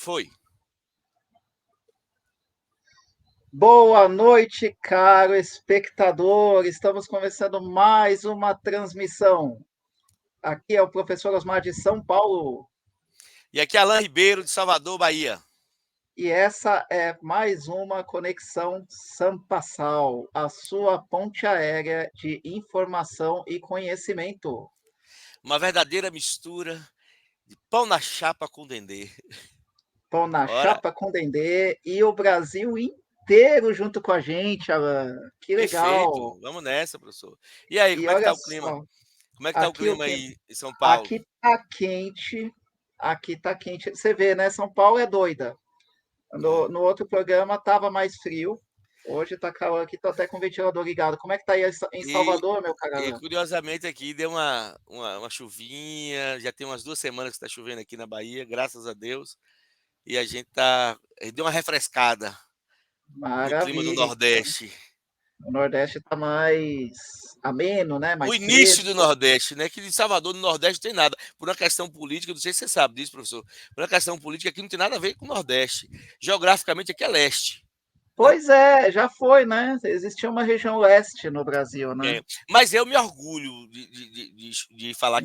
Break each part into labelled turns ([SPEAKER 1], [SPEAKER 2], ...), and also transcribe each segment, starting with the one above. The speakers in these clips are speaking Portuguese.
[SPEAKER 1] Foi.
[SPEAKER 2] Boa noite, caro espectador. Estamos começando mais uma transmissão. Aqui é o professor Osmar de São Paulo.
[SPEAKER 1] E aqui é Alain Ribeiro, de Salvador, Bahia.
[SPEAKER 2] E essa é mais uma Conexão Sampassal, a sua ponte aérea de informação e conhecimento.
[SPEAKER 1] Uma verdadeira mistura de pão na chapa com dendê.
[SPEAKER 2] Pão na
[SPEAKER 1] Ora,
[SPEAKER 2] chapa com dendê e o Brasil inteiro junto com a gente, Alan. Que legal.
[SPEAKER 1] perfeito. Vamos nessa, professor. E aí,
[SPEAKER 2] E
[SPEAKER 1] como é que tá
[SPEAKER 2] olha
[SPEAKER 1] o clima?
[SPEAKER 2] só,
[SPEAKER 1] Como é que tá o
[SPEAKER 2] aqui o
[SPEAKER 1] clima
[SPEAKER 2] tempo
[SPEAKER 1] aí em São Paulo?
[SPEAKER 2] Aqui tá quente, aqui tá quente. Você vê, né? São Paulo é doida. No,
[SPEAKER 1] É.
[SPEAKER 2] no outro programa tava mais frio. Hoje tá calor aqui, tô até com o ventilador ligado. Como é que tá aí em
[SPEAKER 1] E,
[SPEAKER 2] Salvador, meu
[SPEAKER 1] e
[SPEAKER 2] cara?
[SPEAKER 1] curiosamente aqui deu uma chuvinha, já tem umas 2 semanas que está chovendo aqui na Bahia, graças a Deus. E a gente deu uma refrescada no clima do
[SPEAKER 2] Maravilha. Então,
[SPEAKER 1] Nordeste.
[SPEAKER 2] o Nordeste tá mais ameno, né?
[SPEAKER 1] O
[SPEAKER 2] Mais
[SPEAKER 1] início do
[SPEAKER 2] fresco.
[SPEAKER 1] Nordeste, né? Que de Salvador, no Nordeste, não tem nada. Por uma questão política, não sei se você sabe disso, professor. Por uma questão política, aqui não tem nada a ver com o Nordeste. Geograficamente, aqui é leste, né?
[SPEAKER 2] Pois é, já foi, né? Existia uma região leste no Brasil, né?
[SPEAKER 1] É, mas eu me orgulho de falar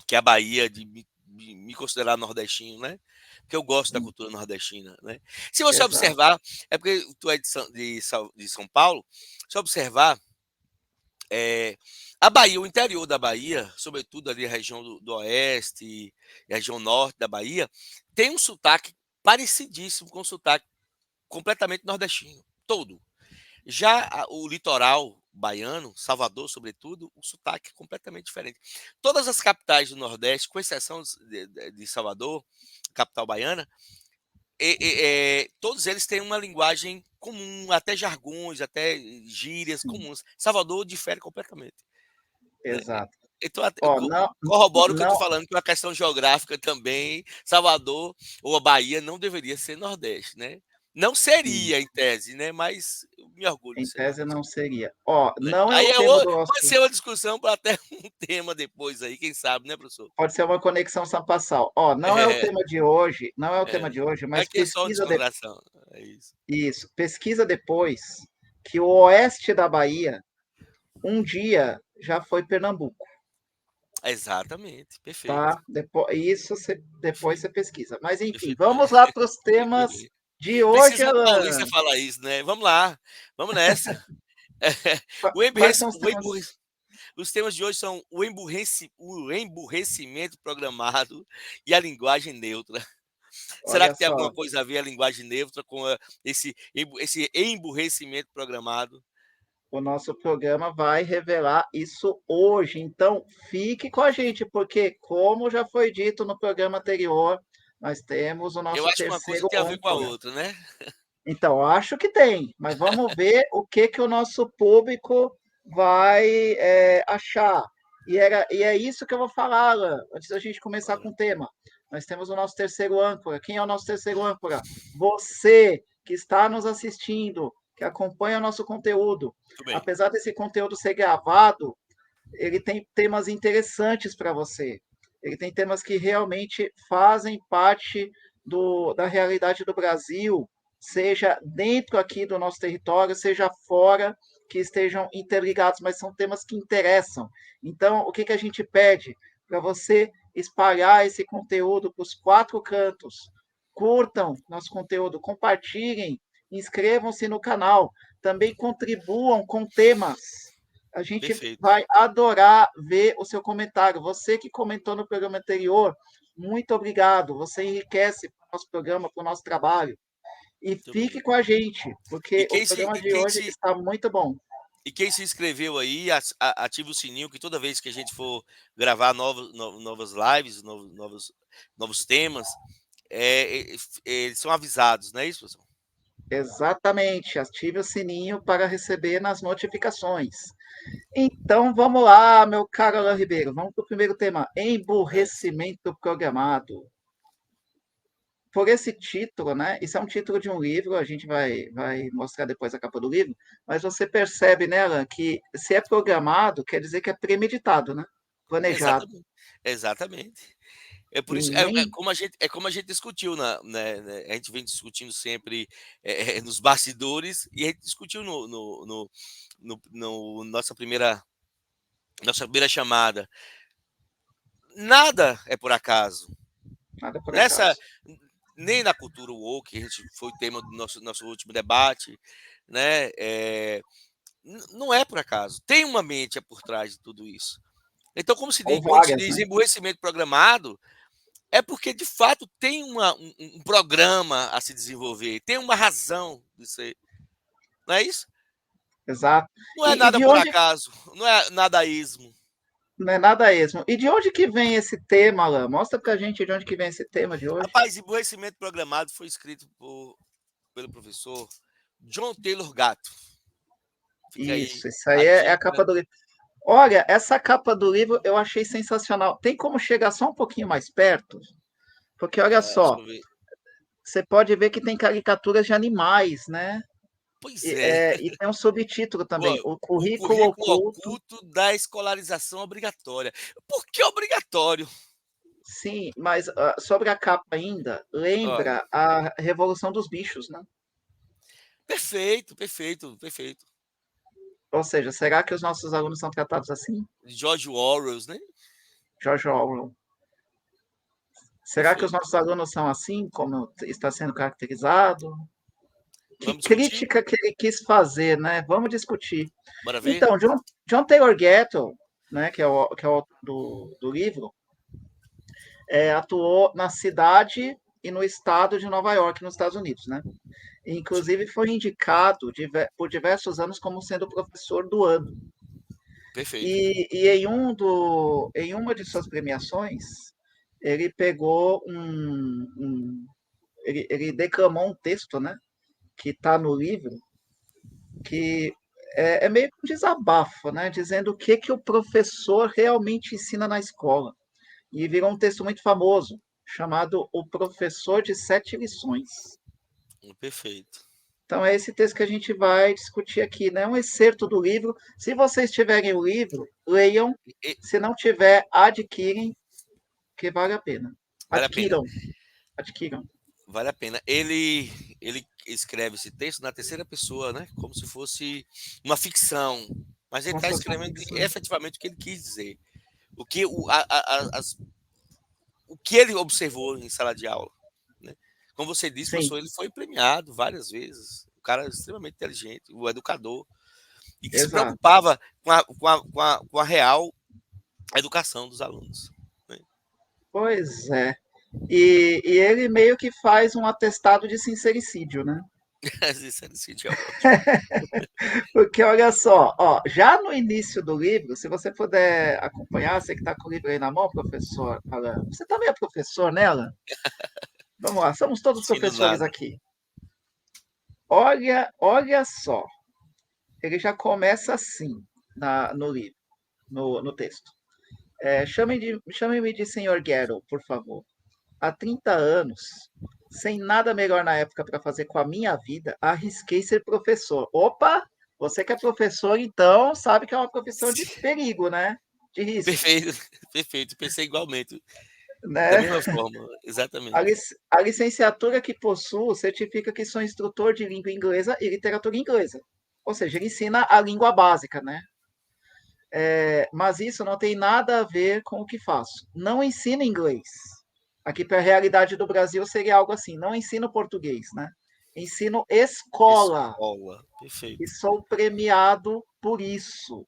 [SPEAKER 1] que a Bahia, de me considerar nordestino, né? Porque eu gosto da cultura nordestina, né? Se você
[SPEAKER 2] Exato.
[SPEAKER 1] observar, é porque tu é de São Paulo, se observar, é, a Bahia, o interior da Bahia, sobretudo ali a região do Oeste e a região Norte da Bahia, tem um sotaque parecidíssimo com o sotaque completamente nordestino, todo. Já o litoral baiano, Salvador, sobretudo, o sotaque é completamente diferente. Todas as capitais do Nordeste, com exceção de Salvador, capital baiana, todos eles têm uma linguagem comum, até jargões, até gírias
[SPEAKER 2] Sim,
[SPEAKER 1] comuns. Salvador difere completamente. Né?
[SPEAKER 2] exato.
[SPEAKER 1] Então,
[SPEAKER 2] Ó, não,
[SPEAKER 1] corroboro o que eu estou
[SPEAKER 2] não,
[SPEAKER 1] falando, que é uma questão geográfica também, Salvador ou a Bahia não deveria ser Nordeste, né? Não
[SPEAKER 2] sim,
[SPEAKER 1] seria, em tese, né? Mas eu me orgulho de
[SPEAKER 2] em
[SPEAKER 1] ser
[SPEAKER 2] tese
[SPEAKER 1] Nordeste.
[SPEAKER 2] não seria. Ó,
[SPEAKER 1] Né?
[SPEAKER 2] não é
[SPEAKER 1] Aí
[SPEAKER 2] o tema do
[SPEAKER 1] pode
[SPEAKER 2] nosso.
[SPEAKER 1] ser uma discussão para até um tema depois aí, quem sabe, né, professor?
[SPEAKER 2] Pode ser uma conexão sampassal. Ó, não é o
[SPEAKER 1] É,
[SPEAKER 2] tema de hoje, não é o tema
[SPEAKER 1] é.
[SPEAKER 2] de hoje, mas
[SPEAKER 1] Aqui é só uma
[SPEAKER 2] pesquisa de...
[SPEAKER 1] descontração. É isso.
[SPEAKER 2] isso, pesquisa depois que o oeste da Bahia um dia já foi Pernambuco,
[SPEAKER 1] Exatamente, perfeito.
[SPEAKER 2] tá? Depois você
[SPEAKER 1] Perfeito,
[SPEAKER 2] pesquisa. Mas enfim, vamos
[SPEAKER 1] perfeitamente.
[SPEAKER 2] lá para os temas
[SPEAKER 1] Perfeitamente.
[SPEAKER 2] de hoje,
[SPEAKER 1] Precisa uma
[SPEAKER 2] Alan.
[SPEAKER 1] paulista falar isso, né? Vamos lá, vamos nessa.
[SPEAKER 2] Quais são os
[SPEAKER 1] O
[SPEAKER 2] temas?
[SPEAKER 1] emburre- Os temas de hoje são o emburrecimento programado e a linguagem neutra. Será
[SPEAKER 2] Olha
[SPEAKER 1] que tem alguma
[SPEAKER 2] só,
[SPEAKER 1] coisa a ver a linguagem neutra com esse emburrecimento programado?
[SPEAKER 2] o nosso programa vai revelar isso hoje. Então, fique com a gente, porque, como já foi dito no programa anterior, nós temos o
[SPEAKER 1] Eu
[SPEAKER 2] nosso
[SPEAKER 1] acho que uma coisa
[SPEAKER 2] terceiro
[SPEAKER 1] tem a ver com a
[SPEAKER 2] âncora.
[SPEAKER 1] outra, né?
[SPEAKER 2] Então, acho que tem, mas vamos ver o que, que o nosso público vai achar. E é isso que eu vou falar, Alan, antes da gente começar com
[SPEAKER 1] Ora,
[SPEAKER 2] o tema. Nós temos o nosso terceiro âncora. Quem é o nosso terceiro âncora? Você que está nos assistindo, que acompanha o nosso conteúdo.
[SPEAKER 1] muito bem.
[SPEAKER 2] Apesar desse conteúdo ser gravado, ele tem temas interessantes para você. Ele tem temas que realmente fazem parte da realidade do Brasil, seja dentro aqui do nosso território, seja fora, que estejam interligados, mas são temas que interessam. Então, o que, que a gente pede? Para você espalhar esse conteúdo para os quatro cantos. Curtam nosso conteúdo, compartilhem, inscrevam-se no canal, também contribuam com temas. A gente
[SPEAKER 1] Perfeito.
[SPEAKER 2] vai adorar ver o seu comentário. Você que comentou no programa anterior, muito obrigado. Você enriquece o nosso programa, para o nosso trabalho. E
[SPEAKER 1] Muito
[SPEAKER 2] fique
[SPEAKER 1] bem.
[SPEAKER 2] com a gente,
[SPEAKER 1] E
[SPEAKER 2] porque o
[SPEAKER 1] quem se,
[SPEAKER 2] programa
[SPEAKER 1] e
[SPEAKER 2] de
[SPEAKER 1] quem
[SPEAKER 2] hoje
[SPEAKER 1] se,
[SPEAKER 2] está muito bom.
[SPEAKER 1] e quem se inscreveu aí, ativa o sininho, que toda vez que a gente for gravar novas lives, novos temas, eles são avisados, não é isso, pessoal?
[SPEAKER 2] Exatamente. Ative o sininho para receber nas notificações. Então, vamos lá, meu caro Alain Ribeiro. Vamos para o primeiro tema:
[SPEAKER 1] Nessa.
[SPEAKER 2] emburrecimento programado. Por esse título, né? Isso é um título de um livro, a gente vai mostrar depois a capa do livro, mas você percebe, né, Alan, que se é programado, quer dizer que é premeditado, né? Planejado.
[SPEAKER 1] Exatamente. Exatamente. É por
[SPEAKER 2] E
[SPEAKER 1] isso,
[SPEAKER 2] nem
[SPEAKER 1] é como a gente discutiu, né, a gente vem discutindo sempre nos bastidores, e a gente discutiu no nossa primeira chamada. Nada é por acaso.
[SPEAKER 2] nada por
[SPEAKER 1] Nessa,
[SPEAKER 2] acaso.
[SPEAKER 1] nem na cultura woke, que a gente foi o tema do nosso último debate, né? Não é por acaso. Tem uma mente por trás de tudo isso. Então,
[SPEAKER 2] Ou
[SPEAKER 1] quando se
[SPEAKER 2] várias,
[SPEAKER 1] diz
[SPEAKER 2] né?
[SPEAKER 1] emburrecimento programado, é porque de fato tem um programa a se desenvolver, tem uma razão de ser. Não é isso?
[SPEAKER 2] Exato.
[SPEAKER 1] Não é
[SPEAKER 2] E
[SPEAKER 1] nada
[SPEAKER 2] de
[SPEAKER 1] por
[SPEAKER 2] onde,
[SPEAKER 1] acaso, não é nadaísmo.
[SPEAKER 2] não é nada esmo. E de onde que vem esse tema, Alan? Mostra pra gente de onde que vem esse tema de hoje.
[SPEAKER 1] Rapaz, emburrecimento programado foi escrito pelo professor John Taylor Gatto. Fica aí
[SPEAKER 2] Isso aí
[SPEAKER 1] a
[SPEAKER 2] é a
[SPEAKER 1] dica.
[SPEAKER 2] capa do livro. Olha, essa capa do livro eu achei sensacional. Tem como chegar só um pouquinho mais perto? Porque olha
[SPEAKER 1] Deixa
[SPEAKER 2] só,
[SPEAKER 1] eu ver.
[SPEAKER 2] você pode ver que tem caricaturas de animais, né?
[SPEAKER 1] Pois
[SPEAKER 2] E,
[SPEAKER 1] é.
[SPEAKER 2] e tem um subtítulo também,
[SPEAKER 1] Pô,
[SPEAKER 2] o
[SPEAKER 1] o
[SPEAKER 2] currículo
[SPEAKER 1] currículo
[SPEAKER 2] oculto.
[SPEAKER 1] oculto da escolarização obrigatória. Por que obrigatório?
[SPEAKER 2] Sim, mas sobre a capa ainda,
[SPEAKER 1] Ó,
[SPEAKER 2] lembra a Revolução dos Bichos, né?
[SPEAKER 1] perfeito, perfeito, perfeito.
[SPEAKER 2] Ou seja, será que os nossos alunos são tratados assim?
[SPEAKER 1] George Orwell, né?
[SPEAKER 2] George Orwell. Será que os
[SPEAKER 1] Perfeito.
[SPEAKER 2] nossos alunos são assim, como está sendo caracterizado? Que
[SPEAKER 1] Vamos discutir?
[SPEAKER 2] crítica que ele quis fazer, né? Vamos discutir.
[SPEAKER 1] Bora ver?
[SPEAKER 2] Então, John Taylor Gatto, né, que é o autor do livro, atuou na cidade e no estado de Nova York, nos Estados Unidos, né?
[SPEAKER 1] Sim,
[SPEAKER 2] Inclusive foi indicado por diversos anos como sendo o professor do ano.
[SPEAKER 1] perfeito.
[SPEAKER 2] E em uma de suas premiações, ele pegou ele declamou um texto, né, que está no livro, que é meio que um desabafo, né, dizendo o que, que o professor realmente ensina na escola. E virou um texto muito famoso, chamado O Professor de Sete Lições.
[SPEAKER 1] Perfeito.
[SPEAKER 2] Então, é esse texto que a gente vai discutir aqui, né? Um excerto do livro. Se vocês tiverem o livro, leiam.
[SPEAKER 1] E-
[SPEAKER 2] Se não tiver, adquirem, que vale a pena.
[SPEAKER 1] Vale a pena.
[SPEAKER 2] Adquiram, adquiram.
[SPEAKER 1] Vale a pena. Ele escreve esse texto na terceira pessoa, né? Como se fosse uma ficção. Mas ele
[SPEAKER 2] Como se
[SPEAKER 1] está
[SPEAKER 2] fosse uma
[SPEAKER 1] escrevendo
[SPEAKER 2] ficção.
[SPEAKER 1] efetivamente o que ele quis dizer. O que, o que ele observou em sala de aula. Né? Como você disse,
[SPEAKER 2] Sim,
[SPEAKER 1] professor, ele foi premiado várias vezes. O cara é extremamente inteligente, o educador. E que se
[SPEAKER 2] exato.
[SPEAKER 1] preocupava com a real educação dos alunos. Né?
[SPEAKER 2] Pois é. E ele meio que faz um atestado de sincericídio, né?
[SPEAKER 1] Isso é ótimo.
[SPEAKER 2] Porque olha só, ó, já no início do livro, se você puder acompanhar, você que está com o livro aí na mão, professor Alan, você também é professor, né, Alan? Vamos lá, somos todos
[SPEAKER 1] Ensino
[SPEAKER 2] professores
[SPEAKER 1] nada.
[SPEAKER 2] aqui. Olha só, ele já começa assim no livro, no texto. Chame-me de Senhor Garrow, por favor. Há 30 anos, sem nada melhor na época para fazer com a minha vida, arrisquei ser professor. Opa! Você que é professor, então, sabe que é uma profissão de perigo, né? De risco,
[SPEAKER 1] Perfeito, perfeito. Pensei igualmente, da
[SPEAKER 2] né?
[SPEAKER 1] mesma forma, exatamente.
[SPEAKER 2] A licenciatura que possuo certifica que sou instrutor de língua inglesa e literatura inglesa. Ou seja, ele ensina a língua básica, né? Mas isso não tem nada a ver com o que faço. Não ensino inglês. Aqui para a realidade do Brasil seria algo assim: não ensino português, né? Ensino escola
[SPEAKER 1] Escola,
[SPEAKER 2] e
[SPEAKER 1] perfeito.
[SPEAKER 2] sou premiado por isso.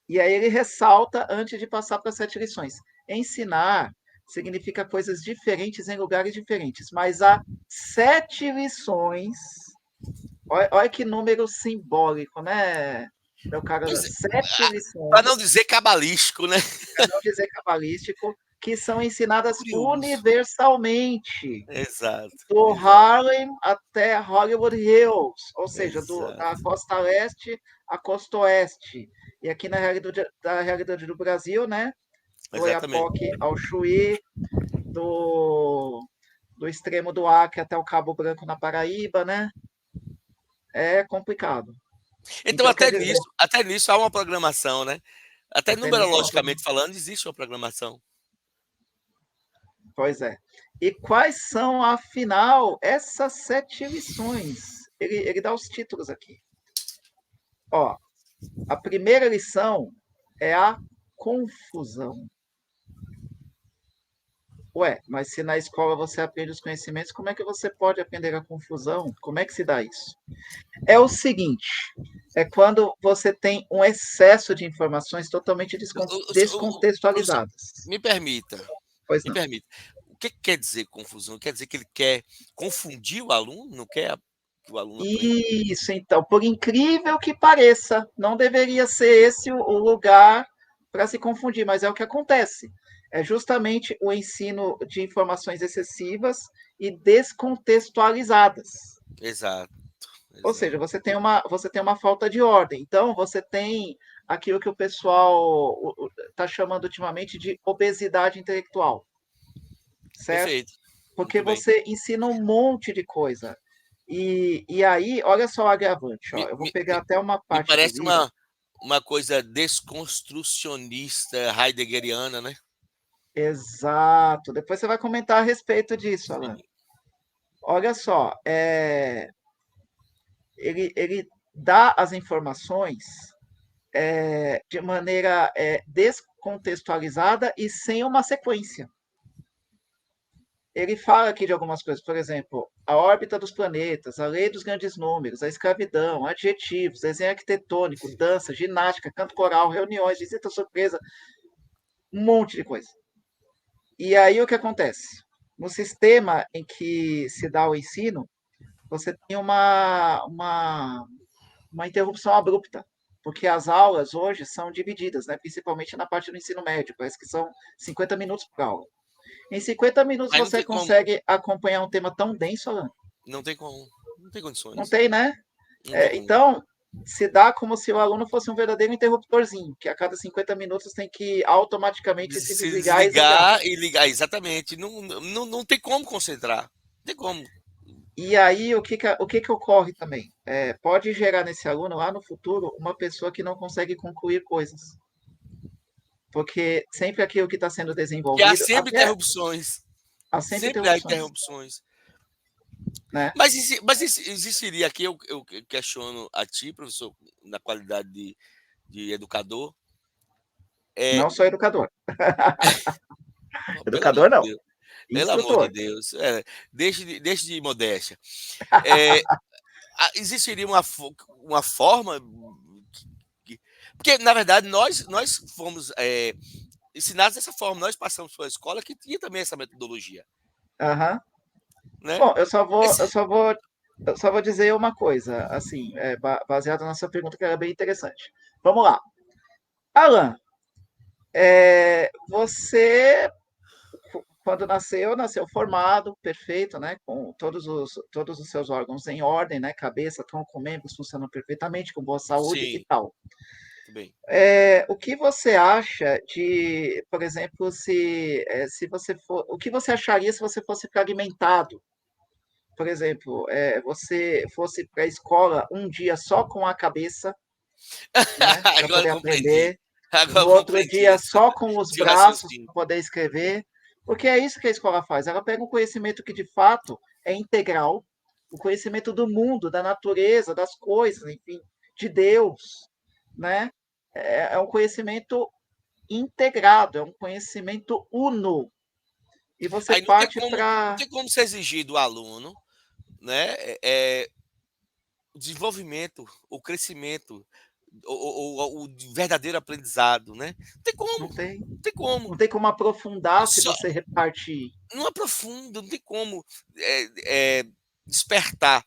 [SPEAKER 2] E aí ele ressalta antes de passar para as 7 lições: ensinar significa coisas diferentes em lugares diferentes, mas há 7 lições. Olha que número simbólico, né, meu caro Alan?
[SPEAKER 1] Pois é,
[SPEAKER 2] 7 lições,
[SPEAKER 1] para não dizer cabalístico, né?
[SPEAKER 2] para não dizer cabalístico, que são ensinadas
[SPEAKER 1] Curioso.
[SPEAKER 2] universalmente,
[SPEAKER 1] Exato,
[SPEAKER 2] do
[SPEAKER 1] exato,
[SPEAKER 2] Harlem até Hollywood Hills, ou seja, da
[SPEAKER 1] exato.
[SPEAKER 2] costa leste à costa oeste. E aqui da realidade do Brasil, né? Do
[SPEAKER 1] Exatamente.
[SPEAKER 2] Oiapoque ao Chuí, do extremo do Acre até o Cabo Branco na Paraíba, né? É complicado.
[SPEAKER 1] Então,
[SPEAKER 2] Então, quer dizer,
[SPEAKER 1] até nisso há uma programação, né? Até
[SPEAKER 2] até nisso é uma
[SPEAKER 1] numerologicamente falando, existe uma programação.
[SPEAKER 2] Pois é. E quais são, afinal, essas 7 lições? Ele dá os títulos aqui. Ó, a primeira lição é a confusão. Ué, mas se na escola você aprende os conhecimentos, como é que você pode aprender a confusão? Como é que se dá isso? É o seguinte, é quando você tem um excesso de informações totalmente
[SPEAKER 1] Professor,
[SPEAKER 2] descontextualizadas.
[SPEAKER 1] me permita,
[SPEAKER 2] Pois
[SPEAKER 1] me
[SPEAKER 2] não.
[SPEAKER 1] permita. O que quer dizer confusão? Quer dizer que ele quer confundir o aluno? Não quer que o aluno aprenda?
[SPEAKER 2] Isso, então, por incrível que pareça, não deveria ser esse o lugar para se confundir, mas é o que acontece. É justamente o ensino de informações excessivas e descontextualizadas.
[SPEAKER 1] Exato,
[SPEAKER 2] Ou seja,
[SPEAKER 1] exato.
[SPEAKER 2] você tem uma falta de ordem. Então, você tem aquilo que o pessoal está chamando ultimamente de obesidade intelectual, certo?
[SPEAKER 1] Perfeito.
[SPEAKER 2] Porque
[SPEAKER 1] Muito bem.
[SPEAKER 2] você ensina um monte de coisa. E aí, olha só o agravante,
[SPEAKER 1] Me,
[SPEAKER 2] ó. Eu vou
[SPEAKER 1] me,
[SPEAKER 2] pegar
[SPEAKER 1] me,
[SPEAKER 2] até uma
[SPEAKER 1] me
[SPEAKER 2] parte do
[SPEAKER 1] parece
[SPEAKER 2] livro.
[SPEAKER 1] uma coisa desconstrucionista heideggeriana, né?
[SPEAKER 2] Exato. Depois você vai comentar a respeito disso, Alan.
[SPEAKER 1] Sim.
[SPEAKER 2] Olha só, ele dá as informações de maneira descontextualizada e sem uma sequência. Ele fala aqui de algumas coisas, por exemplo, a órbita dos planetas, a lei dos grandes números, a escravidão, adjetivos, desenho arquitetônico, dança, ginástica, canto coral, reuniões, visita surpresa, um monte de coisa. E aí o que acontece? No sistema em que se dá o ensino, você tem uma interrupção abrupta, porque as aulas hoje são divididas, né? Principalmente na parte do ensino médio, parece que são 50 minutos por aula. Em 50 minutos
[SPEAKER 1] Mas não
[SPEAKER 2] você
[SPEAKER 1] tem como.
[SPEAKER 2] consegue acompanhar um tema tão denso, Alan?
[SPEAKER 1] Não tem como. Não tem
[SPEAKER 2] Não
[SPEAKER 1] condições.
[SPEAKER 2] tem, né?
[SPEAKER 1] Não tem como.
[SPEAKER 2] Então, se dá como se o aluno fosse um verdadeiro interruptorzinho, que a cada 50 minutos tem que automaticamente se
[SPEAKER 1] Se
[SPEAKER 2] desligar e desligar.
[SPEAKER 1] desligar e ligar, exatamente. Não tem como concentrar. Não tem como.
[SPEAKER 2] E aí, o que que ocorre também? Pode gerar nesse aluno, lá no futuro, uma pessoa que não consegue concluir coisas. Porque sempre aquilo que está sendo
[SPEAKER 1] Que há
[SPEAKER 2] desenvolvido,
[SPEAKER 1] sempre
[SPEAKER 2] até
[SPEAKER 1] interrupções.
[SPEAKER 2] há sempre
[SPEAKER 1] Sempre há
[SPEAKER 2] interrupções,
[SPEAKER 1] interrupções.
[SPEAKER 2] né?
[SPEAKER 1] Mas existiria aqui, eu questiono a ti, professor, na qualidade de educador. É,
[SPEAKER 2] Não sou educador.
[SPEAKER 1] pelo amor
[SPEAKER 2] Educador
[SPEAKER 1] de
[SPEAKER 2] não,
[SPEAKER 1] Deus. Pelo amor de
[SPEAKER 2] instrutor.
[SPEAKER 1] Deus. Deixe de modéstia. É, existiria uma forma. Porque, na verdade, nós fomos ensinados dessa forma. Nós passamos por uma escola que tinha também essa metodologia.
[SPEAKER 2] Aham.
[SPEAKER 1] Né?
[SPEAKER 2] Bom,
[SPEAKER 1] Esse,
[SPEAKER 2] eu só vou dizer uma coisa, assim, baseado na sua pergunta, que era bem interessante. Vamos lá. Alan, você, quando nasceu, nasceu formado, perfeito, né? Com todos os seus órgãos em ordem, né? Cabeça, tronco, membros funcionam perfeitamente, com boa saúde e
[SPEAKER 1] sim,
[SPEAKER 2] tal.
[SPEAKER 1] muito bem.
[SPEAKER 2] O que você acha de, por exemplo, se você for, o que você acharia se você fosse fragmentado? Por exemplo, você fosse para a escola um dia só com a cabeça, né, para
[SPEAKER 1] Agora
[SPEAKER 2] poder
[SPEAKER 1] eu compreendi.
[SPEAKER 2] aprender,
[SPEAKER 1] Agora
[SPEAKER 2] no
[SPEAKER 1] eu
[SPEAKER 2] outro
[SPEAKER 1] compreendi
[SPEAKER 2] dia só com os
[SPEAKER 1] seu
[SPEAKER 2] braços
[SPEAKER 1] raciocínio.
[SPEAKER 2] para poder escrever, porque é isso que a escola faz. Ela pega um conhecimento que de fato é integral, o conhecimento do mundo, da natureza, das coisas, enfim, de Deus, né? É um conhecimento integrado, é um conhecimento uno. E você
[SPEAKER 1] Aí
[SPEAKER 2] parte
[SPEAKER 1] não
[SPEAKER 2] para.
[SPEAKER 1] tem como se exigir do aluno, né, o desenvolvimento, o crescimento, o verdadeiro aprendizado, né? Não tem como,
[SPEAKER 2] Não tem.
[SPEAKER 1] não tem como.
[SPEAKER 2] Não tem como aprofundar se
[SPEAKER 1] Só,
[SPEAKER 2] você repartir.
[SPEAKER 1] não aprofunda, não tem como despertar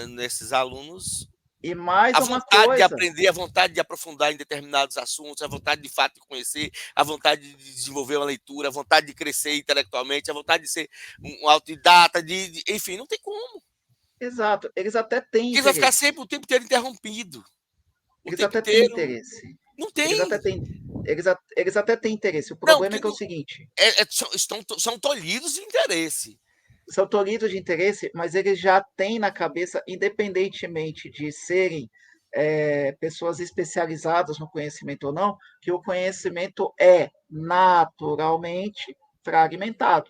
[SPEAKER 1] nesses alunos
[SPEAKER 2] E mais
[SPEAKER 1] a
[SPEAKER 2] uma
[SPEAKER 1] vontade de
[SPEAKER 2] coisa,
[SPEAKER 1] aprender, a vontade de aprofundar em determinados assuntos, a vontade de fato de conhecer, a vontade de desenvolver uma leitura, a vontade de crescer intelectualmente, a vontade de ser um autodidata, enfim, não tem como.
[SPEAKER 2] exato, eles até têm
[SPEAKER 1] Porque vai ficar
[SPEAKER 2] interesse.
[SPEAKER 1] sempre o tempo inteiro interrompido. O
[SPEAKER 2] Eles
[SPEAKER 1] tempo
[SPEAKER 2] até têm
[SPEAKER 1] inteiro.
[SPEAKER 2] interesse.
[SPEAKER 1] Não
[SPEAKER 2] Eles até
[SPEAKER 1] tem.
[SPEAKER 2] têm, eles até têm interesse. O
[SPEAKER 1] Não,
[SPEAKER 2] problema é
[SPEAKER 1] porque
[SPEAKER 2] que é o seguinte:
[SPEAKER 1] são tolhidos de interesse.
[SPEAKER 2] são tolhidos de interesse, mas eles já têm na cabeça, independentemente de serem pessoas especializadas no conhecimento ou não, que o conhecimento é naturalmente fragmentado.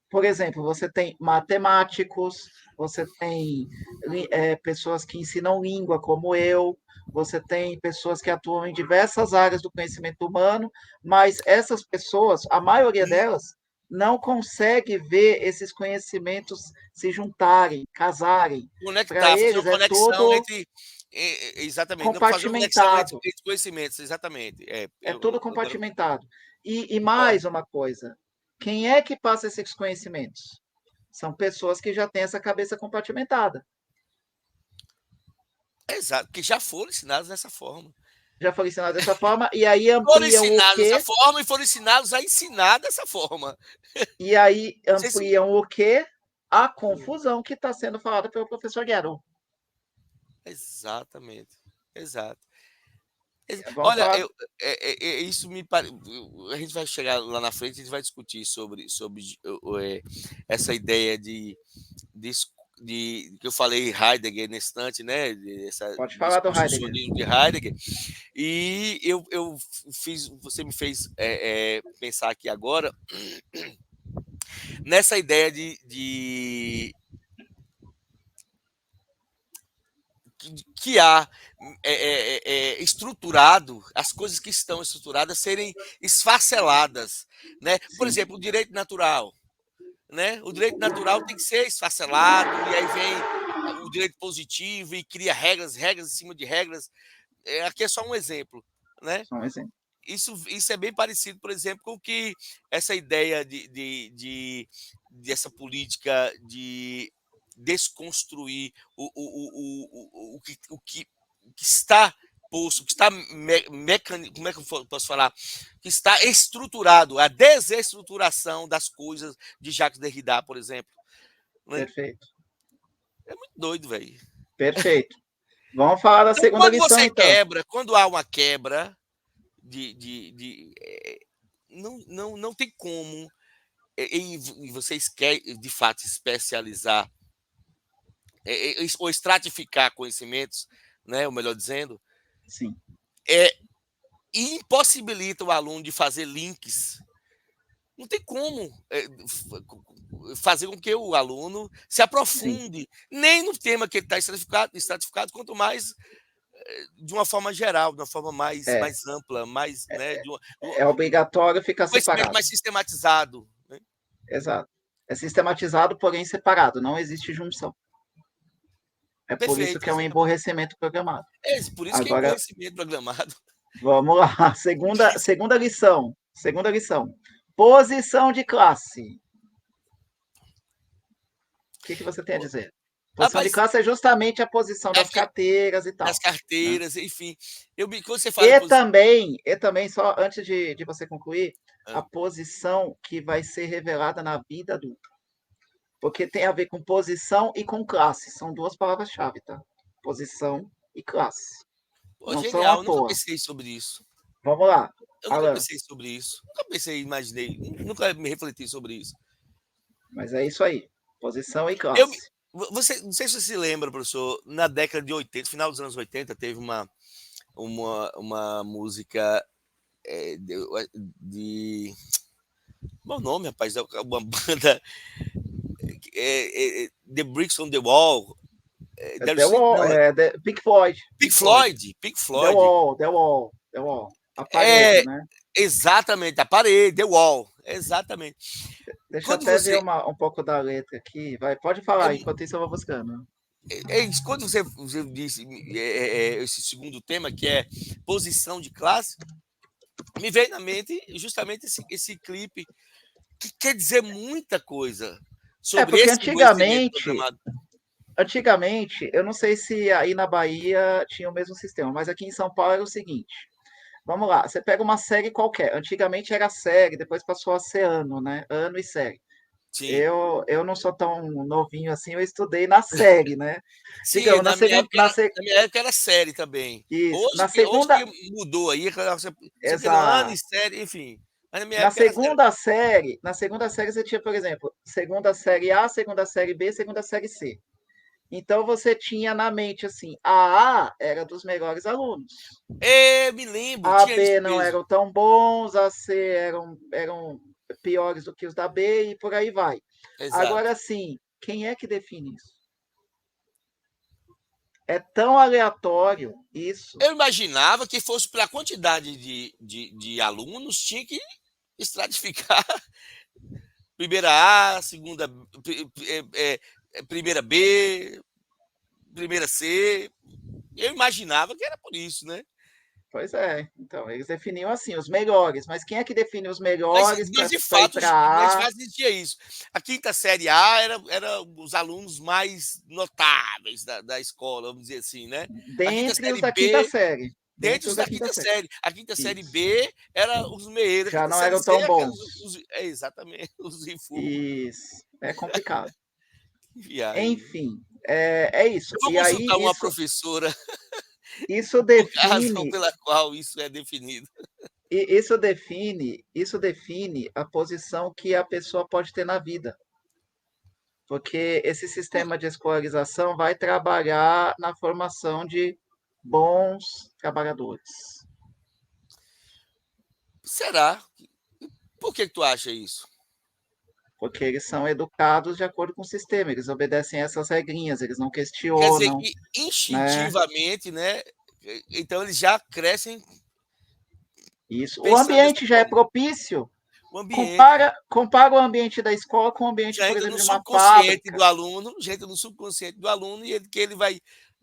[SPEAKER 2] Por exemplo, você tem matemáticos, você tem pessoas que ensinam língua, como eu, você tem pessoas que atuam em diversas áreas do conhecimento humano, mas essas pessoas, a maioria delas, não consegue ver esses conhecimentos se juntarem, casarem. Para
[SPEAKER 1] Conectar, fazer uma
[SPEAKER 2] eles é
[SPEAKER 1] conexão
[SPEAKER 2] todo
[SPEAKER 1] entre. Exatamente, não fazer uma conexão
[SPEAKER 2] compartimentado,
[SPEAKER 1] entre conhecimentos, exatamente.
[SPEAKER 2] é tudo
[SPEAKER 1] Agora
[SPEAKER 2] compartimentado. E
[SPEAKER 1] concordo.
[SPEAKER 2] mais uma coisa, quem é que passa esses conhecimentos? São pessoas que já têm essa cabeça compartimentada.
[SPEAKER 1] Exato, que já foram ensinados dessa forma.
[SPEAKER 2] Já foram ensinados dessa forma, e aí
[SPEAKER 1] Foram
[SPEAKER 2] ampliam o
[SPEAKER 1] ensinados dessa
[SPEAKER 2] quê?
[SPEAKER 1] forma e foram ensinados a ensinar dessa forma.
[SPEAKER 2] E aí
[SPEAKER 1] Não sei se
[SPEAKER 2] ampliam o quê? A confusão que está sendo falada pelo professor Guerra.
[SPEAKER 1] exatamente, exato.
[SPEAKER 2] Vamos
[SPEAKER 1] Olha,
[SPEAKER 2] falar.
[SPEAKER 1] isso me parece. A gente vai chegar lá na frente, a gente vai discutir sobre essa ideia de, que eu falei Heidegger nesse instante, né?
[SPEAKER 2] Pode falar
[SPEAKER 1] Desse
[SPEAKER 2] do Heidegger.
[SPEAKER 1] construcionismo de Heidegger. E você me fez pensar aqui agora nessa ideia que há estruturado, as coisas que estão estruturadas serem esfaceladas, né? Por
[SPEAKER 2] Sim,
[SPEAKER 1] exemplo, o direito natural, né? O direito natural tem que ser esfacelado e aí vem o direito positivo e cria regras, regras em cima de regras. Aqui é só um exemplo, né?
[SPEAKER 2] só um exemplo.
[SPEAKER 1] Isso é bem parecido, por exemplo, com que essa ideia dessa política de desconstruir o que está posto, que está como é que eu posso falar? Que está estruturado, a desestruturação das coisas de Jacques Derrida, por exemplo. Né?
[SPEAKER 2] Perfeito.
[SPEAKER 1] É muito doido, velho.
[SPEAKER 2] Perfeito. Vamos falar da
[SPEAKER 1] Então,
[SPEAKER 2] segunda lição, então.
[SPEAKER 1] quando há uma quebra não tem como e vocês querem de fato especializar ou estratificar conhecimentos, né, ou melhor dizendo,
[SPEAKER 2] Sim.
[SPEAKER 1] é, e impossibilita o aluno de fazer links. Não tem como fazer com que o aluno se
[SPEAKER 2] Sim.
[SPEAKER 1] aprofunde nem no tema que ele está estratificado, quanto mais de uma forma geral, de uma forma
[SPEAKER 2] É.
[SPEAKER 1] mais ampla, mais, né,
[SPEAKER 2] É obrigatório ficar
[SPEAKER 1] conhecimento
[SPEAKER 2] separado.
[SPEAKER 1] mais sistematizado. Né?
[SPEAKER 2] Exato. É sistematizado, porém separado. Não existe junção. É por isso
[SPEAKER 1] Perfeito,
[SPEAKER 2] que é um
[SPEAKER 1] exatamente.
[SPEAKER 2] emborrecimento programado.
[SPEAKER 1] Por isso que é
[SPEAKER 2] Agora,
[SPEAKER 1] emborrecimento programado.
[SPEAKER 2] vamos lá. Segunda lição. Segunda lição. Posição de classe. O que você tem a dizer? Posição de
[SPEAKER 1] Rapaz,
[SPEAKER 2] classe é justamente a posição das
[SPEAKER 1] aqui,
[SPEAKER 2] carteiras e
[SPEAKER 1] das
[SPEAKER 2] tal. Né?
[SPEAKER 1] carteiras, enfim. Quando você fala em posição.
[SPEAKER 2] E também, só antes de você concluir, a
[SPEAKER 1] Ah,
[SPEAKER 2] posição que vai ser revelada na vida adulta. Porque tem a ver com posição e com classe. São duas palavras-chave, tá? Posição e classe.
[SPEAKER 1] pô,
[SPEAKER 2] Não são à
[SPEAKER 1] genial, eu nunca
[SPEAKER 2] toa.
[SPEAKER 1] pensei sobre isso.
[SPEAKER 2] Vamos lá,
[SPEAKER 1] Eu nunca
[SPEAKER 2] Alan.
[SPEAKER 1] pensei sobre isso. Nunca pensei, imaginei, nunca me refleti sobre isso.
[SPEAKER 2] Mas é isso aí. Posição e
[SPEAKER 1] Eu,
[SPEAKER 2] classe.
[SPEAKER 1] não sei se você se lembra, professor, na década de 80, final dos anos 80, teve uma música de. Qual é o nome, rapaz? Uma banda. The Bricks on the Wall.
[SPEAKER 2] The Wall,
[SPEAKER 1] Não,
[SPEAKER 2] Pink Floyd.
[SPEAKER 1] Pink
[SPEAKER 2] Pink Floyd.
[SPEAKER 1] Floyd. Pink
[SPEAKER 2] The
[SPEAKER 1] Floyd.
[SPEAKER 2] Wall, The Wall, The Wall. A parede,
[SPEAKER 1] É,
[SPEAKER 2] né?
[SPEAKER 1] exatamente, a parede, The Wall. Exatamente.
[SPEAKER 2] Deixa eu
[SPEAKER 1] Quando
[SPEAKER 2] até ver
[SPEAKER 1] você.
[SPEAKER 2] um pouco da letra aqui. Vai, pode
[SPEAKER 1] É,
[SPEAKER 2] falar, enquanto isso eu vou buscando.
[SPEAKER 1] quando você disse esse segundo tema, que é posição de classe, me veio na mente justamente esse clipe, que quer dizer muita coisa
[SPEAKER 2] É,
[SPEAKER 1] sobre
[SPEAKER 2] porque
[SPEAKER 1] esse emburrecimento programado.
[SPEAKER 2] antigamente, eu não sei se aí na Bahia tinha o mesmo sistema, mas aqui em São Paulo era o seguinte. Vamos lá, você pega uma série qualquer. Antigamente era série, depois passou a ser ano, né? Ano e série.
[SPEAKER 1] Sim.
[SPEAKER 2] Eu não sou tão novinho assim, eu estudei na série, né?
[SPEAKER 1] Sim,
[SPEAKER 2] Digamos, na segunda,
[SPEAKER 1] na minha época era série também.
[SPEAKER 2] isso,
[SPEAKER 1] Hoje que mudou aí, você tem no ano e
[SPEAKER 2] exato.
[SPEAKER 1] série, enfim. Mas na minha época era série.
[SPEAKER 2] Na segunda série você tinha, por exemplo, segunda série A, segunda série B, segunda série C. Então você tinha na mente assim, a A era dos melhores alunos.
[SPEAKER 1] Me lembro,
[SPEAKER 2] A
[SPEAKER 1] tinha isso
[SPEAKER 2] B não
[SPEAKER 1] mesmo.
[SPEAKER 2] eram tão bons, a C eram piores do que os da B e por aí vai.
[SPEAKER 1] Exato.
[SPEAKER 2] Agora sim, quem é que define isso? É tão aleatório isso.
[SPEAKER 1] Eu imaginava que fosse pela quantidade de alunos, tinha que estratificar primeira A, segunda, primeira B, primeira C. Eu imaginava que era por isso, né?
[SPEAKER 2] Pois é, então, eles definiam assim, os melhores, mas quem é que define os
[SPEAKER 1] Mas,
[SPEAKER 2] melhores
[SPEAKER 1] mas de
[SPEAKER 2] para ir
[SPEAKER 1] fato,
[SPEAKER 2] para
[SPEAKER 1] mas de
[SPEAKER 2] A
[SPEAKER 1] fato existia isso. A quinta série A era os alunos mais notáveis da escola, vamos dizer assim, né? A quinta
[SPEAKER 2] dentre os
[SPEAKER 1] série
[SPEAKER 2] da quinta
[SPEAKER 1] B,
[SPEAKER 2] série?
[SPEAKER 1] dentro
[SPEAKER 2] Dentre os da
[SPEAKER 1] da
[SPEAKER 2] quinta
[SPEAKER 1] quinta
[SPEAKER 2] série.
[SPEAKER 1] série. A quinta série
[SPEAKER 2] Isso.
[SPEAKER 1] B era os meieiros, a
[SPEAKER 2] Já
[SPEAKER 1] quinta
[SPEAKER 2] não
[SPEAKER 1] série
[SPEAKER 2] eram
[SPEAKER 1] C
[SPEAKER 2] tão
[SPEAKER 1] é aqueles,
[SPEAKER 2] bons.
[SPEAKER 1] exatamente, os infurros.
[SPEAKER 2] Isso. É complicado.
[SPEAKER 1] Que viagem.
[SPEAKER 2] Enfim, é isso.
[SPEAKER 1] Eu vou
[SPEAKER 2] E aí,
[SPEAKER 1] consultar uma professora
[SPEAKER 2] isso
[SPEAKER 1] por a razão
[SPEAKER 2] define
[SPEAKER 1] pela qual isso é definido.
[SPEAKER 2] isso define a posição que a pessoa pode ter na vida. Porque esse sistema de escolarização vai trabalhar na formação de bons trabalhadores.
[SPEAKER 1] Será? Por que tu acha isso?
[SPEAKER 2] Porque eles são educados de acordo com o sistema, eles obedecem essas regrinhas, eles não
[SPEAKER 1] Quer dizer
[SPEAKER 2] questionam,
[SPEAKER 1] que
[SPEAKER 2] né?
[SPEAKER 1] instintivamente, né? Então eles já crescem
[SPEAKER 2] Isso. O
[SPEAKER 1] pensando dessa
[SPEAKER 2] ambiente já é
[SPEAKER 1] forma.
[SPEAKER 2] propício.
[SPEAKER 1] O ambiente
[SPEAKER 2] Compara o ambiente da escola com o ambiente,
[SPEAKER 1] já
[SPEAKER 2] por
[SPEAKER 1] entra
[SPEAKER 2] exemplo,
[SPEAKER 1] no
[SPEAKER 2] de uma
[SPEAKER 1] subconsciente
[SPEAKER 2] fábrica.
[SPEAKER 1] do aluno, já entra no subconsciente do aluno e que ele vai,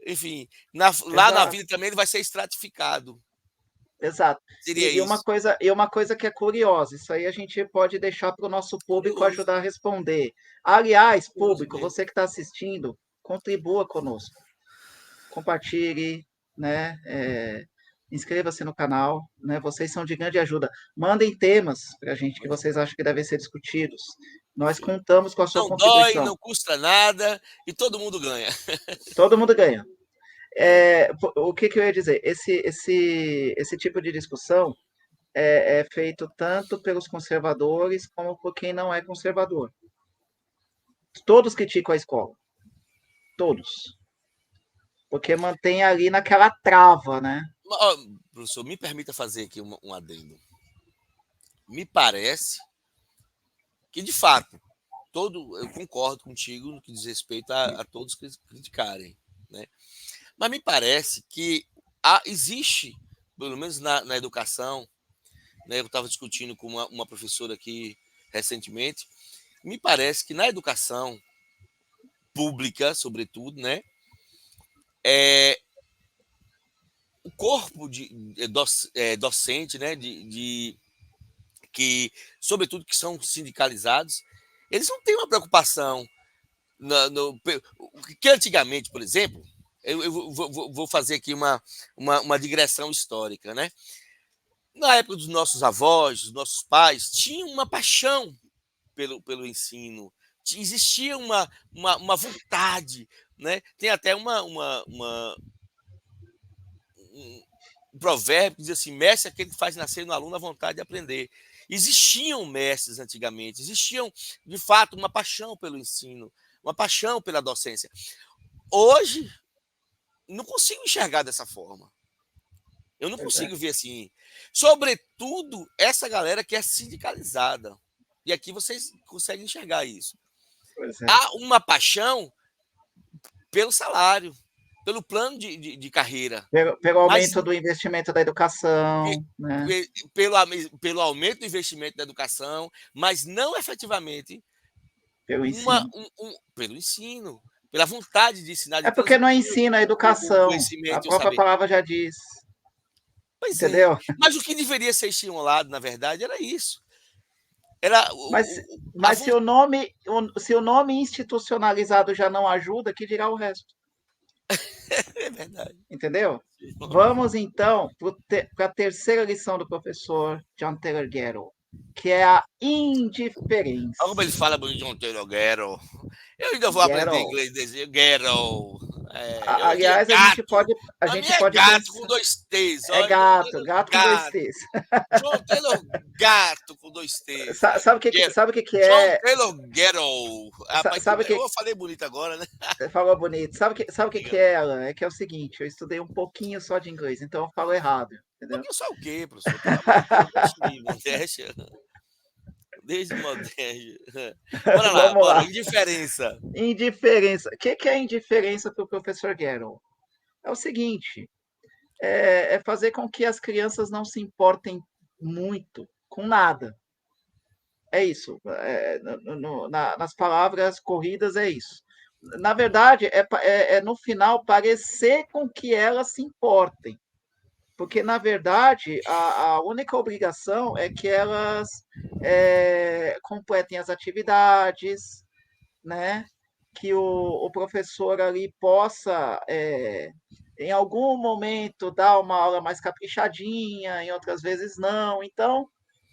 [SPEAKER 1] enfim, lá na
[SPEAKER 2] Exato,
[SPEAKER 1] vida também ele vai ser estratificado.
[SPEAKER 2] exato.
[SPEAKER 1] Seria isso.
[SPEAKER 2] E uma coisa que é curiosa, isso aí a gente pode deixar para o nosso público
[SPEAKER 1] Curioso,
[SPEAKER 2] ajudar a responder. Aliás,
[SPEAKER 1] curioso
[SPEAKER 2] público,
[SPEAKER 1] mesmo.
[SPEAKER 2] você que está assistindo, contribua conosco. Compartilhe, né? Inscreva-se no canal, né? Vocês são de grande ajuda. Mandem temas para a gente que vocês acham que devem ser discutidos. Nós
[SPEAKER 1] Enfim.
[SPEAKER 2] contamos com a sua
[SPEAKER 1] Não dói,
[SPEAKER 2] contribuição.
[SPEAKER 1] não custa nada e todo mundo ganha.
[SPEAKER 2] Todo mundo ganha.
[SPEAKER 1] É,
[SPEAKER 2] O que, que eu ia dizer? Esse tipo de discussão é feito tanto pelos conservadores como por quem não é conservador. Todos criticam a escola. Todos. Porque mantém ali naquela trava, né?
[SPEAKER 1] ó, professor, me permita fazer aqui um adendo. Me parece que, de fato, eu concordo contigo no que diz respeito a todos que criticarem, né? Mas me parece que existe, pelo menos na educação, né? Eu estava discutindo com uma professora aqui recentemente, me parece que na educação pública, sobretudo, né? O corpo docente, né? Que, sobretudo, que são sindicalizados, eles não têm uma preocupação que antigamente, por exemplo, eu vou fazer aqui uma digressão histórica, né? Na época dos nossos avós, dos nossos pais, tinha uma paixão pelo ensino, existia uma vontade, né? Tem até um provérbio que diz assim: mestre é aquele que faz nascer no aluno a vontade de aprender. Existiam mestres antigamente, existiam de fato uma paixão pelo ensino, uma paixão pela docência. Hoje, não consigo enxergar dessa forma. Eu não
[SPEAKER 2] Pois é.
[SPEAKER 1] consigo ver assim. Sobretudo, essa galera que é sindicalizada. E aqui vocês conseguem enxergar isso.
[SPEAKER 2] Pois é.
[SPEAKER 1] Há uma paixão pelo salário, pelo plano de carreira,
[SPEAKER 2] Pelo
[SPEAKER 1] mas
[SPEAKER 2] aumento do investimento da educação, né?
[SPEAKER 1] pelo aumento do investimento da educação, mas não efetivamente
[SPEAKER 2] Pelo ensino.
[SPEAKER 1] pelo ensino, pela vontade de ensinar, de
[SPEAKER 2] É porque não é
[SPEAKER 1] transmitir
[SPEAKER 2] ensino, é
[SPEAKER 1] o
[SPEAKER 2] educação. A
[SPEAKER 1] conhecimento e o
[SPEAKER 2] própria
[SPEAKER 1] saber.
[SPEAKER 2] palavra já diz.
[SPEAKER 1] Pois é.
[SPEAKER 2] Entendeu?
[SPEAKER 1] Mas o que deveria ser estimulado, na verdade, era isso. Era
[SPEAKER 2] Mas,
[SPEAKER 1] a
[SPEAKER 2] mas se o nome institucionalizado já não ajuda, que dirá o resto?
[SPEAKER 1] é verdade.
[SPEAKER 2] Entendeu? Vamos então para a terceira lição do professor John Taylor Gatto, que é a
[SPEAKER 1] Olha como ele
[SPEAKER 2] indiferença.
[SPEAKER 1] fala bonito, John Taylor Ghetto. Eu ainda vou aprender
[SPEAKER 2] Gatto.
[SPEAKER 1] inglês desse Ghetto. Eu aqui é
[SPEAKER 2] Aliás,
[SPEAKER 1] gato.
[SPEAKER 2] a
[SPEAKER 1] A minha
[SPEAKER 2] gente
[SPEAKER 1] é
[SPEAKER 2] pode
[SPEAKER 1] gato com
[SPEAKER 2] pensar.
[SPEAKER 1] dois T's.
[SPEAKER 2] É
[SPEAKER 1] Olha, John
[SPEAKER 2] gato,
[SPEAKER 1] Taylor
[SPEAKER 2] gato com dois
[SPEAKER 1] gato.
[SPEAKER 2] T's.
[SPEAKER 1] John Taylor gato com dois T's.
[SPEAKER 2] Sabe o que, que
[SPEAKER 1] John
[SPEAKER 2] é?
[SPEAKER 1] Taylor Ghetto. Rapaz,
[SPEAKER 2] Sabe o que,
[SPEAKER 1] eu falei bonito agora, né?
[SPEAKER 2] falou bonito. Sabe o que, que
[SPEAKER 1] Diga.
[SPEAKER 2] é, Alan? É que é o seguinte, eu estudei um pouquinho só de inglês, então eu falo errado, entendeu?
[SPEAKER 1] Porque só o quê, professor? Pelo amor de Deus, deixa. Desde moderno. Bora lá,
[SPEAKER 2] Vamos
[SPEAKER 1] bora.
[SPEAKER 2] lá.
[SPEAKER 1] Indiferença.
[SPEAKER 2] Indiferença. O que é indiferença para o professor Guerra? É o seguinte: é fazer com que as crianças não se importem muito com nada. É isso. Nas palavras corridas, é isso. Na verdade, no final parecer com que elas se importem. Porque, na verdade, a única obrigação é que elas completem as atividades, né? Que o professor ali possa, em algum momento, dar uma aula mais caprichadinha, em outras vezes não. Então,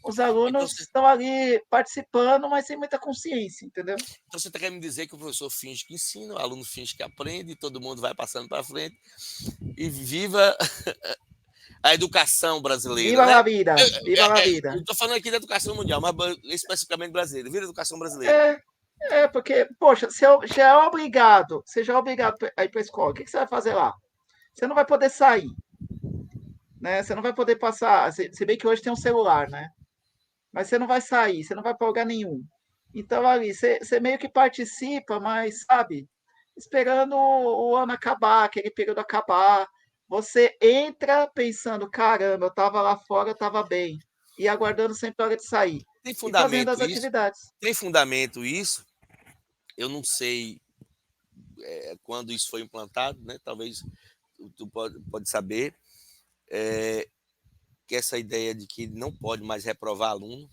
[SPEAKER 2] os
[SPEAKER 1] Então,
[SPEAKER 2] alunos estão ali participando, mas sem muita consciência, entendeu?
[SPEAKER 1] então você está querendo me dizer que o professor finge que ensina, o aluno finge que aprende, todo mundo vai passando para frente e viva a educação brasileira,
[SPEAKER 2] Viva
[SPEAKER 1] né?
[SPEAKER 2] a vida, viva a vida.
[SPEAKER 1] Eu estou falando aqui da educação mundial, mas especificamente brasileira. Viva a educação brasileira.
[SPEAKER 2] É, porque, poxa, se eu já é obrigado, você já é obrigado a ir para a escola, o que você vai fazer lá? Você não vai poder sair, né? Você não vai poder passar. Se bem que hoje tem um celular, né? Mas você não vai sair, você não vai para lugar nenhum. Então, ali, você meio que participa, mas, sabe, esperando o ano acabar, aquele período acabar. Você entra pensando, caramba, eu estava lá fora, eu estava bem. E aguardando sempre a hora de sair.
[SPEAKER 1] Tem
[SPEAKER 2] E fazendo
[SPEAKER 1] fundamento
[SPEAKER 2] as
[SPEAKER 1] isso?
[SPEAKER 2] atividades.
[SPEAKER 1] Tem fundamento isso? Eu não sei quando isso foi implantado, né? Talvez tu pode saber que essa ideia de que não pode mais reprovar aluno,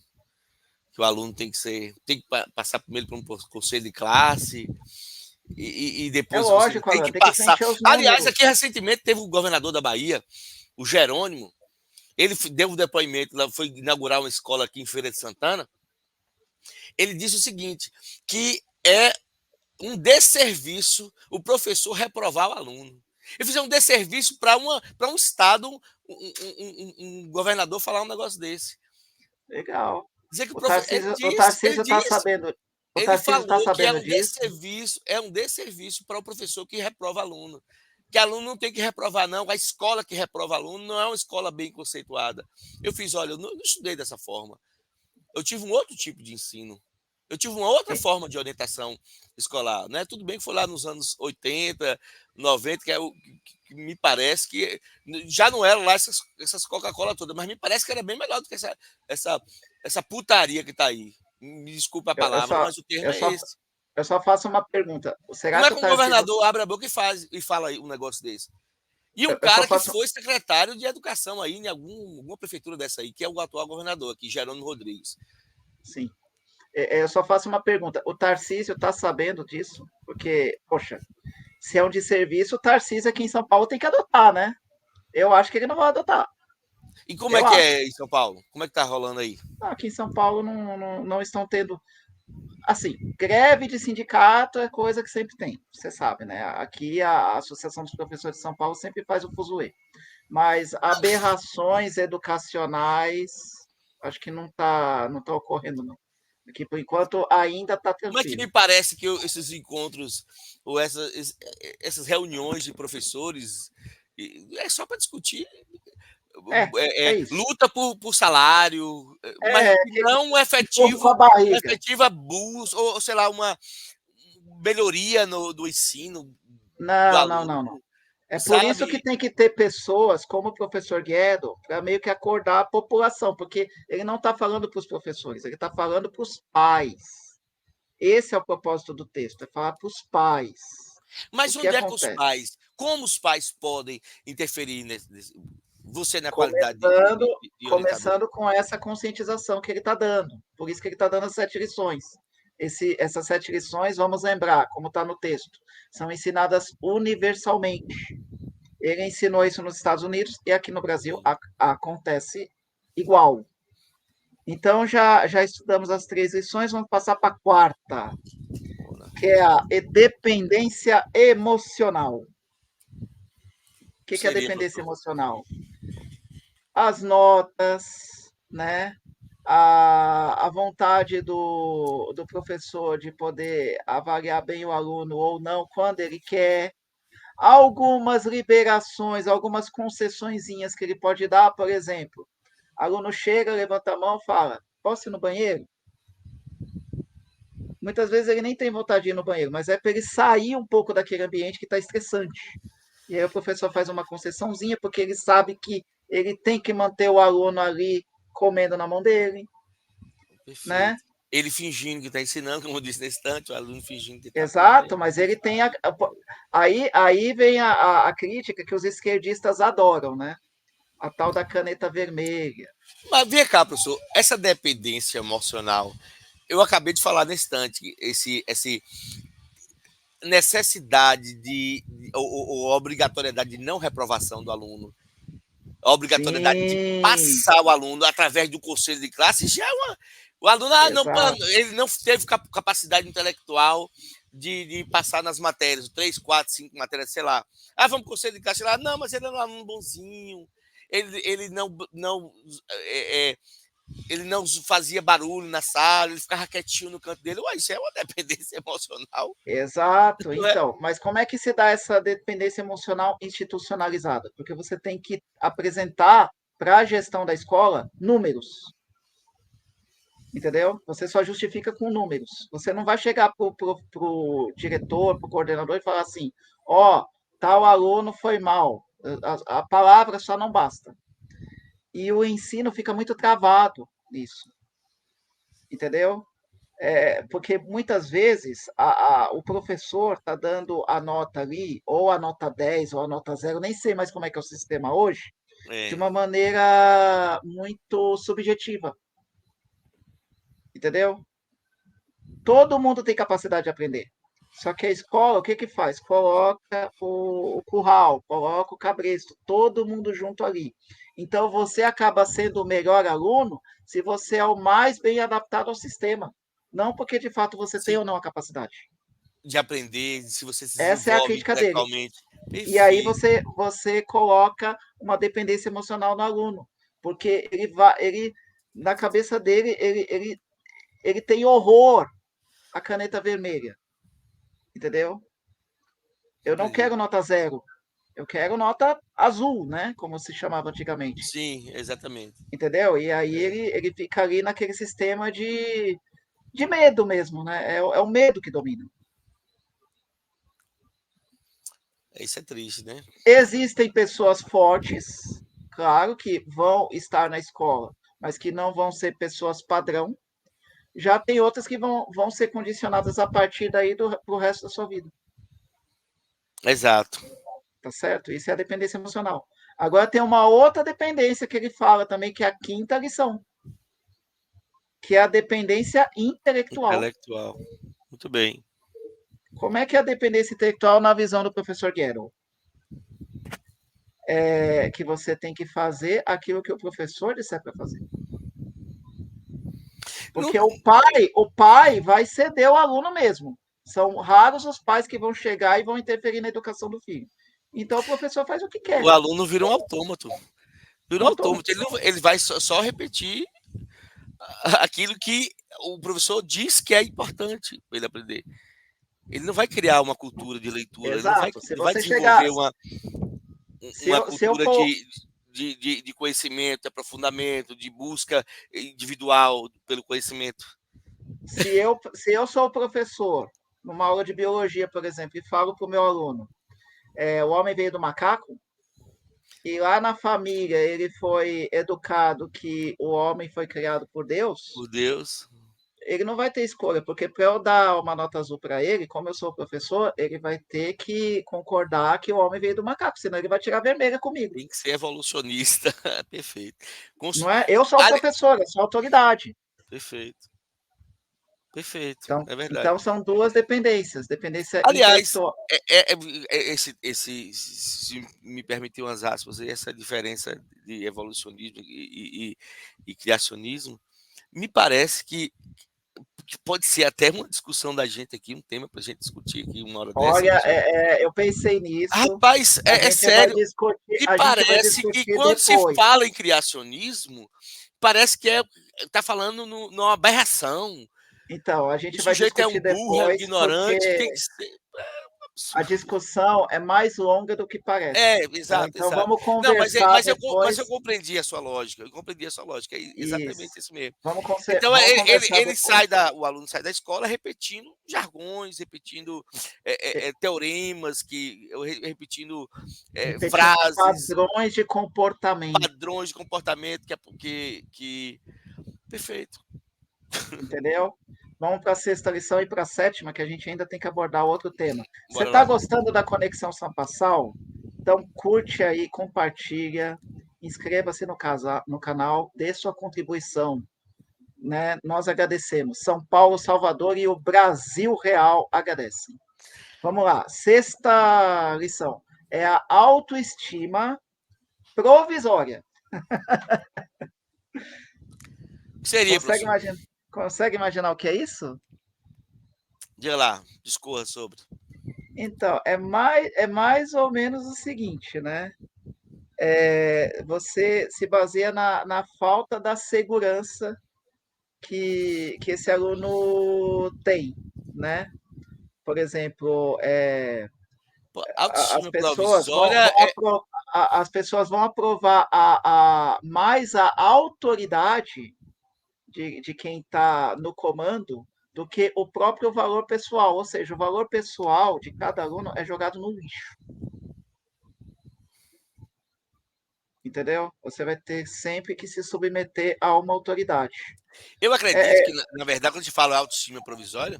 [SPEAKER 1] que o aluno tem que passar primeiro por um conselho de classe e
[SPEAKER 2] É
[SPEAKER 1] depois você
[SPEAKER 2] lógico,
[SPEAKER 1] tem
[SPEAKER 2] Alan,
[SPEAKER 1] que
[SPEAKER 2] tem que
[SPEAKER 1] passar.
[SPEAKER 2] preencher os
[SPEAKER 1] Aliás,
[SPEAKER 2] números.
[SPEAKER 1] aqui recentemente teve o governador da Bahia, o Jerônimo, ele deu um depoimento, foi inaugurar uma escola aqui em Feira de Santana. Ele disse o seguinte, que é um desserviço o professor reprovar o aluno. Ele fizer um desserviço para um Estado, um governador falar um negócio desse.
[SPEAKER 2] Legal.
[SPEAKER 1] Dizer que o
[SPEAKER 2] O
[SPEAKER 1] professor.
[SPEAKER 2] Tarcísio, o Tarcísio está sabendo. O
[SPEAKER 1] Ele
[SPEAKER 2] Tarcísio está
[SPEAKER 1] falou que
[SPEAKER 2] sabendo disso.
[SPEAKER 1] é um desserviço para o professor que reprova aluno. Que aluno não tem que reprovar, não. A escola que reprova aluno não é uma escola bem conceituada. Eu fiz, olha, eu não estudei dessa forma. Eu tive um outro tipo de ensino. Eu tive uma outra
[SPEAKER 2] Sim.
[SPEAKER 1] forma de orientação escolar. Né? Tudo bem que foi lá nos anos 80, 90, que é o que me parece que já não eram lá essas Coca-Cola todas, mas me parece que era bem melhor do que essa putaria que está aí. Me desculpa a
[SPEAKER 2] Eu, eu
[SPEAKER 1] palavra,
[SPEAKER 2] só,
[SPEAKER 1] mas o termo
[SPEAKER 2] eu
[SPEAKER 1] é
[SPEAKER 2] só,
[SPEAKER 1] esse.
[SPEAKER 2] eu só faço uma pergunta. Será
[SPEAKER 1] Como é
[SPEAKER 2] que
[SPEAKER 1] que
[SPEAKER 2] o
[SPEAKER 1] um
[SPEAKER 2] Tarcísio.
[SPEAKER 1] governador abre a boca e fala um negócio desse? E um
[SPEAKER 2] Eu só
[SPEAKER 1] cara que
[SPEAKER 2] faço.
[SPEAKER 1] foi secretário de educação aí em alguma prefeitura dessa aí, que é o atual governador aqui, Jerônimo Rodrigues.
[SPEAKER 2] Sim. Eu só faço uma pergunta. O Tarcísio está sabendo disso? Porque, poxa, se é um desserviço, o Tarcísio aqui em São Paulo tem que adotar, né? Eu acho que ele não vai adotar.
[SPEAKER 1] E como é
[SPEAKER 2] Eu
[SPEAKER 1] que
[SPEAKER 2] acho.
[SPEAKER 1] é em São Paulo? Como é que tá rolando aí?
[SPEAKER 2] Aqui em São Paulo não estão tendo. Assim, greve de sindicato é coisa que sempre tem, você sabe, né? Aqui a Associação dos Professores de São Paulo sempre faz o fuzuê. Mas aberrações educacionais, acho que não tá ocorrendo, não. Aqui, por enquanto, ainda está
[SPEAKER 1] Mas que me
[SPEAKER 2] tranquilo.
[SPEAKER 1] parece que esses encontros ou essas reuniões de professores é só para discutir
[SPEAKER 2] É isso.
[SPEAKER 1] luta por salário, mas
[SPEAKER 2] É,
[SPEAKER 1] não um
[SPEAKER 2] empurra com a
[SPEAKER 1] uma
[SPEAKER 2] barriga.
[SPEAKER 1] efetiva bus ou sei lá uma melhoria do ensino do
[SPEAKER 2] Não, não, não, não.
[SPEAKER 1] aluno,
[SPEAKER 2] É por isso que
[SPEAKER 1] sabe?
[SPEAKER 2] tem que ter pessoas como o professor Guedo para meio que acordar a população, porque ele não está falando para os professores, ele está falando para os pais. Esse é o propósito do texto, é falar para os pais. O
[SPEAKER 1] Mas
[SPEAKER 2] que
[SPEAKER 1] onde é que
[SPEAKER 2] acontece?
[SPEAKER 1] como os pais podem interferir você na qualidade
[SPEAKER 2] Começando,
[SPEAKER 1] de orientador?
[SPEAKER 2] começando com essa conscientização que ele está dando. Por isso que ele está dando as 7 lições. Essas 7 lições, vamos lembrar, como está no texto, são ensinadas universalmente. Ele ensinou isso nos Estados Unidos e aqui no Brasil acontece igual. Então, já estudamos as 3 lições, vamos passar para a quarta, que é a dependência emocional. O que é a
[SPEAKER 1] Seria,
[SPEAKER 2] dependência
[SPEAKER 1] doutor?
[SPEAKER 2] emocional? As notas, né? A vontade do professor de poder avaliar bem o aluno ou não, quando ele quer, algumas liberações, algumas concessõezinhas que ele pode dar, por exemplo, aluno chega, levanta a mão, fala: posso ir no banheiro? Muitas vezes ele nem tem vontade de ir no banheiro, mas é para ele sair um pouco daquele ambiente que está estressante. E aí o professor faz uma concessãozinha, porque ele sabe que ele tem que manter o aluno ali comendo na mão dele, né?
[SPEAKER 1] Perfeito. Ele fingindo que está ensinando, como eu disse nesse instante, o aluno fingindo que está
[SPEAKER 2] Exato,
[SPEAKER 1] aprendendo.
[SPEAKER 2] mas ele tem aí vem a crítica que os esquerdistas adoram, né? A tal da caneta vermelha.
[SPEAKER 1] Mas vem cá, professor, essa dependência emocional, eu acabei de falar nesse instante, esse necessidade ou obrigatoriedade de não reprovação do aluno, a obrigatoriedade de
[SPEAKER 2] Sim,
[SPEAKER 1] passar o aluno através do conselho de classe, já é uma. O aluno não,
[SPEAKER 2] exato.
[SPEAKER 1] ele não teve capacidade intelectual de passar nas matérias, 3, 4, 5 matérias, sei lá. Ah, vamos para o conselho de classe lá. Não, mas ele é um aluno bonzinho. Ele ele não fazia barulho na sala, ele ficava quietinho no canto dele. Ué, isso é uma dependência emocional,
[SPEAKER 2] Exato.
[SPEAKER 1] não é?
[SPEAKER 2] Então, mas como é que se dá essa dependência emocional institucionalizada? Porque você tem que apresentar para a gestão da escola números, entendeu? Você só justifica com números. Você não vai chegar pro diretor, pro coordenador e falar assim, ó, tal aluno foi mal. A palavra só não basta. E o ensino fica muito travado nisso, entendeu? Porque muitas vezes o professor está dando a nota ali, ou a nota 10 ou a nota 0, nem sei mais como é que é o sistema hoje, de
[SPEAKER 1] É,
[SPEAKER 2] uma maneira muito subjetiva, entendeu? Todo mundo tem capacidade de aprender. Só que a escola, o que que faz? Coloca o curral, coloca o cabresto, todo mundo junto ali. Então você acaba sendo o melhor aluno se você é o mais bem adaptado ao sistema. Não porque de fato você tem
[SPEAKER 1] sim,
[SPEAKER 2] ou não a capacidade.
[SPEAKER 1] de aprender, se você se
[SPEAKER 2] Essa é a
[SPEAKER 1] desenvolve
[SPEAKER 2] crítica dele.
[SPEAKER 1] intelectualmente.
[SPEAKER 2] E aí
[SPEAKER 1] Perfeito.
[SPEAKER 2] você coloca uma dependência emocional no aluno, porque ele na cabeça dele ele tem horror à caneta vermelha, entendeu? Eu não
[SPEAKER 1] Entendi.
[SPEAKER 2] quero nota 0, eu quero nota azul, né? Como se chamava antigamente,
[SPEAKER 1] Sim, exatamente.
[SPEAKER 2] entendeu? E aí
[SPEAKER 1] É,
[SPEAKER 2] ele fica ali naquele sistema de medo mesmo, né? É o medo que domina.
[SPEAKER 1] isso é triste, né?
[SPEAKER 2] Existem pessoas fortes, claro, que vão estar na escola, mas que não vão ser pessoas padrão. Já tem outras que vão ser condicionadas a partir daí pro resto da sua vida,
[SPEAKER 1] Exato.
[SPEAKER 2] tá certo? Isso é a dependência emocional. Agora tem uma outra dependência que ele fala também, que é a quinta lição, que é a dependência intelectual.
[SPEAKER 1] Intelectual. Muito bem.
[SPEAKER 2] Como é que é a dependência intelectual na visão do professor Guerrero? É que você tem que fazer aquilo que o professor disser para fazer.
[SPEAKER 1] Não,
[SPEAKER 2] Porque o pai vai ceder o aluno mesmo. São raros os pais que vão chegar e vão interferir na educação do filho. Então o professor faz o que
[SPEAKER 1] o
[SPEAKER 2] quer,
[SPEAKER 1] aluno vira um autômato. Vira
[SPEAKER 2] um
[SPEAKER 1] um autômato.
[SPEAKER 2] autômato.
[SPEAKER 1] Ele vai só repetir aquilo que o professor diz que é importante para ele aprender. Ele não vai criar uma cultura de leitura, ele
[SPEAKER 2] Exato. Se
[SPEAKER 1] não vai
[SPEAKER 2] você chegar,
[SPEAKER 1] desenvolver
[SPEAKER 2] se
[SPEAKER 1] uma
[SPEAKER 2] eu, se eu
[SPEAKER 1] cultura
[SPEAKER 2] for,
[SPEAKER 1] de conhecimento, de aprofundamento, de busca individual pelo conhecimento.
[SPEAKER 2] se eu sou o professor numa aula de biologia, por exemplo, e falo para o meu aluno, o homem veio do macaco, e lá na família ele foi educado que o homem foi criado por Deus,
[SPEAKER 1] Por Deus.
[SPEAKER 2] ele não vai ter escolha, porque para eu dar uma nota azul para ele, como eu sou o professor, ele vai ter que concordar que o homem veio do macaco, senão ele vai tirar vermelha comigo.
[SPEAKER 1] Tem que ser evolucionista. Perfeito.
[SPEAKER 2] Não é? Eu sou o
[SPEAKER 1] Ali-
[SPEAKER 2] professor, eu sou a autoridade.
[SPEAKER 1] Perfeito. Perfeito.
[SPEAKER 2] Então,
[SPEAKER 1] É verdade.
[SPEAKER 2] então são duas dependências, dependência
[SPEAKER 1] Aliás,
[SPEAKER 2] intelectual.
[SPEAKER 1] se me permitir umas aspas, essa diferença de evolucionismo e criacionismo, me parece que pode ser até uma discussão da gente aqui, um tema para a gente discutir aqui uma hora dessa,
[SPEAKER 2] Olha,
[SPEAKER 1] professor.
[SPEAKER 2] eu pensei nisso.
[SPEAKER 1] Rapaz,
[SPEAKER 2] A
[SPEAKER 1] é
[SPEAKER 2] gente vai
[SPEAKER 1] sério.
[SPEAKER 2] discutir,
[SPEAKER 1] Me
[SPEAKER 2] a gente vai
[SPEAKER 1] parece que
[SPEAKER 2] discutir
[SPEAKER 1] quando se
[SPEAKER 2] depois.
[SPEAKER 1] fala em criacionismo, parece que está falando numa aberração.
[SPEAKER 2] Então, a
[SPEAKER 1] O
[SPEAKER 2] gente vai
[SPEAKER 1] sujeito é um
[SPEAKER 2] discutir
[SPEAKER 1] burro, é um
[SPEAKER 2] depois,
[SPEAKER 1] ignorante, tem
[SPEAKER 2] porque
[SPEAKER 1] que ser.
[SPEAKER 2] a discussão é mais longa do que parece. Tá?
[SPEAKER 1] Exato,
[SPEAKER 2] Então
[SPEAKER 1] exato.
[SPEAKER 2] vamos
[SPEAKER 1] Não,
[SPEAKER 2] conversar
[SPEAKER 1] mas eu
[SPEAKER 2] depois.
[SPEAKER 1] compreendi a sua lógica, eu compreendi a sua lógica, é exatamente
[SPEAKER 2] Isso.
[SPEAKER 1] isso mesmo.
[SPEAKER 2] Vamos,
[SPEAKER 1] Então
[SPEAKER 2] vamos conversar depois.
[SPEAKER 1] o aluno sai da escola repetindo jargões, repetindo teoremas, repetindo
[SPEAKER 2] Repetindo
[SPEAKER 1] frases,
[SPEAKER 2] padrões de comportamento,
[SPEAKER 1] padrões de comportamento que perfeito.
[SPEAKER 2] entendeu? Vamos para a sexta lição e para a sétima, que a gente ainda tem que abordar outro tema. Você
[SPEAKER 1] Bora
[SPEAKER 2] está
[SPEAKER 1] lá.
[SPEAKER 2] gostando da Conexão Sampassal? Então curte aí, compartilha, inscreva-se no canal, dê sua contribuição. Né? Nós agradecemos. São Paulo, Salvador e o Brasil Real agradecem. Vamos lá. Sexta lição é a autoestima provisória.
[SPEAKER 1] O que seria,
[SPEAKER 2] Consegue
[SPEAKER 1] professor?
[SPEAKER 2] imaginar, consegue imaginar o que é isso?
[SPEAKER 1] Diga lá, discorra sobre.
[SPEAKER 2] Então, é mais ou menos o seguinte, né? Você se baseia na falta da segurança que esse aluno tem, né? Por exemplo,
[SPEAKER 1] Pô,
[SPEAKER 2] as
[SPEAKER 1] autoestima
[SPEAKER 2] pessoas
[SPEAKER 1] provisória
[SPEAKER 2] as pessoas vão aprovar mais a autoridade de quem está no comando do que o próprio valor pessoal. Ou seja, o valor pessoal de cada aluno é jogado no lixo. Entendeu? Você vai ter sempre que se submeter a uma autoridade.
[SPEAKER 1] eu acredito
[SPEAKER 2] É,
[SPEAKER 1] que, na verdade, quando a gente fala autoestima provisória,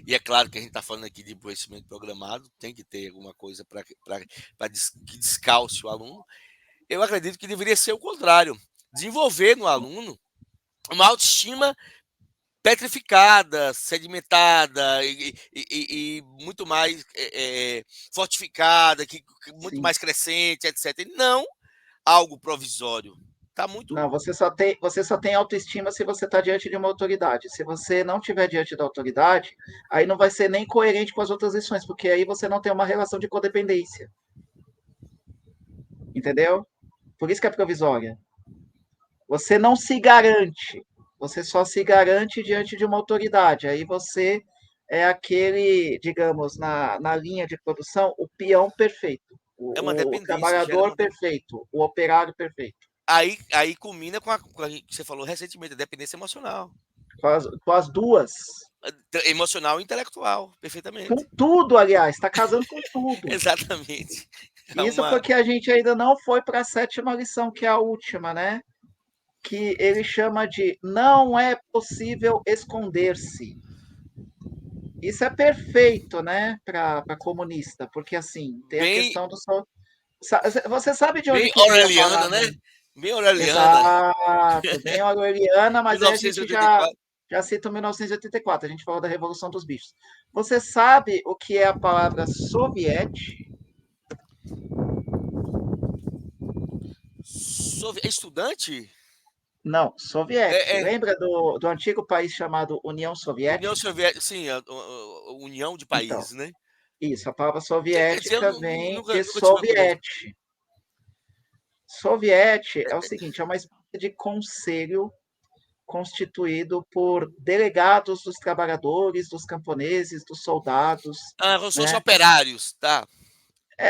[SPEAKER 1] e é claro que a gente está falando aqui de conhecimento programado, tem que ter alguma coisa para que descalce o aluno. Eu acredito que deveria ser o contrário. Desenvolver no aluno uma autoestima petrificada, sedimentada e muito mais fortificada, muito
[SPEAKER 2] sim.
[SPEAKER 1] mais crescente, etc. E não algo provisório. Tá
[SPEAKER 2] Não,
[SPEAKER 1] muito.
[SPEAKER 2] você só tem autoestima se você está diante de uma autoridade. Se você não estiver diante da autoridade, aí não vai ser nem coerente com as outras lições, porque aí você não tem uma relação de codependência. Entendeu? Por isso que é provisória. Você não se garante. Você só se garante diante de uma autoridade. Aí você é aquele, digamos, na linha de produção, o peão perfeito,
[SPEAKER 1] É uma
[SPEAKER 2] o
[SPEAKER 1] dependência, gera
[SPEAKER 2] trabalhador
[SPEAKER 1] uma.
[SPEAKER 2] perfeito, o operário perfeito.
[SPEAKER 1] Aí culmina com a que você falou recentemente, a dependência emocional.
[SPEAKER 2] Com as duas.
[SPEAKER 1] Emocional e intelectual,
[SPEAKER 2] Com
[SPEAKER 1] perfeitamente.
[SPEAKER 2] tudo, aliás, está casando com tudo.
[SPEAKER 1] Exatamente. É
[SPEAKER 2] Isso
[SPEAKER 1] uma.
[SPEAKER 2] porque a gente ainda não foi para a sétima lição, que é a última, né? Que ele chama de não é possível esconder-se. Isso é perfeito, né, para comunista, porque assim, tem a
[SPEAKER 1] Bem,
[SPEAKER 2] questão do sol. Você sabe de onde
[SPEAKER 1] bem
[SPEAKER 2] que vem a
[SPEAKER 1] orwelliana,
[SPEAKER 2] palavra?
[SPEAKER 1] né? Bem orwelliana.
[SPEAKER 2] Exato, bem orwelliana, mas aí a gente já,
[SPEAKER 1] 1984.
[SPEAKER 2] já cita 1984, a gente falou da Revolução dos Bichos. Você sabe o que é a palavra soviete?
[SPEAKER 1] Estudante?
[SPEAKER 2] Não, soviete.
[SPEAKER 1] É, é
[SPEAKER 2] Lembra do antigo país chamado União
[SPEAKER 1] União
[SPEAKER 2] Soviética?
[SPEAKER 1] Soviética, sim, a União de
[SPEAKER 2] Então,
[SPEAKER 1] Países, né?
[SPEAKER 2] isso, a palavra
[SPEAKER 1] Quer dizer, eu
[SPEAKER 2] soviética vem de
[SPEAKER 1] nunca tive a curiosidade.
[SPEAKER 2] soviete. Soviete é o seguinte, é uma espécie de conselho constituído por delegados dos trabalhadores, dos camponeses, dos soldados,
[SPEAKER 1] Ah, como se fossem
[SPEAKER 2] né?
[SPEAKER 1] operários, tá?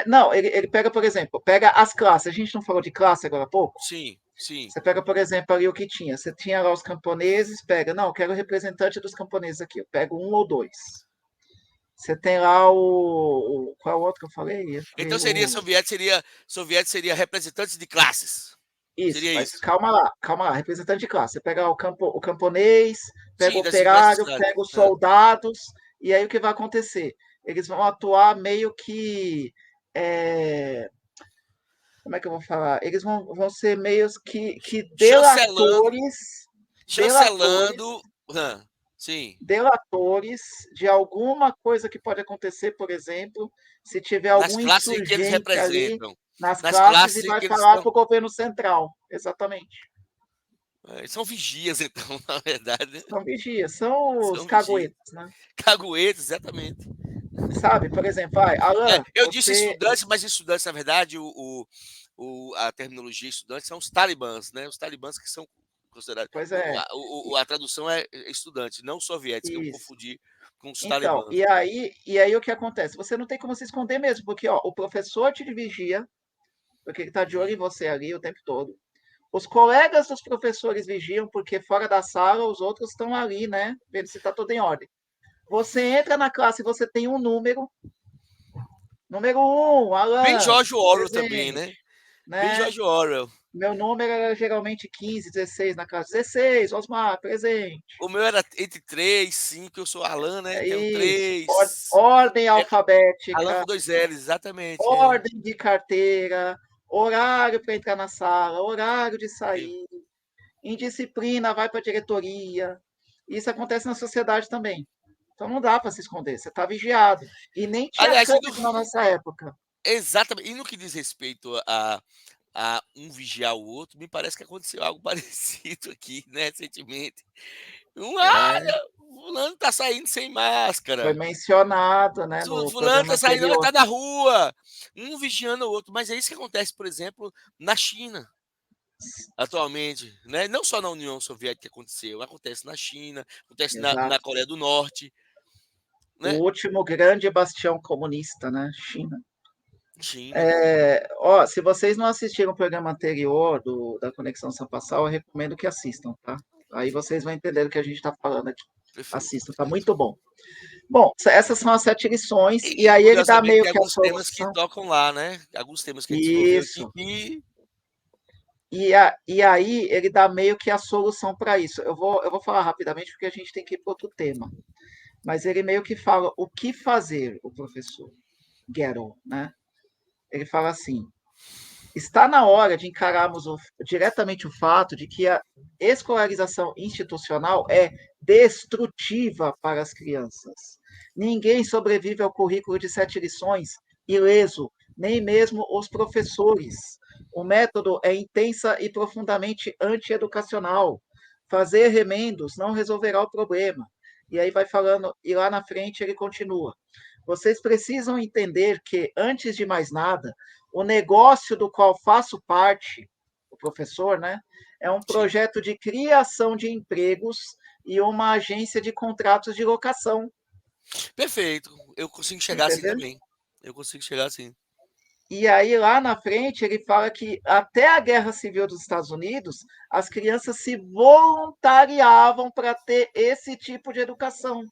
[SPEAKER 2] Não, ele pega, por exemplo, pega as classes. A gente não falou de classe agora há pouco?
[SPEAKER 1] Sim, sim.
[SPEAKER 2] Você pega, por exemplo, ali o que tinha. Você tinha lá os camponeses, pega, não, eu quero o representante dos camponeses aqui. Eu pego um ou dois. Você tem lá qual é o outro que eu falei? Eu falei
[SPEAKER 1] Então soviético seria representantes de classes.
[SPEAKER 2] isso,
[SPEAKER 1] Seria
[SPEAKER 2] mas
[SPEAKER 1] isso.
[SPEAKER 2] calma lá, representante de classe. Você pega o camponês, pega o
[SPEAKER 1] Sim, das diversas
[SPEAKER 2] operário,
[SPEAKER 1] classes.
[SPEAKER 2] pega os
[SPEAKER 1] Ah,
[SPEAKER 2] soldados, e aí o que vai acontecer? Eles vão atuar meio que. é, Como é que eu vou falar? Eles vão ser meio que
[SPEAKER 1] chancelando,
[SPEAKER 2] delatores,
[SPEAKER 1] chancelando. Sim.
[SPEAKER 2] delatores de alguma coisa que pode acontecer, por exemplo, se tiver
[SPEAKER 1] Nas
[SPEAKER 2] algum
[SPEAKER 1] classes em que eles
[SPEAKER 2] insurgente ali
[SPEAKER 1] representam.
[SPEAKER 2] nas
[SPEAKER 1] Nas
[SPEAKER 2] classes e
[SPEAKER 1] classes em
[SPEAKER 2] vai
[SPEAKER 1] que eles
[SPEAKER 2] falar
[SPEAKER 1] estão.
[SPEAKER 2] para o governo central. Exatamente.
[SPEAKER 1] São vigias, então, na verdade.
[SPEAKER 2] São vigias, são os
[SPEAKER 1] São vigias.
[SPEAKER 2] caguetes, né?
[SPEAKER 1] Caguetes, exatamente.
[SPEAKER 2] Sabe, por exemplo, vai, Alan,
[SPEAKER 1] Eu disse
[SPEAKER 2] você.
[SPEAKER 1] estudantes, mas estudantes, na verdade, a terminologia estudantes são os talibãs, né? Os talibãs que são considerados.
[SPEAKER 2] Pois é,
[SPEAKER 1] A tradução é estudante, não soviéticos, que eu
[SPEAKER 2] isso.
[SPEAKER 1] confundi com os
[SPEAKER 2] Então,
[SPEAKER 1] talibãs.
[SPEAKER 2] e aí o que acontece? Você não tem como se esconder mesmo, porque ó, o professor te vigia, porque ele está de olho em você ali o tempo todo. Os colegas dos professores vigiam, porque fora da sala os outros estão ali, né? Vendo se está tudo em ordem. Você entra na classe e você tem um número. Número 1,
[SPEAKER 1] Bem
[SPEAKER 2] Alan,
[SPEAKER 1] George Orwell também, né?
[SPEAKER 2] presente.
[SPEAKER 1] Bem
[SPEAKER 2] Né?
[SPEAKER 1] George Orwell.
[SPEAKER 2] Meu número era geralmente 15, 16 na classe. 16, Osmar, presente.
[SPEAKER 1] O meu era entre 3, 5, eu sou Alan, né?
[SPEAKER 2] É
[SPEAKER 1] Então
[SPEAKER 2] isso.
[SPEAKER 1] 3.
[SPEAKER 2] Ordem
[SPEAKER 1] É, Alan
[SPEAKER 2] alfabética,
[SPEAKER 1] com 2 L's, exatamente.
[SPEAKER 2] ordem de carteira, horário para entrar na sala, horário de sair. Indisciplina, vai para a diretoria. Isso acontece na sociedade também. Então não dá para se esconder, você está vigiado. E nem tinha
[SPEAKER 1] Aliás,
[SPEAKER 2] câmera na nossa época.
[SPEAKER 1] exatamente. E no que diz respeito a um vigiar o outro, me parece que aconteceu algo parecido aqui, né, recentemente.
[SPEAKER 2] É,
[SPEAKER 1] Olha, fulano tá saindo sem
[SPEAKER 2] foi
[SPEAKER 1] máscara.
[SPEAKER 2] mencionado, né, no
[SPEAKER 1] Fulano
[SPEAKER 2] programa
[SPEAKER 1] tá saindo, vai
[SPEAKER 2] anterior.
[SPEAKER 1] estar na rua. Um vigiando o outro. Mas é isso que acontece, por exemplo, na China, atualmente. Né? Não só na União Soviética aconteceu, acontece na China, acontece na
[SPEAKER 2] Exato.
[SPEAKER 1] Coreia do Norte, né?
[SPEAKER 2] O último grande bastião comunista, né, China.
[SPEAKER 1] China.
[SPEAKER 2] Ó, se vocês não assistiram o programa anterior da Conexão São Passal, eu recomendo que assistam, tá? Aí vocês vão entender o que a gente está falando aqui.
[SPEAKER 1] Perfeito,
[SPEAKER 2] Assistam, tá
[SPEAKER 1] perfeito.
[SPEAKER 2] muito bom. Bom, essas são as 7 lições, e
[SPEAKER 1] E,
[SPEAKER 2] aí ele dá
[SPEAKER 1] curiosamente,
[SPEAKER 2] meio
[SPEAKER 1] tem
[SPEAKER 2] que a
[SPEAKER 1] alguns temas que
[SPEAKER 2] solução.
[SPEAKER 1] tocam lá, né? Alguns temas que a gente desenvolveu aqui
[SPEAKER 2] Isso.
[SPEAKER 1] que.
[SPEAKER 2] E aí ele dá meio que a solução para isso. Eu vou falar rapidamente porque a gente tem que ir para outro tema. Mas ele meio que fala o que fazer, o professor Gettle, né? Ele fala assim: está na hora de encararmos diretamente o fato de que a escolarização institucional é destrutiva para as crianças. Ninguém sobrevive ao currículo de 7 lições ileso, nem mesmo os professores. O método é intensa e profundamente antieducacional. Fazer remendos não resolverá o problema. E aí vai falando, e lá na frente ele continua. Vocês precisam entender que, antes de mais nada, o negócio do qual faço parte, o professor, né, é um
[SPEAKER 1] Sim,
[SPEAKER 2] projeto de criação de empregos e uma agência de contratos de locação.
[SPEAKER 1] perfeito. Eu consigo chegar assim
[SPEAKER 2] Entendeu?
[SPEAKER 1] também. Eu consigo chegar assim.
[SPEAKER 2] E aí, lá na frente, ele fala que até a Guerra Civil dos Estados Unidos, as crianças se voluntariavam para ter esse tipo de educação.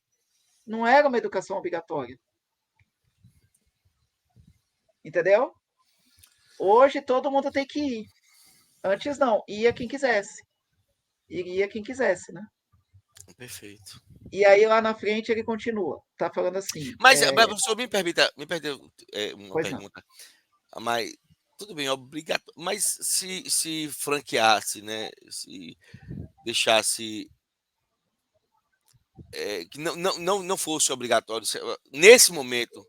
[SPEAKER 2] Não era uma educação obrigatória. Entendeu? Hoje todo mundo tem que ir. Antes não, ia quem quisesse. Iria quem quisesse, né?
[SPEAKER 1] Perfeito.
[SPEAKER 2] E aí lá na frente ele continua, tá falando assim,
[SPEAKER 1] Mas professor, me permita uma
[SPEAKER 2] pois não.
[SPEAKER 1] pergunta. Mas tudo bem, obrigatório. Mas se franqueasse, né? Se deixasse que não fosse obrigatório, nesse momento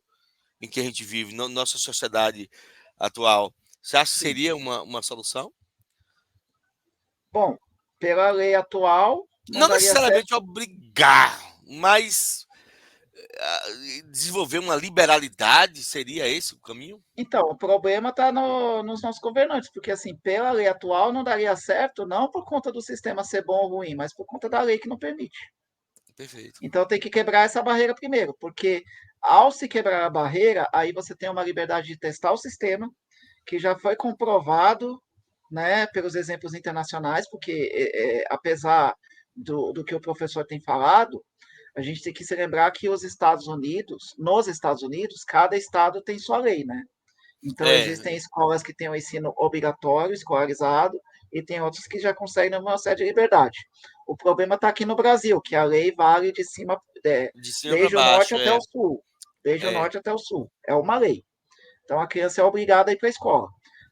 [SPEAKER 1] em que a gente vive, na nossa sociedade atual, você acha que
[SPEAKER 2] Sim.
[SPEAKER 1] seria uma solução?
[SPEAKER 2] Bom, pela lei atual, não
[SPEAKER 1] Não
[SPEAKER 2] daria
[SPEAKER 1] necessariamente
[SPEAKER 2] certo.
[SPEAKER 1] obrigar, mas ah, desenvolver uma liberalidade, seria esse o caminho?
[SPEAKER 2] Então, o problema está nos nossos governantes, porque assim, pela lei atual não daria certo, não por conta do sistema ser bom ou ruim, mas por conta da lei que não permite.
[SPEAKER 1] Perfeito.
[SPEAKER 2] Então tem que quebrar essa barreira primeiro, porque ao se quebrar a barreira, aí você tem uma liberdade de testar o sistema, que já foi comprovado, né, pelos exemplos internacionais, porque apesar do que o professor tem falado, a gente tem que se lembrar que nos Estados Unidos, cada estado tem sua lei, né? Então existem
[SPEAKER 1] É,
[SPEAKER 2] escolas que têm o ensino obrigatório, escolarizado, e tem outras que já conseguem uma certa liberdade. O problema está aqui no Brasil, que a lei vale de cima,
[SPEAKER 1] de cima para
[SPEAKER 2] desde o norte
[SPEAKER 1] baixo,
[SPEAKER 2] até o sul. Desde o
[SPEAKER 1] é.
[SPEAKER 2] norte até o sul. É uma lei. Então a criança é obrigada a ir para a escola.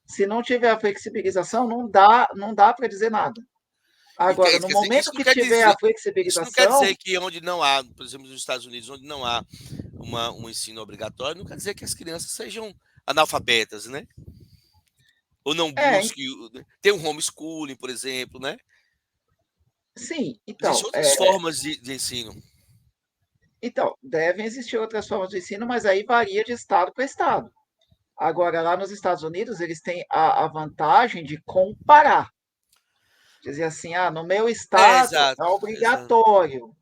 [SPEAKER 2] Se não tiver a flexibilização, não dá para dizer nada. Agora,
[SPEAKER 1] Quer
[SPEAKER 2] no
[SPEAKER 1] dizer,
[SPEAKER 2] momento que tiver a
[SPEAKER 1] isso não quer dizer
[SPEAKER 2] flexibilização,
[SPEAKER 1] que onde não há, por exemplo, nos Estados Unidos, onde não há um ensino obrigatório, não quer dizer que as crianças sejam analfabetas, né? Ou não
[SPEAKER 2] é,
[SPEAKER 1] busquem. Tem um homeschooling, por exemplo, né?
[SPEAKER 2] sim,
[SPEAKER 1] Existem outras formas de ensino.
[SPEAKER 2] então, devem existir outras formas de ensino, mas aí varia de estado para estado. Agora, lá nos Estados Unidos, eles têm a vantagem de comparar. Dizer assim, no meu
[SPEAKER 1] É,
[SPEAKER 2] estado
[SPEAKER 1] exato,
[SPEAKER 2] é
[SPEAKER 1] exato.
[SPEAKER 2] obrigatório.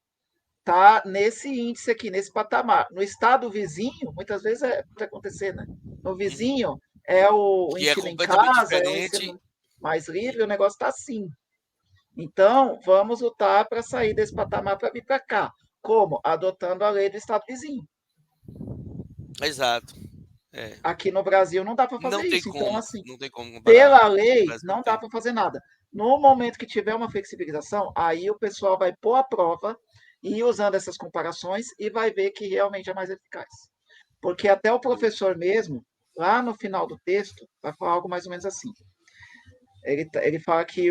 [SPEAKER 2] está nesse índice aqui, nesse patamar. No estado vizinho, muitas vezes pode acontecer, né? No
[SPEAKER 1] Uhum.
[SPEAKER 2] vizinho é o
[SPEAKER 1] Que é
[SPEAKER 2] ensino em
[SPEAKER 1] completamente
[SPEAKER 2] casa, é o
[SPEAKER 1] diferente.
[SPEAKER 2] ensino mais livre, o negócio está assim. Então, vamos lutar para sair desse patamar para vir para cá. Como? Adotando a lei do estado vizinho.
[SPEAKER 1] Exato. É.
[SPEAKER 2] Aqui no Brasil não dá para fazer
[SPEAKER 1] Não tem
[SPEAKER 2] isso. Então,
[SPEAKER 1] como,
[SPEAKER 2] assim,
[SPEAKER 1] não tem como comparar.
[SPEAKER 2] pela
[SPEAKER 1] O
[SPEAKER 2] lei,
[SPEAKER 1] Brasil não
[SPEAKER 2] não dá
[SPEAKER 1] tem.
[SPEAKER 2] para fazer nada. No momento que tiver uma flexibilização, aí o pessoal vai pôr a prova e ir usando essas comparações e vai ver que realmente é mais eficaz. Porque até o professor mesmo, lá no final do texto, vai falar algo mais ou menos assim. Ele fala que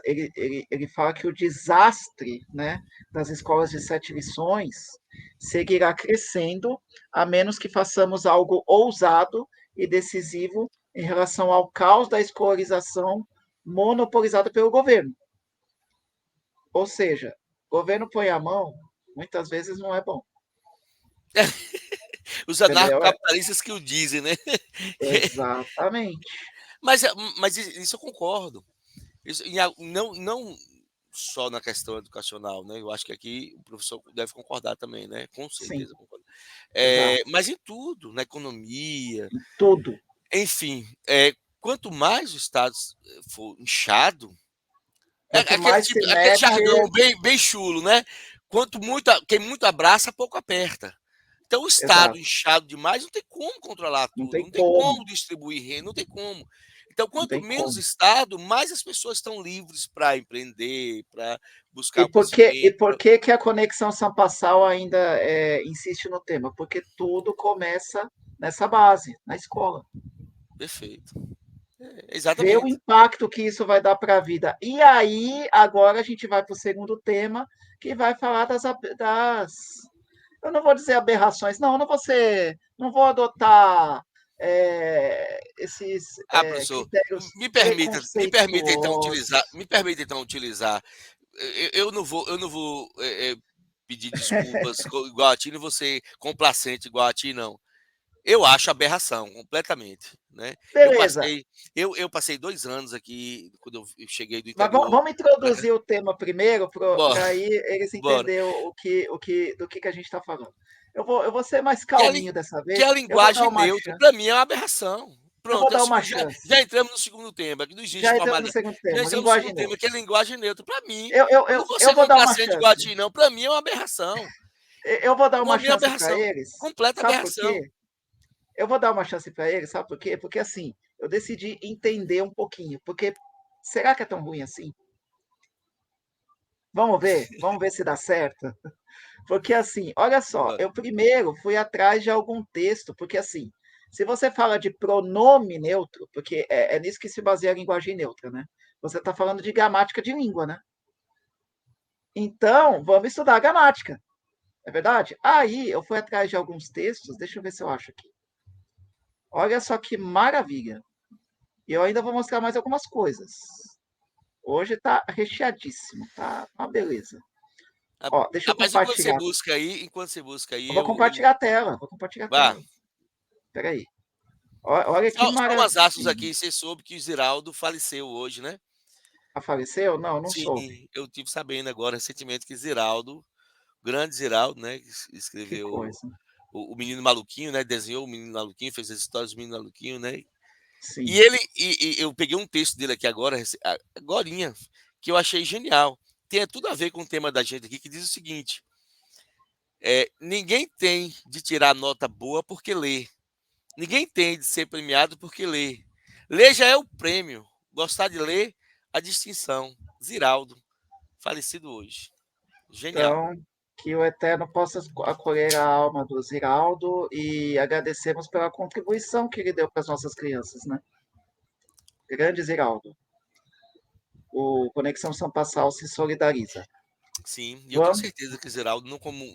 [SPEAKER 2] ele fala que o desastre, né, das escolas de 7 lições seguirá crescendo, a menos que façamos algo ousado e decisivo em relação ao caos da escolarização monopolizada pelo governo. Ou seja, o governo põe a mão, muitas vezes não é bom.
[SPEAKER 1] Os
[SPEAKER 2] Entendeu?
[SPEAKER 1] anarcocapitalistas que o dizem, né?
[SPEAKER 2] Exatamente.
[SPEAKER 1] Mas, mas isso eu concordo. Isso, não só na questão educacional, né? Eu acho que aqui o professor deve concordar também, né? Com
[SPEAKER 2] Sim,
[SPEAKER 1] certeza concorda.
[SPEAKER 2] exato.
[SPEAKER 1] Mas em tudo, na economia,
[SPEAKER 2] Em tudo.
[SPEAKER 1] enfim, quanto mais o Estado for inchado,
[SPEAKER 2] Quanto
[SPEAKER 1] aquele
[SPEAKER 2] mais se
[SPEAKER 1] tipo, aquele
[SPEAKER 2] mete,
[SPEAKER 1] jargão bem chulo, né? Quem muito abraça, pouco aperta. Então, o Estado
[SPEAKER 2] exato.
[SPEAKER 1] inchado demais não tem como controlar
[SPEAKER 2] Não
[SPEAKER 1] tudo,
[SPEAKER 2] tem
[SPEAKER 1] não tem como
[SPEAKER 2] como.
[SPEAKER 1] distribuir renda, não tem como. Então,
[SPEAKER 2] Não
[SPEAKER 1] quanto
[SPEAKER 2] tem
[SPEAKER 1] menos
[SPEAKER 2] como.
[SPEAKER 1] Estado, mais as pessoas estão livres para empreender, para
[SPEAKER 2] E
[SPEAKER 1] buscar o
[SPEAKER 2] por que, e
[SPEAKER 1] conhecimento.
[SPEAKER 2] por que, que a Conexão São Passal ainda insiste no tema? Porque tudo começa nessa base, na escola.
[SPEAKER 1] Perfeito.
[SPEAKER 2] Ver o
[SPEAKER 1] Exatamente.
[SPEAKER 2] impacto que isso vai dar para a vida. E aí, agora a gente vai para o segundo tema, que vai falar das. Eu não vou dizer aberrações, não, não vou adotar esses
[SPEAKER 1] Professor,
[SPEAKER 2] critérios preconceituosos.
[SPEAKER 1] me permita então utilizar. Eu não vou pedir desculpas igual a ti, não vou ser complacente igual a ti, não. Eu acho aberração, completamente, né.
[SPEAKER 2] Beleza,
[SPEAKER 1] Eu passei 2 anos aqui, quando eu cheguei do
[SPEAKER 2] mas
[SPEAKER 1] interior
[SPEAKER 2] vamos
[SPEAKER 1] pra cá.
[SPEAKER 2] introduzir o tema primeiro,
[SPEAKER 1] Bora,
[SPEAKER 2] para aí eles
[SPEAKER 1] bora.
[SPEAKER 2] entenderem do que a gente está falando. Eu vou ser mais
[SPEAKER 1] Que a lin
[SPEAKER 2] calminho dessa
[SPEAKER 1] que
[SPEAKER 2] vez,
[SPEAKER 1] a
[SPEAKER 2] eu vou dar
[SPEAKER 1] linguagem
[SPEAKER 2] uma
[SPEAKER 1] neutra,
[SPEAKER 2] chance.
[SPEAKER 1] para mim é uma aberração.
[SPEAKER 2] Eu vou
[SPEAKER 1] Pronto,
[SPEAKER 2] dar uma
[SPEAKER 1] já
[SPEAKER 2] chance.
[SPEAKER 1] entramos no segundo tema, que não existe
[SPEAKER 2] Já entramos no
[SPEAKER 1] formalidade.
[SPEAKER 2] segundo
[SPEAKER 1] Já
[SPEAKER 2] tema,
[SPEAKER 1] entramos no
[SPEAKER 2] linguagem
[SPEAKER 1] segundo tema, que é
[SPEAKER 2] neutra.
[SPEAKER 1] linguagem neutra. Para mim, eu não vou
[SPEAKER 2] Eu
[SPEAKER 1] ser
[SPEAKER 2] vou dar uma
[SPEAKER 1] complacente igual a
[SPEAKER 2] chance.
[SPEAKER 1] ti não, para mim é uma aberração.
[SPEAKER 2] Eu vou dar
[SPEAKER 1] Para
[SPEAKER 2] uma
[SPEAKER 1] mim é uma
[SPEAKER 2] chance para
[SPEAKER 1] aberração,
[SPEAKER 2] eles.
[SPEAKER 1] completa
[SPEAKER 2] Sabe por
[SPEAKER 1] aberração.
[SPEAKER 2] quê? Eu vou dar uma chance para eles, sabe por quê? Porque assim, eu decidi entender um pouquinho. Porque será que é tão ruim assim? Vamos ver se dá certo. Porque assim, olha só,
[SPEAKER 1] Bora.
[SPEAKER 2] eu primeiro fui atrás de algum texto, porque assim, se você fala de pronome neutro, porque é nisso que se baseia a linguagem neutra, né? Você está falando de gramática de língua, né? Então, vamos estudar a gramática, é verdade? Aí eu fui atrás de alguns textos, deixa eu ver se eu acho aqui. Olha só que maravilha. E eu ainda vou mostrar mais algumas coisas. Hoje está recheadíssimo, tá uma beleza. Ó, deixa eu
[SPEAKER 1] Mas
[SPEAKER 2] compartilhar.
[SPEAKER 1] enquanto você busca aí,
[SPEAKER 2] Eu vou compartilhar a tela, vou compartilhar a
[SPEAKER 1] vá.
[SPEAKER 2] tela. Espera aí. Olha que
[SPEAKER 1] Só umas aspas
[SPEAKER 2] maravilha.
[SPEAKER 1] aqui, você soube que o Ziraldo faleceu hoje, né?
[SPEAKER 2] Ah, faleceu? Não, não soube.
[SPEAKER 1] Sim, eu tive sabendo agora recentemente que Ziraldo, o grande Ziraldo, né, que
[SPEAKER 2] Que
[SPEAKER 1] escreveu
[SPEAKER 2] coisa.
[SPEAKER 1] o Menino Maluquinho, né, desenhou o Menino Maluquinho, fez as histórias do Menino Maluquinho, né?
[SPEAKER 2] Sim.
[SPEAKER 1] E eu peguei um texto dele aqui agora, agorinha, que eu achei genial. Tem tudo a ver com o tema da gente aqui, que diz o seguinte: ninguém tem de tirar nota boa porque lê. Ninguém tem de ser premiado porque lê. Ler já é o prêmio. Gostar de ler, a distinção. Ziraldo, falecido hoje. Genial.
[SPEAKER 2] Então, que o Eterno possa acolher a alma do Ziraldo e agradecemos pela contribuição que ele deu para as nossas crianças, né? Grande Ziraldo. O Conexão São Passal se solidariza.
[SPEAKER 1] Sim, e eu tenho
[SPEAKER 2] Vamos?
[SPEAKER 1] certeza que Ziraldo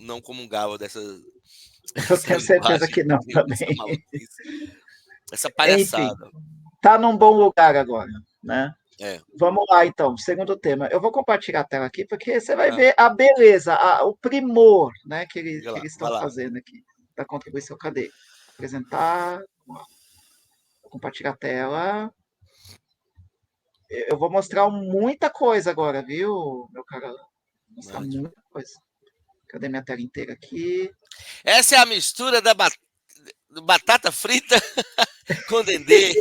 [SPEAKER 1] não comungava dessa,
[SPEAKER 2] Eu
[SPEAKER 1] dessa
[SPEAKER 2] tenho certeza
[SPEAKER 1] linguagem,
[SPEAKER 2] que não
[SPEAKER 1] dessa
[SPEAKER 2] também.
[SPEAKER 1] maluquice, dessa
[SPEAKER 2] Enfim,
[SPEAKER 1] palhaçada.
[SPEAKER 2] tá num bom lugar agora, né?
[SPEAKER 1] É,
[SPEAKER 2] Vamos lá, então, segundo tema. Eu vou compartilhar a tela aqui, porque você vai
[SPEAKER 1] ah,
[SPEAKER 2] ver a beleza, o primor, né,
[SPEAKER 1] diga
[SPEAKER 2] que
[SPEAKER 1] lá,
[SPEAKER 2] eles
[SPEAKER 1] vai
[SPEAKER 2] estão
[SPEAKER 1] lá.
[SPEAKER 2] fazendo aqui, da contribuição. Cadê? Apresentar. Vamos lá. Vou compartilhar a tela. Eu vou mostrar muita coisa agora, viu, meu cara? Mostrar
[SPEAKER 1] Mande.
[SPEAKER 2] muita coisa. Cadê minha tela inteira aqui?
[SPEAKER 1] Essa é a mistura da batata frita com dendê.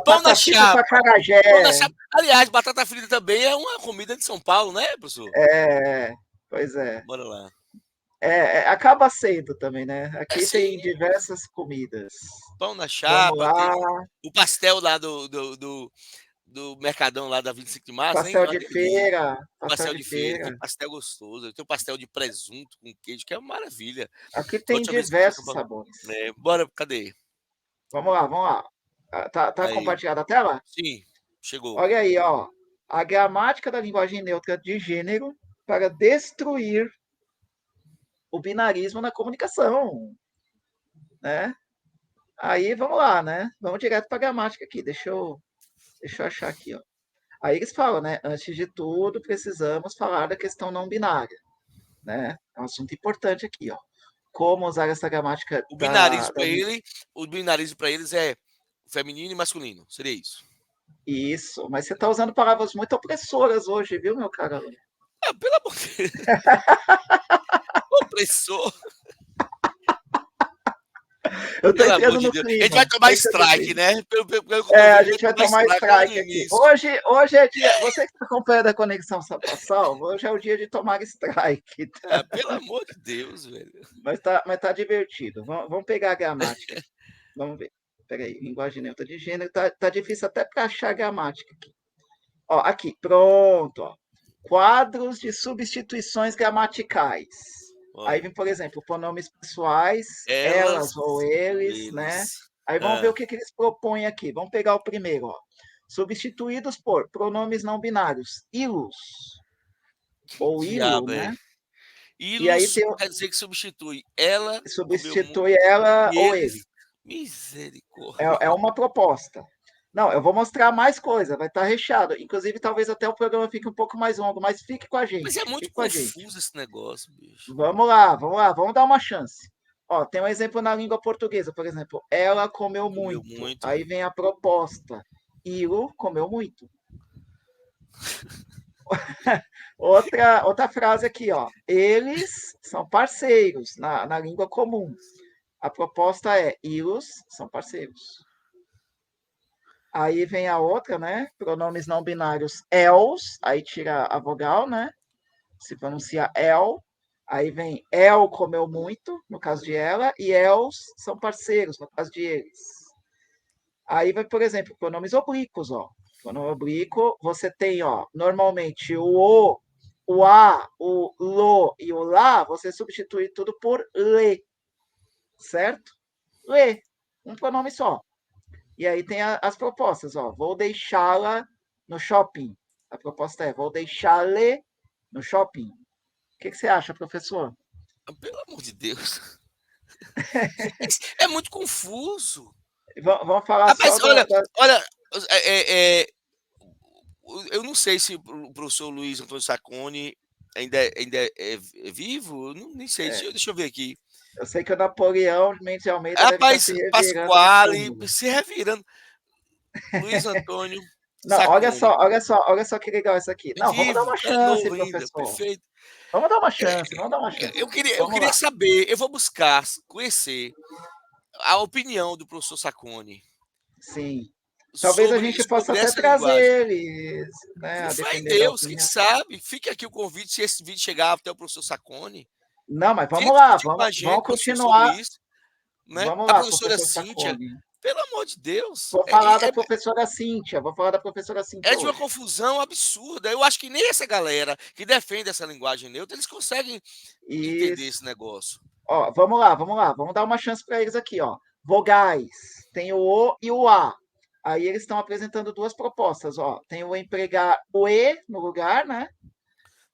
[SPEAKER 1] Pão na
[SPEAKER 2] Batata frita com
[SPEAKER 1] chapa. Pão na
[SPEAKER 2] acarajé.
[SPEAKER 1] chapa. Aliás, batata frita também é uma comida de São Paulo, né, professor?
[SPEAKER 2] Pois é.
[SPEAKER 1] Bora lá.
[SPEAKER 2] Acaba sendo também, né?
[SPEAKER 1] É
[SPEAKER 2] Aqui
[SPEAKER 1] sim,
[SPEAKER 2] tem diversas comidas.
[SPEAKER 1] pão na
[SPEAKER 2] Vamos
[SPEAKER 1] chapa,
[SPEAKER 2] lá.
[SPEAKER 1] tem o pastel lá do Mercadão lá da 25 de março, hein?
[SPEAKER 2] Pastel
[SPEAKER 1] É uma
[SPEAKER 2] de
[SPEAKER 1] delícia.
[SPEAKER 2] feira. Pastel
[SPEAKER 1] Pastel
[SPEAKER 2] de
[SPEAKER 1] de feira,
[SPEAKER 2] feira.
[SPEAKER 1] que pastel gostoso. Tem o pastel de presunto com queijo, que é uma maravilha.
[SPEAKER 2] Aqui
[SPEAKER 1] A
[SPEAKER 2] tem
[SPEAKER 1] última vez que eu fui em São
[SPEAKER 2] diversos
[SPEAKER 1] Paulo.
[SPEAKER 2] sabores.
[SPEAKER 1] Bora, cadê?
[SPEAKER 2] Vamos lá, vamos lá. Tá
[SPEAKER 1] Aí.
[SPEAKER 2] compartilhada a tela?
[SPEAKER 1] Sim, chegou.
[SPEAKER 2] Olha aí, ó. A gramática da linguagem neutra de gênero para destruir o binarismo na comunicação, né? Aí vamos lá, né? Vamos direto para a gramática aqui. Deixa eu achar aqui, ó. Aí eles falam, né? Antes de tudo, precisamos falar da questão não binária, né? É um assunto importante aqui, ó. Como usar essa gramática
[SPEAKER 1] O
[SPEAKER 2] da,
[SPEAKER 1] binarismo
[SPEAKER 2] da...
[SPEAKER 1] para ele, o binarismo para eles é feminino e masculino. Seria isso.
[SPEAKER 2] Isso, mas você está usando palavras muito opressoras hoje, viu, meu cara?
[SPEAKER 1] Ah, pelo amor de Deus. Opressor.
[SPEAKER 2] Eu estou
[SPEAKER 1] Pelo amor
[SPEAKER 2] entrando
[SPEAKER 1] de
[SPEAKER 2] no
[SPEAKER 1] Deus. A gente vai
[SPEAKER 2] clima.
[SPEAKER 1] tomar
[SPEAKER 2] Tô entrando no
[SPEAKER 1] strike,
[SPEAKER 2] clima.
[SPEAKER 1] né? Pelo que eu tô
[SPEAKER 2] A
[SPEAKER 1] vendo, vai
[SPEAKER 2] gente vai
[SPEAKER 1] tomar
[SPEAKER 2] tomar
[SPEAKER 1] strike logo no
[SPEAKER 2] strike aqui.
[SPEAKER 1] início.
[SPEAKER 2] Hoje é dia. Você que está acompanhando a Conexão Salva, hoje é o dia de tomar strike.
[SPEAKER 1] Ah, pelo amor de Deus, velho.
[SPEAKER 2] Mas tá divertido. Vamos pegar a gramática aqui. Vamos ver. Peraí, linguagem neutra de gênero. Tá difícil até para achar a gramática aqui. Ó, aqui, pronto. Ó. Quadros de substituições gramaticais. Aí
[SPEAKER 1] Olha,
[SPEAKER 2] vem, por exemplo, pronomes pessoais,
[SPEAKER 1] elas
[SPEAKER 2] elas ou
[SPEAKER 1] ou
[SPEAKER 2] eles, né?
[SPEAKER 1] eles.
[SPEAKER 2] Aí vamos ver
[SPEAKER 1] Ah,
[SPEAKER 2] o que eles propõem aqui. Vamos pegar o primeiro, ó. Substituídos por pronomes não binários, ilus
[SPEAKER 1] que
[SPEAKER 2] ou ilo,
[SPEAKER 1] diabo é?
[SPEAKER 2] né? E aí
[SPEAKER 1] Ilus
[SPEAKER 2] tem,
[SPEAKER 1] quer dizer que substitui ela comeu muito
[SPEAKER 2] substitui ela
[SPEAKER 1] e
[SPEAKER 2] ou ele.
[SPEAKER 1] eles. Misericórdia.
[SPEAKER 2] É uma proposta. Não, eu vou mostrar mais coisa, vai estar recheado. Inclusive, talvez até o programa fique um pouco mais longo, mas fique com a
[SPEAKER 1] Mas é
[SPEAKER 2] gente,
[SPEAKER 1] muito
[SPEAKER 2] fique com a gente.
[SPEAKER 1] confuso esse negócio, bicho.
[SPEAKER 2] Vamos dar uma chance. Ó, tem um exemplo na língua portuguesa, por exemplo, ela comeu
[SPEAKER 1] Comeu
[SPEAKER 2] muito.
[SPEAKER 1] muito.
[SPEAKER 2] Aí vem a proposta. Ilo comeu muito. Outra frase aqui, ó. Eles são parceiros na língua comum. A proposta é ilos são parceiros. Aí vem a outra, né? Pronomes não binários, els, aí tira a vogal, né? Se pronuncia el. Aí vem el comeu muito, no caso de ela, e els são parceiros, no caso de eles. Aí vai, por exemplo, pronomes oblíquos, ó. Pronome oblíquo, você tem, ó, normalmente o a, o lo e o lá, você substitui tudo por le, certo? Le, um pronome só. E aí tem as propostas, ó. Vou deixá-la no shopping. A proposta é: vou deixá-le no shopping. O que você acha, professor?
[SPEAKER 1] Ah, pelo amor de Deus. É muito confuso.
[SPEAKER 2] Vamos falar só
[SPEAKER 1] Rapaz, olha,
[SPEAKER 2] da.
[SPEAKER 1] olha, é, é, eu não sei se o professor Luiz Antônio Sacconi ainda é vivo, eu nem sei, deixa eu ver aqui.
[SPEAKER 2] Eu sei que o Napoleão Mendes de Almeida deve estar
[SPEAKER 1] Rapaz,
[SPEAKER 2] se revirando no
[SPEAKER 1] Pasquale,
[SPEAKER 2] túmulo.
[SPEAKER 1] se revirando, Luiz Antônio
[SPEAKER 2] Não, olha
[SPEAKER 1] Sacconi.
[SPEAKER 2] só, olha só, olha só que legal isso aqui.
[SPEAKER 1] É
[SPEAKER 2] Não, vamos dar
[SPEAKER 1] vivo,
[SPEAKER 2] uma
[SPEAKER 1] tá
[SPEAKER 2] chance,
[SPEAKER 1] novo ainda,
[SPEAKER 2] professor.
[SPEAKER 1] perfeito.
[SPEAKER 2] Vamos dar uma
[SPEAKER 1] É,
[SPEAKER 2] chance, vamos dar uma chance.
[SPEAKER 1] eu
[SPEAKER 2] Vamos
[SPEAKER 1] queria
[SPEAKER 2] lá.
[SPEAKER 1] saber, eu vou buscar conhecer a opinião do professor Sacconi
[SPEAKER 2] Sim. Talvez a
[SPEAKER 1] sobre,
[SPEAKER 2] gente possa
[SPEAKER 1] sobre
[SPEAKER 2] até
[SPEAKER 1] essa linguagem.
[SPEAKER 2] trazer eles, né,
[SPEAKER 1] Com
[SPEAKER 2] a
[SPEAKER 1] fé em
[SPEAKER 2] depender da
[SPEAKER 1] Deus, quem
[SPEAKER 2] opinião.
[SPEAKER 1] sabe? Fica aqui o convite, se esse vídeo chegar até o professor Sacconi,
[SPEAKER 2] Não, mas
[SPEAKER 1] venha
[SPEAKER 2] vamos lá,
[SPEAKER 1] discutir com
[SPEAKER 2] vamos,
[SPEAKER 1] a gente,
[SPEAKER 2] vamos
[SPEAKER 1] professor, sobre
[SPEAKER 2] continuar.
[SPEAKER 1] isso, né?
[SPEAKER 2] Vamos
[SPEAKER 1] A
[SPEAKER 2] lá,
[SPEAKER 1] professora
[SPEAKER 2] professor
[SPEAKER 1] Cíntia,
[SPEAKER 2] Sacconi.
[SPEAKER 1] pelo amor de Deus,
[SPEAKER 2] Vou falar da professora Cíntia, vou falar da professora
[SPEAKER 1] é
[SPEAKER 2] Cíntia
[SPEAKER 1] de uma
[SPEAKER 2] hoje.
[SPEAKER 1] confusão absurda. Eu acho que nem essa galera que defende essa linguagem neutra, eles conseguem entender
[SPEAKER 2] Isso.
[SPEAKER 1] esse negócio.
[SPEAKER 2] Ó, vamos dar uma chance para eles aqui, ó. Vogais, tem o O e o A. Aí eles estão apresentando duas propostas, ó. Tem o empregar o E no lugar, né?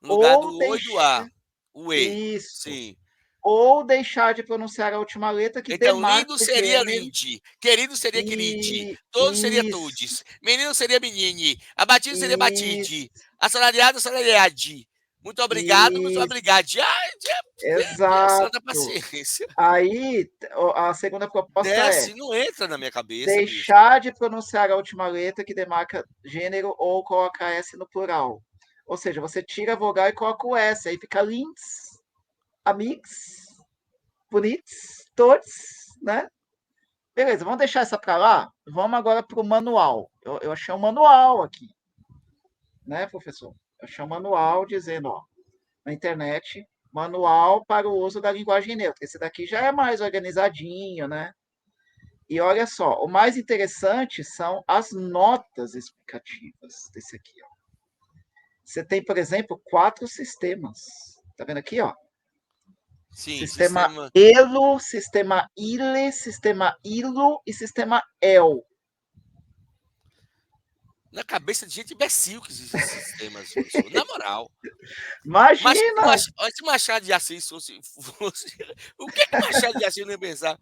[SPEAKER 1] No lugar do
[SPEAKER 2] Ou
[SPEAKER 1] O e do
[SPEAKER 2] deixar.
[SPEAKER 1] A, o E,
[SPEAKER 2] Isso.
[SPEAKER 1] sim.
[SPEAKER 2] Ou deixar de pronunciar a última letra que
[SPEAKER 1] Então,
[SPEAKER 2] demarca
[SPEAKER 1] lindo
[SPEAKER 2] o
[SPEAKER 1] seria
[SPEAKER 2] gênero.
[SPEAKER 1] linde, querido seria queride,
[SPEAKER 2] E
[SPEAKER 1] todo seria
[SPEAKER 2] isso.
[SPEAKER 1] todes, menino seria menine, abatido seria
[SPEAKER 2] Isso.
[SPEAKER 1] batide, assalariado assalariade. Muito
[SPEAKER 2] Isso.
[SPEAKER 1] obrigado. Minha santa
[SPEAKER 2] Exato.
[SPEAKER 1] paciência.
[SPEAKER 2] Aí, a segunda proposta é
[SPEAKER 1] Desce, não entra na minha cabeça, bicho.
[SPEAKER 2] deixar de pronunciar a última letra que demarca gênero ou colocar S no plural. Ou seja, você tira a vogal e coloca o S, aí fica links, amigos, bonitos, todos, né? Beleza, vamos deixar essa para lá? Vamos agora para o manual. Eu achei um manual aqui, né, professor? Eu achei um manual dizendo, ó, na internet, manual para o uso da linguagem neutra. Esse daqui já é mais organizadinho, né? E olha só, o mais interessante são as notas explicativas desse aqui, ó. Você tem, por exemplo, 4 sistemas. Tá vendo aqui, ó?
[SPEAKER 1] Sim,
[SPEAKER 2] Sistema
[SPEAKER 1] sistema.
[SPEAKER 2] ELO, sistema ILE, sistema ILO e sistema EL.
[SPEAKER 1] Na cabeça de gente imbecil que existem esses sistemas, professor. Na moral. Mas
[SPEAKER 2] Imagina!
[SPEAKER 1] se Machado de Assis fosse o que Machado de Assis não ia pensar?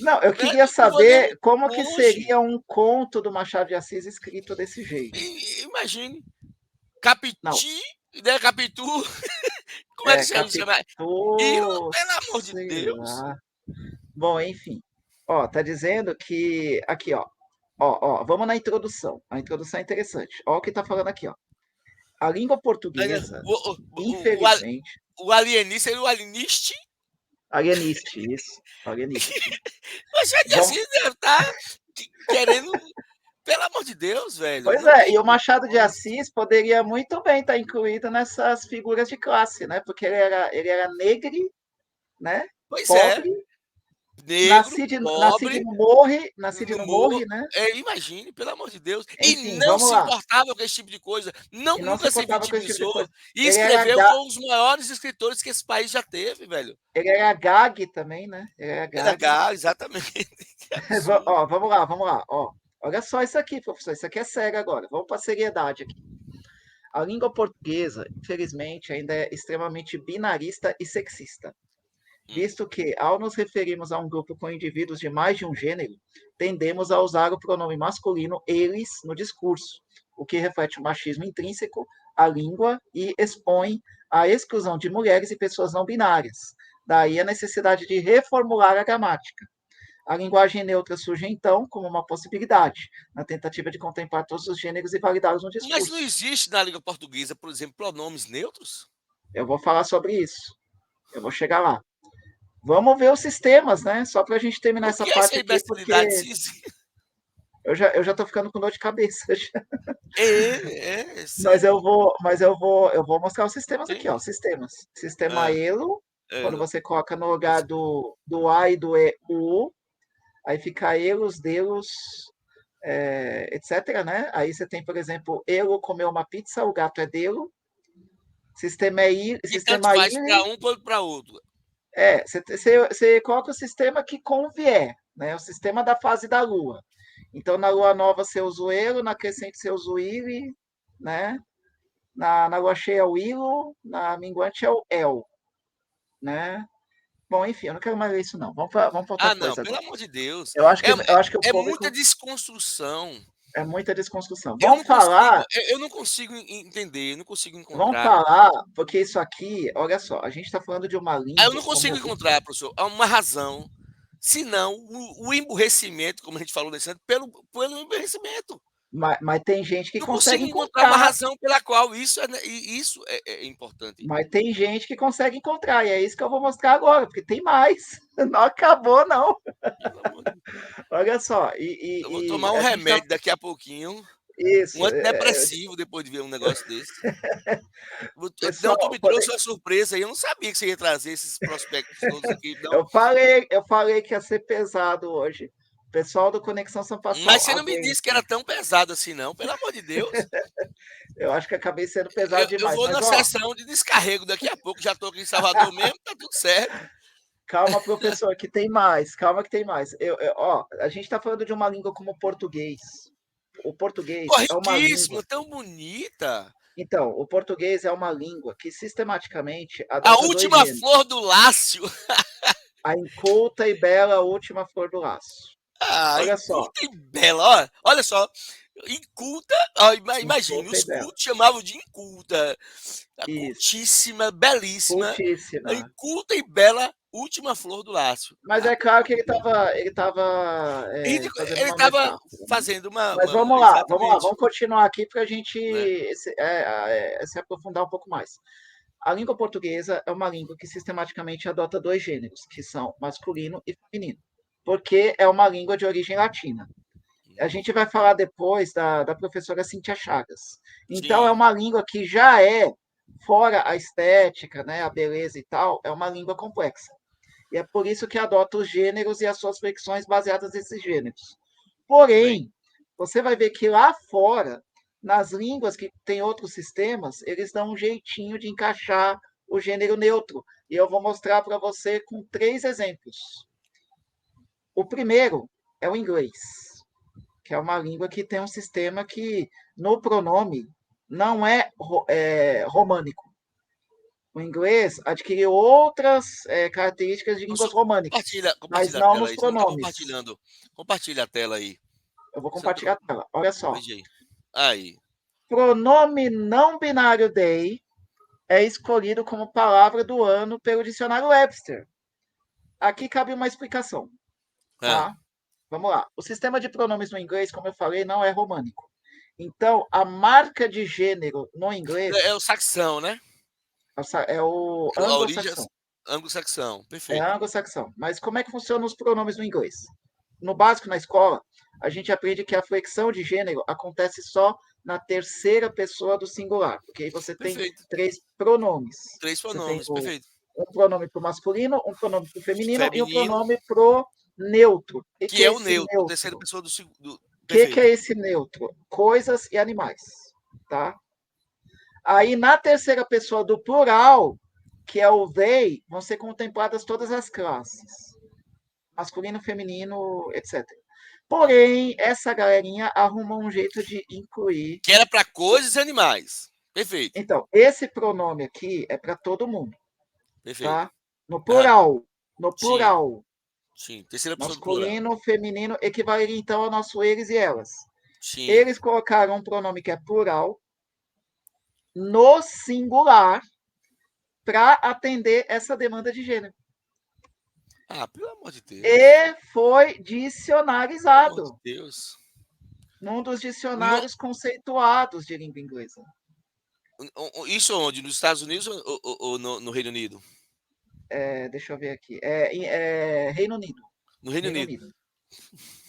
[SPEAKER 2] Não, eu
[SPEAKER 1] Né?
[SPEAKER 2] queria
[SPEAKER 1] Não vou nem
[SPEAKER 2] saber como que
[SPEAKER 1] longe.
[SPEAKER 2] seria um conto do Machado de Assis escrito desse jeito.
[SPEAKER 1] Imagine.
[SPEAKER 2] Não,
[SPEAKER 1] Capiti, né? Capitu. Como é que se chama? Ilo,
[SPEAKER 2] Capitu,
[SPEAKER 1] pelo amor de
[SPEAKER 2] sei
[SPEAKER 1] Deus.
[SPEAKER 2] lá. Bom, enfim. Ó, tá dizendo que aqui, ó, vamos na introdução. A introdução é interessante. Ó o que tá falando aqui, ó. A língua portuguesa, infelizmente,
[SPEAKER 1] O alienista e o alieniste.
[SPEAKER 2] alieniste, isso, alieniste.
[SPEAKER 1] Machado de
[SPEAKER 2] Vamos,
[SPEAKER 1] Assis deve estar querendo. Pelo amor de Deus, velho.
[SPEAKER 2] pois
[SPEAKER 1] Não
[SPEAKER 2] é,
[SPEAKER 1] tem
[SPEAKER 2] e o Machado de
[SPEAKER 1] condições.
[SPEAKER 2] Assis poderia muito bem estar incluído nessas figuras de classe, né? Porque ele era negro, né?
[SPEAKER 1] Pois é.
[SPEAKER 2] Pobre,
[SPEAKER 1] Negro, pobre,
[SPEAKER 2] nascido
[SPEAKER 1] no
[SPEAKER 2] no
[SPEAKER 1] morro.
[SPEAKER 2] morre, né?
[SPEAKER 1] Imagine, pelo amor de Deus. E
[SPEAKER 2] Enfim,
[SPEAKER 1] não
[SPEAKER 2] vamos
[SPEAKER 1] se
[SPEAKER 2] lá.
[SPEAKER 1] importava com esse tipo de coisa. Não,
[SPEAKER 2] E não se
[SPEAKER 1] nunca se
[SPEAKER 2] importava com esse tipo de
[SPEAKER 1] vitimizou.
[SPEAKER 2] coisa.
[SPEAKER 1] E
[SPEAKER 2] Ele era,
[SPEAKER 1] escreveu com os maiores escritores que esse país já teve, velho.
[SPEAKER 2] ele era gag também, né? Ele era
[SPEAKER 1] Era
[SPEAKER 2] gag.
[SPEAKER 1] gado, exatamente. Que absurdo.
[SPEAKER 2] Ó, vamos lá. Ó, olha só isso aqui, professor. Isso aqui é sério agora. Vamos para a seriedade aqui. A língua portuguesa, infelizmente, ainda é extremamente binarista e sexista,
[SPEAKER 1] Hum.
[SPEAKER 2] visto que, ao nos referirmos a um grupo com indivíduos de mais de um gênero, tendemos a usar o pronome masculino eles no discurso, o que reflete o machismo intrínseco à língua e expõe a exclusão de mulheres e pessoas não binárias. Daí a necessidade de reformular a gramática. A linguagem neutra surge, então, como uma possibilidade, na tentativa de contemplar todos os gêneros e validá-los no
[SPEAKER 1] Mas não
[SPEAKER 2] discurso.
[SPEAKER 1] existe na língua portuguesa, por exemplo, pronomes neutros?
[SPEAKER 2] Eu vou falar sobre isso. Eu vou chegar lá. Vamos ver os sistemas, né? Só para a gente terminar
[SPEAKER 1] O
[SPEAKER 2] essa
[SPEAKER 1] que é essa
[SPEAKER 2] parte aqui,
[SPEAKER 1] imbecilidade?
[SPEAKER 2] porque eu já estou ficando com dor de cabeça. Mas
[SPEAKER 1] Sim,
[SPEAKER 2] eu vou mostrar os sistemas aqui, ó.
[SPEAKER 1] sim.
[SPEAKER 2] Sistemas. Sistema
[SPEAKER 1] Ah,
[SPEAKER 2] ELO, quando
[SPEAKER 1] elo.
[SPEAKER 2] você coloca no lugar do A e do E, o U, aí fica elos, delos, etc, né? Aí você tem, por exemplo, Elo comeu uma pizza, o gato é delo.
[SPEAKER 1] E tanto
[SPEAKER 2] Sistema
[SPEAKER 1] faz para
[SPEAKER 2] ILE,
[SPEAKER 1] um quanto para outro.
[SPEAKER 2] você coloca o sistema que convier, né? O sistema da fase da Lua. Então, na Lua nova você usa o Elo, na crescente você usa o ILE, né? Na Lua cheia é o ILO, na minguante é o EL, né? Bom, enfim, eu não quero mais ver isso, não. Vamos pra outra
[SPEAKER 1] Ah, não,
[SPEAKER 2] coisa
[SPEAKER 1] pelo
[SPEAKER 2] agora.
[SPEAKER 1] amor de Deus.
[SPEAKER 2] Eu acho que,
[SPEAKER 1] É,
[SPEAKER 2] eu acho que o
[SPEAKER 1] é muita
[SPEAKER 2] público
[SPEAKER 1] desconstrução.
[SPEAKER 2] é muita desconstrução.
[SPEAKER 1] Eu
[SPEAKER 2] Vamos
[SPEAKER 1] não consigo,
[SPEAKER 2] falar,
[SPEAKER 1] eu não consigo entender, eu não consigo
[SPEAKER 2] vamos
[SPEAKER 1] encontrar.
[SPEAKER 2] falar, porque isso aqui, olha só, a gente está falando de uma
[SPEAKER 1] Eu
[SPEAKER 2] língua
[SPEAKER 1] não consigo
[SPEAKER 2] como
[SPEAKER 1] encontrar, professor, uma razão, senão o emburrecimento, como a gente falou nesse ano, pelo emburrecimento.
[SPEAKER 2] mas tem gente que
[SPEAKER 1] Não
[SPEAKER 2] consegue
[SPEAKER 1] consigo encontrar uma
[SPEAKER 2] encontrar.
[SPEAKER 1] razão pela qual isso é importante.
[SPEAKER 2] Mas tem gente que consegue encontrar, e é isso que eu vou mostrar agora, porque tem mais. Não acabou, não.
[SPEAKER 1] Pelo amor de Deus.
[SPEAKER 2] Olha só,
[SPEAKER 1] Eu vou
[SPEAKER 2] e
[SPEAKER 1] tomar um
[SPEAKER 2] a gente tá.
[SPEAKER 1] remédio daqui a pouquinho, um
[SPEAKER 2] Isso,
[SPEAKER 1] antidepressivo, depois de ver um negócio desse. Não, tu
[SPEAKER 2] pessoal,
[SPEAKER 1] me trouxe uma surpresa aí, eu não sabia que você ia trazer esses prospectos todos aqui, não.
[SPEAKER 2] eu falei que ia ser pesado hoje. Pessoal do Conexão São
[SPEAKER 1] Mas
[SPEAKER 2] Pascoal,
[SPEAKER 1] você não me disse que era
[SPEAKER 2] aguentem.
[SPEAKER 1] tão pesado assim, não, pelo amor de Deus.
[SPEAKER 2] Eu acho que acabei sendo pesado
[SPEAKER 1] Eu
[SPEAKER 2] demais,
[SPEAKER 1] vou
[SPEAKER 2] mas
[SPEAKER 1] na
[SPEAKER 2] ó,
[SPEAKER 1] sessão de descarrego daqui a pouco, já estou aqui em Salvador mesmo, tá tudo certo.
[SPEAKER 2] calma, professor, que tem mais, calma que tem mais. Ó, a gente está falando de uma língua como o português. O português é uma língua.
[SPEAKER 1] Corretíssimo, tão bonita.
[SPEAKER 2] Então, o português é uma língua que sistematicamente
[SPEAKER 1] A
[SPEAKER 2] adota dois
[SPEAKER 1] última
[SPEAKER 2] gêneros.
[SPEAKER 1] flor do Lácio.
[SPEAKER 2] A inculta e bela última flor do laço.
[SPEAKER 1] Ah,
[SPEAKER 2] Olha só,
[SPEAKER 1] inculta e bela. Olha só. Inculta, ó, imagine,
[SPEAKER 2] inculta e
[SPEAKER 1] os
[SPEAKER 2] bela.
[SPEAKER 1] cultos chamavam de inculta. A
[SPEAKER 2] Isso,
[SPEAKER 1] cultíssima, belíssima, a
[SPEAKER 2] cultíssima.
[SPEAKER 1] inculta e bela última flor do Lácio.
[SPEAKER 2] Mas é claro que ele estava fazendo
[SPEAKER 1] Ele
[SPEAKER 2] uma
[SPEAKER 1] estava
[SPEAKER 2] metáfora, né?
[SPEAKER 1] fazendo
[SPEAKER 2] Mas vamos lá, vamos lá,
[SPEAKER 1] exatamente,
[SPEAKER 2] vamos continuar aqui para a gente
[SPEAKER 1] né?
[SPEAKER 2] se aprofundar um pouco mais. A língua portuguesa é uma língua que sistematicamente adota dois gêneros, que são masculino e feminino, porque é uma língua de origem latina. A gente vai falar depois da professora Cíntia Chagas. Então, é
[SPEAKER 1] Sim,
[SPEAKER 2] uma língua que já é, fora a estética, né, a beleza e tal, é uma língua complexa. E é por isso que adota os gêneros e as suas flexões baseadas nesses gêneros.
[SPEAKER 1] muito bem.
[SPEAKER 2] Porém, você vai ver que lá fora, nas línguas que têm outros sistemas, eles dão um jeitinho de encaixar o gênero neutro. E eu vou mostrar para você com 3 exemplos. O primeiro é o inglês, que é uma língua que tem um sistema que, no pronome, não é românico. O inglês adquiriu outras características de línguas
[SPEAKER 1] Professor,
[SPEAKER 2] românicas, mas
[SPEAKER 1] compartilha a
[SPEAKER 2] não
[SPEAKER 1] tela
[SPEAKER 2] nos
[SPEAKER 1] aí. Você não está
[SPEAKER 2] pronomes.
[SPEAKER 1] compartilhando. Compartilha a tela aí.
[SPEAKER 2] Eu vou
[SPEAKER 1] Você não
[SPEAKER 2] compartilhar a tela. Olha só.
[SPEAKER 1] veja aí. Aí.
[SPEAKER 2] Pronome não binário they é escolhido como palavra do ano pelo dicionário Webster. Aqui cabe uma explicação,
[SPEAKER 1] Ah.
[SPEAKER 2] tá? Vamos lá. O sistema de pronomes no inglês, como eu falei, não é românico. Então, a marca de gênero no
[SPEAKER 1] É
[SPEAKER 2] inglês
[SPEAKER 1] o saxão, né?
[SPEAKER 2] é o
[SPEAKER 1] A origem
[SPEAKER 2] anglo-saxão.
[SPEAKER 1] é anglo-saxão.
[SPEAKER 2] É
[SPEAKER 1] Perfeito.
[SPEAKER 2] anglo-saxão. Mas como é que funcionam os pronomes no inglês? No básico, na escola, a gente aprende que a flexão de gênero acontece só na terceira pessoa do singular, porque aí você tem
[SPEAKER 1] Perfeito.
[SPEAKER 2] 3 pronomes.
[SPEAKER 1] Três
[SPEAKER 2] Você tem
[SPEAKER 1] pronomes. Perfeito.
[SPEAKER 2] um pronome para o masculino, um pronome para o feminino e um
[SPEAKER 1] Feminino,
[SPEAKER 2] pronome para o neutro. O que,
[SPEAKER 1] que
[SPEAKER 2] que é
[SPEAKER 1] é o
[SPEAKER 2] esse
[SPEAKER 1] neutro. Terceira
[SPEAKER 2] neutro? O
[SPEAKER 1] pessoa do.
[SPEAKER 2] que
[SPEAKER 1] Perfeito.
[SPEAKER 2] é esse neutro? Coisas e animais, tá? Aí, na terceira pessoa do plural, que é o they, vão ser contempladas todas as classes. Masculino, feminino, etc. Porém, essa galerinha arruma um jeito de incluir.
[SPEAKER 1] Que era para coisas e animais. Perfeito.
[SPEAKER 2] Então, esse pronome aqui é para todo mundo,
[SPEAKER 1] Perfeito.
[SPEAKER 2] tá? No
[SPEAKER 1] Ah,
[SPEAKER 2] plural. No
[SPEAKER 1] sim,
[SPEAKER 2] plural.
[SPEAKER 1] sim. Terceira pessoa do plural.
[SPEAKER 2] Masculino, feminino, equivaleria então ao nosso eles e elas.
[SPEAKER 1] Sim.
[SPEAKER 2] Eles colocaram um pronome que é plural no singular para atender essa demanda de gênero.
[SPEAKER 1] Ah, pelo amor de Deus.
[SPEAKER 2] E foi
[SPEAKER 1] Pelo amor de
[SPEAKER 2] dicionarizado
[SPEAKER 1] Deus.
[SPEAKER 2] num dos
[SPEAKER 1] No,
[SPEAKER 2] dicionários conceituados de língua inglesa.
[SPEAKER 1] isso onde? Nos Estados Unidos ou no Reino Unido?
[SPEAKER 2] Deixa eu ver aqui. É Reino Unido.
[SPEAKER 1] No Reino
[SPEAKER 2] Reino
[SPEAKER 1] Unido.
[SPEAKER 2] Unido.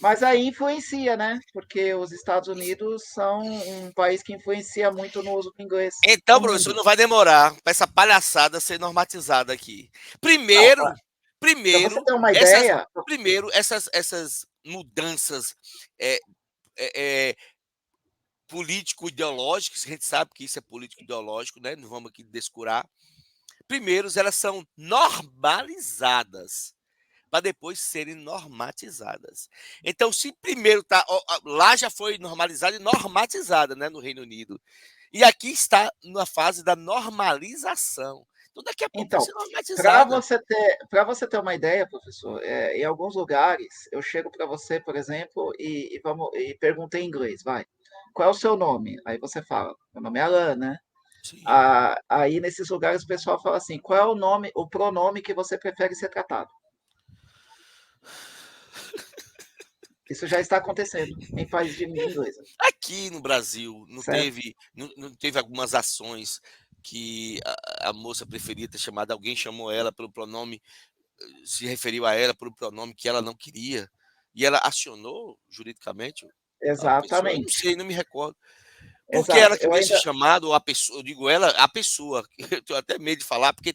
[SPEAKER 2] Mas aí influencia, né? Porque os Estados Unidos são um país que influencia muito no uso do inglês
[SPEAKER 1] Então,
[SPEAKER 2] no
[SPEAKER 1] professor,
[SPEAKER 2] mundo.
[SPEAKER 1] não vai demorar para essa palhaçada ser normatizada aqui.
[SPEAKER 2] Não,
[SPEAKER 1] Primeiro,
[SPEAKER 2] para você
[SPEAKER 1] primeiro,
[SPEAKER 2] ter uma
[SPEAKER 1] essas,
[SPEAKER 2] ideia,
[SPEAKER 1] essas mudanças é, é, é, político-ideológicas, a gente sabe que isso é político-ideológico, né? Não vamos aqui descurar. Primeiro, elas são normalizadas para depois serem normatizadas. Então, se primeiro tá lá já foi normalizada e normatizada, né, no Reino Unido. E aqui está na fase da normalização. Então, daqui a pouco vai
[SPEAKER 2] então,
[SPEAKER 1] ser
[SPEAKER 2] para
[SPEAKER 1] normatizada.
[SPEAKER 2] você ter uma ideia, professor, em alguns lugares eu chego para você, por exemplo, e perguntei em inglês, vai. Qual é o seu nome? Aí você fala, meu nome é Alan, né?
[SPEAKER 1] Sim.
[SPEAKER 2] Aí nesses lugares o pessoal fala assim, qual é o nome, o pronome que você prefere ser tratado? Isso já está acontecendo em países de língua inglesa,
[SPEAKER 1] Aqui no Brasil
[SPEAKER 2] certo?
[SPEAKER 1] não teve algumas ações que a moça preferia ter chamado, alguém chamou ela pelo pronome, se referiu a ela pelo pronome que ela não queria, e ela acionou juridicamente a pessoa, eu não
[SPEAKER 2] Exatamente.
[SPEAKER 1] sei, não me recordo. Porque ela
[SPEAKER 2] Exato. Eu
[SPEAKER 1] queria ser
[SPEAKER 2] ainda.
[SPEAKER 1] chamada, ou a pessoa, eu digo ela, a pessoa, eu tenho até medo de falar, porque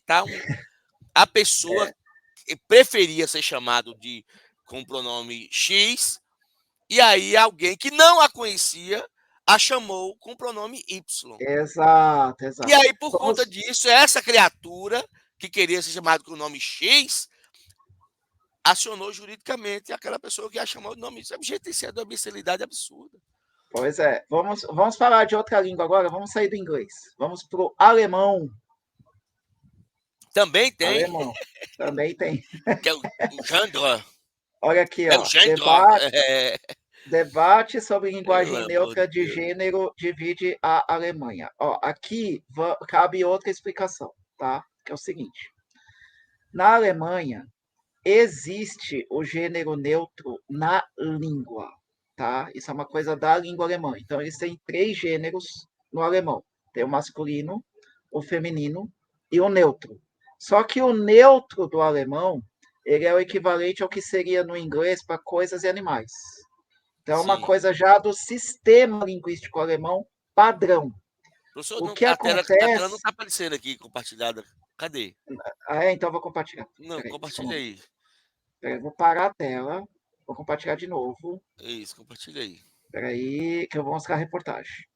[SPEAKER 1] a pessoa
[SPEAKER 2] É,
[SPEAKER 1] que preferia ser chamado com o pronome X, e aí alguém que não a conhecia a chamou com o pronome Y.
[SPEAKER 2] exato,
[SPEAKER 1] E
[SPEAKER 2] exato.
[SPEAKER 1] aí, por conta
[SPEAKER 2] Vamos.
[SPEAKER 1] disso, essa criatura que queria ser chamada com o nome X acionou juridicamente aquela pessoa que a chamou de nome. Isso é objeto de imbecilidade absurda.
[SPEAKER 2] Pois é. Vamos falar de outra língua agora. Vamos sair do inglês. Vamos para o alemão.
[SPEAKER 1] Também tem,
[SPEAKER 2] Alemão. Também tem.
[SPEAKER 1] que é o gender.
[SPEAKER 2] Olha aqui,
[SPEAKER 1] É o
[SPEAKER 2] ó.
[SPEAKER 1] gender.
[SPEAKER 2] Debate sobre
[SPEAKER 1] Pelo
[SPEAKER 2] linguagem
[SPEAKER 1] amor de
[SPEAKER 2] neutra de
[SPEAKER 1] Deus.
[SPEAKER 2] gênero divide a Alemanha. Ó, aqui cabe outra explicação, tá? Que é o seguinte: Na Alemanha, existe o gênero neutro na língua, tá? Isso é uma coisa da língua alemã. Então, eles têm 3 gêneros no alemão. Tem o masculino, o feminino e o neutro. Só que o neutro do alemão, ele é o equivalente ao que seria no inglês para coisas e animais. Então, é uma
[SPEAKER 1] Sim.
[SPEAKER 2] coisa já do sistema linguístico alemão padrão.
[SPEAKER 1] Professor,
[SPEAKER 2] O
[SPEAKER 1] não,
[SPEAKER 2] que
[SPEAKER 1] a tela não
[SPEAKER 2] acontece...
[SPEAKER 1] está aparecendo aqui compartilhada. Cadê?
[SPEAKER 2] Ah, é? Então eu vou compartilhar.
[SPEAKER 1] Não,
[SPEAKER 2] Peraí, só um
[SPEAKER 1] compartilha
[SPEAKER 2] momento.
[SPEAKER 1] aí.
[SPEAKER 2] Peraí, eu vou parar a tela. Vou compartilhar de novo.
[SPEAKER 1] Isso, compartilha aí.
[SPEAKER 2] Peraí, que eu vou mostrar a reportagem.